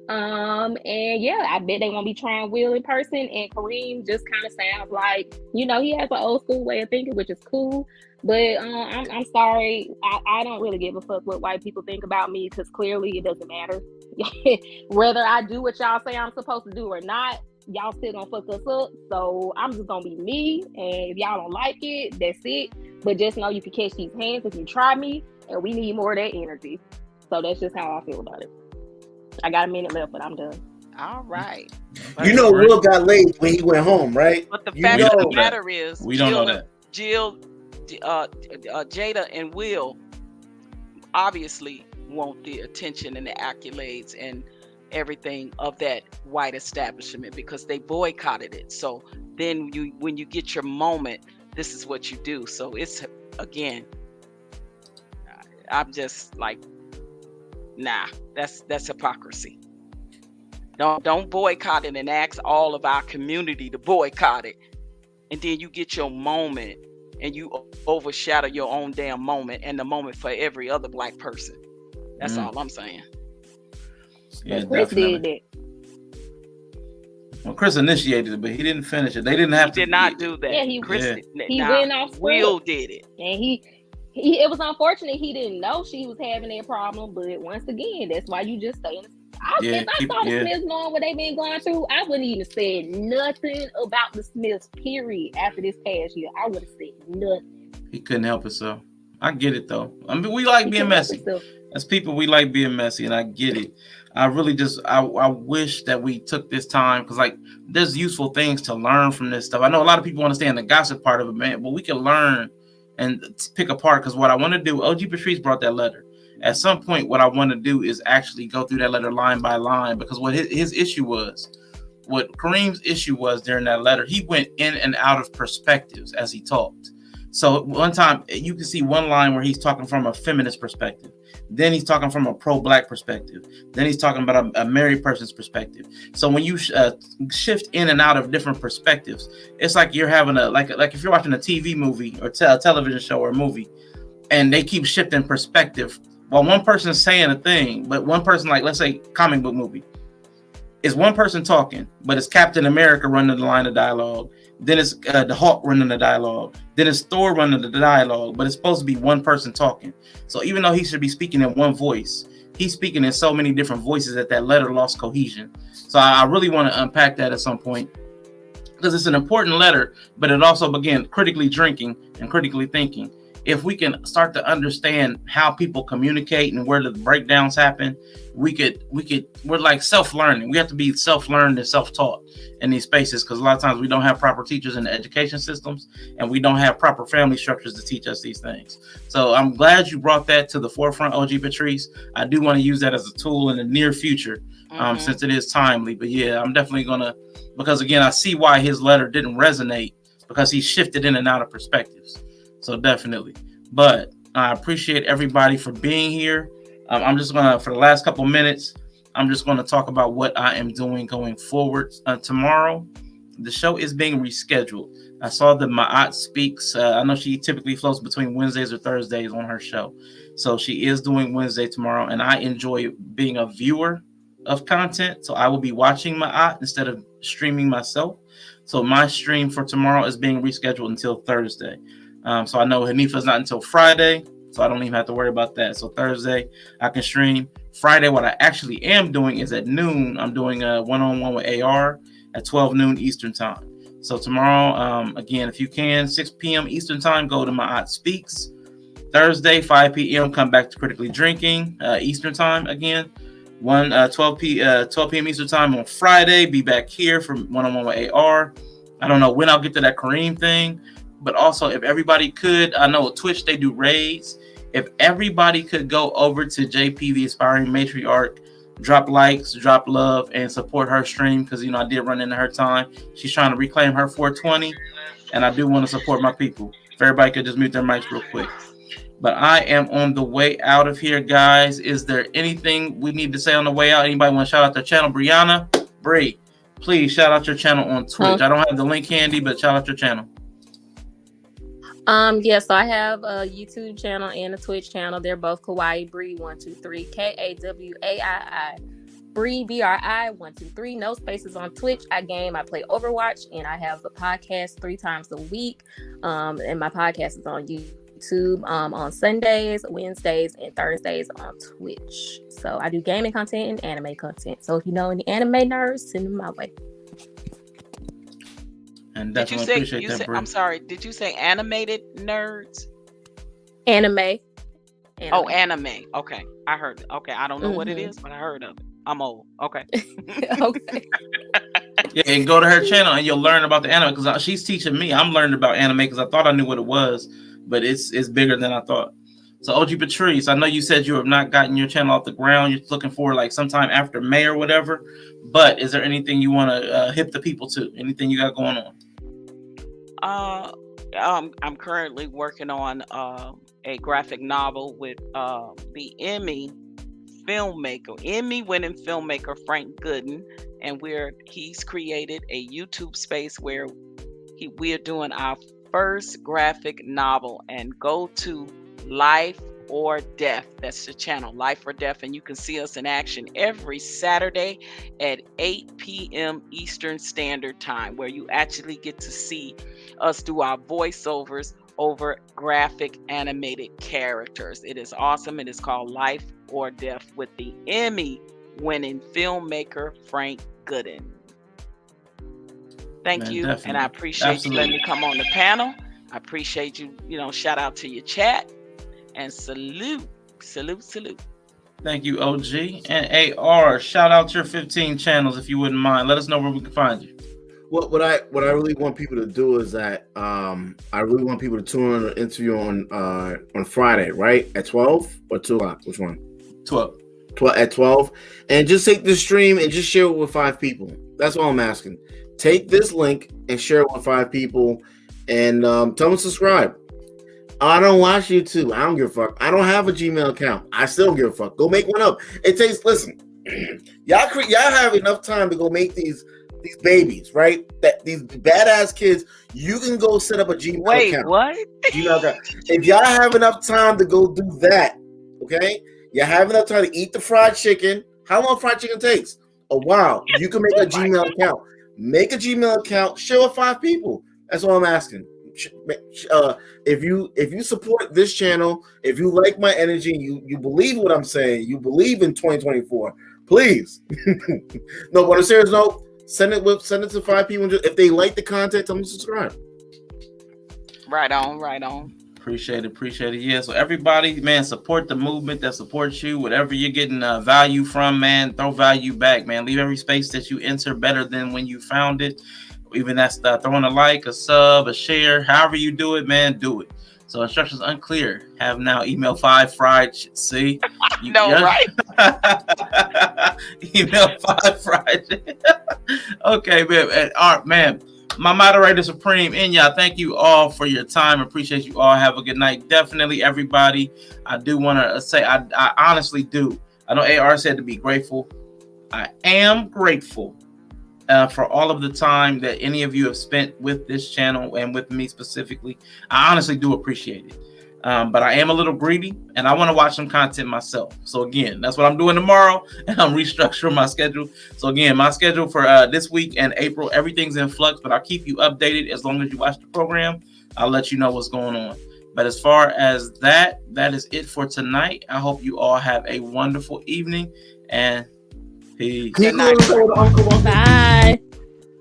on. And yeah, I bet they won't be trying Will in person. And Kareem just kind of sounds like, he has an old school way of thinking, which is cool. But I'm sorry, I don't really give a fuck what white people think about me, because clearly it doesn't matter. Whether I do what y'all say I'm supposed to do or not, y'all still gonna fuck us up. So I'm just gonna be me. And if y'all don't like it, that's it. But just know you can catch these hands if you try me, and we need more of that energy. So that's just how I feel about it. I got a minute left, but I'm done. All right. You know, Will got laid when he went home, right? But the You fact know of the that. matter is, We don't know that. Jill, Jada, and Will obviously want the attention and the accolades and everything of that white establishment because they boycotted it. So then when you get your moment, this is what you do. So it's, again, I'm just like, nah, that's hypocrisy. Don't boycott it and ask all of our community to boycott it, and then you get your moment and you overshadow your own damn moment and the moment for every other black person. That's all I'm saying. Yeah, Chris definitely. did that. Well, Chris initiated it, but he didn't finish it. They didn't have to. Did not do that. Yeah, Chris Yeah. did. he Nah, went off Will script. did it. And he it was unfortunate he didn't know she was having that problem, but once again, that's why you just stay in. If I saw the Smiths knowing what they've been going through, I wouldn't even said nothing about the Smiths, period, after this past year. I would have said nothing. He couldn't help himself. I get it though. I mean, we like being messy. As people, we like being messy, and I get it. I really just, I wish that we took this time because, like, there's useful things to learn from this stuff. I know a lot of people understand the gossip part of it, man, but we can learn and pick apart because what I want to do, OG Patrice brought that letter. At some point, what I want to do is actually go through that letter line by line because what his issue was, what Kareem's issue was during that letter, he went in and out of perspectives as he talked. So one time you can see one line where he's talking from a feminist perspective. Then he's talking from a pro-black perspective. Then he's talking about a married person's perspective. So when you shift in and out of different perspectives, it's like you're having like if you're watching a TV movie or a television show or a movie, and they keep shifting perspective. While one person's saying a thing, but one person, like let's say comic book movie, is one person talking, but it's Captain America running the line of dialogue. Then it's the Hulk running the dialogue. Then it's Thor running the dialogue, but it's supposed to be one person talking. So even though he should be speaking in one voice, he's speaking in so many different voices that letter lost cohesion. So I really want to unpack that at some point because it's an important letter, but it also began critically drinking and critically thinking. If we can start to understand how people communicate and where the breakdowns happen, we're like self-learning. We have to be self-learned and self-taught in these spaces because a lot of times we don't have proper teachers in the education systems and we don't have proper family structures to teach us these things. So I'm glad you brought that to the forefront, OG Patrice. I do want to use that as a tool in the near future since it is timely. But yeah, I'm definitely gonna, because again, I see why his letter didn't resonate because he shifted in and out of perspectives. So definitely. But I appreciate everybody for being here. I'm just going to, for the last couple minutes, I'm just going to talk about what I am doing going forward. Tomorrow, the show is being rescheduled. I saw that my aunt speaks. I know she typically floats between Wednesdays or Thursdays on her show. So she is doing Wednesday tomorrow. And I enjoy being a viewer of content. So I will be watching my aunt instead of streaming myself. So my stream for tomorrow is being rescheduled until Thursday. So I know Hanifa's not until Friday, so I don't even have to worry about that. So Thursday, I can stream. Friday, what I actually am doing is at noon, I'm doing a one-on-one with AR at 12 noon Eastern time. So tomorrow, again, if you can, 6 p.m. Eastern time, go to My Aunt Speaks. Thursday, 5 p.m., come back to Critically Drinking Eastern time again. 12 p.m. Eastern time on Friday, be back here for one-on-one with AR. I don't know when I'll get to that Kareem thing. But also, if everybody could, I know Twitch, they do raids. If everybody could go over to JP, the Aspiring Matriarch, drop likes, drop love, and support her stream, because, you know, I did run into her time. She's trying to reclaim her 420, and I do want to support my people. If everybody could just mute their mics real quick. But I am on the way out of here, guys. Is there anything we need to say on the way out? Anybody want to shout out their channel? Briannah, Bri, please shout out your channel on Twitch. I don't have the link handy, but shout out your channel. So I have a YouTube channel and a Twitch channel. They're both Kawaii Bri 123 Kawaii Bri Bri 123. No spaces on Twitch. I game. I play Overwatch, and I have the podcast 3 times a week. And my podcast is on YouTube on Sundays, Wednesdays, and Thursdays on Twitch. So I do gaming content and anime content. So if you know any anime nerds, send them my way. And Did you definitely say appreciate that, Bri. I'm sorry. Did you say animated nerds? Anime. Oh, anime. Okay, I heard it. Okay, I don't know what it Mhm. is, but I heard of it. I'm old. Okay. Okay. Yeah, and go to her channel and you'll learn about the anime because she's teaching me. I'm learning about anime because I thought I knew what it was, but it's bigger than I thought. So OG Patrice, I know you said you have not gotten your channel off the ground. You're looking for like sometime after May or whatever. But is there anything you want to hip the people to? Anything you got going on? I'm currently working on a graphic novel with the Emmy-winning filmmaker Frank Gooden, and he's created a YouTube space where we're doing our first graphic novel. And go to Life or Death. That's the channel, Life or Death, and you can see us in action every Saturday at 8 p.m. Eastern Standard Time, where you actually get to see us do our voiceovers over graphic animated characters. It is awesome. It is called Life or Death with the Emmy-winning filmmaker Frank Gooden. Thank you, definitely. and I appreciate you letting me come on the panel. I appreciate you. Shout out to your chat. And salute. Thank you, OG. And AR, shout out your 15 channels if you wouldn't mind. Let us know where we can find you. What I really want people to do is that I really want people to tune in an interview on Friday, right? At 12 or 2 o'clock? Which one? 12. At 12. And just take the stream and just share it with 5 people. That's all I'm asking. Take this link and share it with 5 people and tell them to subscribe. I don't watch YouTube. I don't give a fuck. I don't have a Gmail account. I still don't give a fuck. Go make one up. Listen, y'all have enough time to go make these babies, right? That these badass kids, you can go set up a Gmail account. What? If y'all have enough time to go do that, okay? You have enough time to eat the fried chicken. How long fried chicken takes? A while. You can make a Gmail account. Make a Gmail account. Share with 5 people. That's all I'm asking. If you support this channel, if you like my energy, you believe what I'm saying, you believe in 2024, please. No, but on a serious note, send it to 5 people. If they like the content, tell them to subscribe. Right on. Appreciate it. Yeah, so everybody, man, support the movement that supports you. Whatever you're getting value from, man, throw value back, man. Leave every space that you enter better than when you found it. Even that's throwing a like, a sub, a share, however you do it, man, do it. So instructions unclear. Have now email 5 fried. See, right? Email 5 fried. Okay, man. All right, man. My moderator supreme, Inya, thank you all for your time. Appreciate you all. Have a good night. Definitely, everybody. I do want to say, I honestly do. I know AR said to be grateful. I am grateful. For all of the time that any of you have spent with this channel and with me specifically. I honestly do appreciate it. But I am a little greedy and I want to watch some content myself. So again, that's what I'm doing tomorrow, and I'm restructuring my schedule. So again, my schedule for this week and April, everything's in flux, but I'll keep you updated as long as you watch the program. I'll let you know what's going on. But as far as that is it for tonight. I hope you all have a wonderful evening and peace. Bye.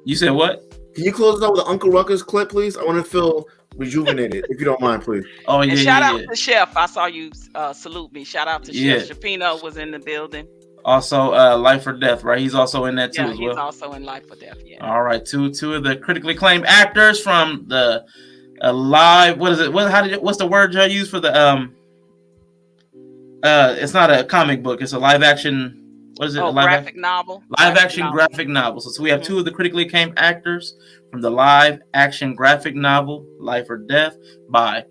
You said what? Can you close it out with the Uncle Ruckus clip, please? I want to feel rejuvenated, if you don't mind, please. Oh, yeah. And shout out to Chef. I saw you salute me. Shout out to Yeah. Chef. Shapino was in the building. Also, Life or Death, right? He's also in that too as well. He's also in Life or Death, yeah. All right, two of the critically acclaimed actors from the live. What is it? What's the word y'all use for the It's not a comic book. It's a live action. What is it? Oh, graphic novel. Live action graphic novel. So we have 2 of the critically acclaimed actors from the live action graphic novel Life or Death by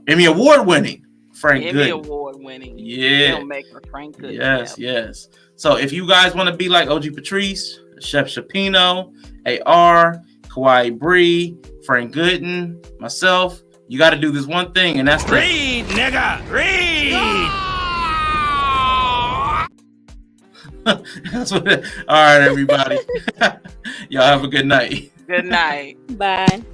Emmy Award winning Frank Gooden. Emmy Award winning filmmaker Frank Gooden. Yes. So if you guys want to be like OG Patrice, Chef Shapino, AR, Kawaii Bri, Frank Gooden, myself, you got to do this one thing, and that's read, nigga, read. That's what. All right, everybody. Y'all have a good night. Good night. Bye.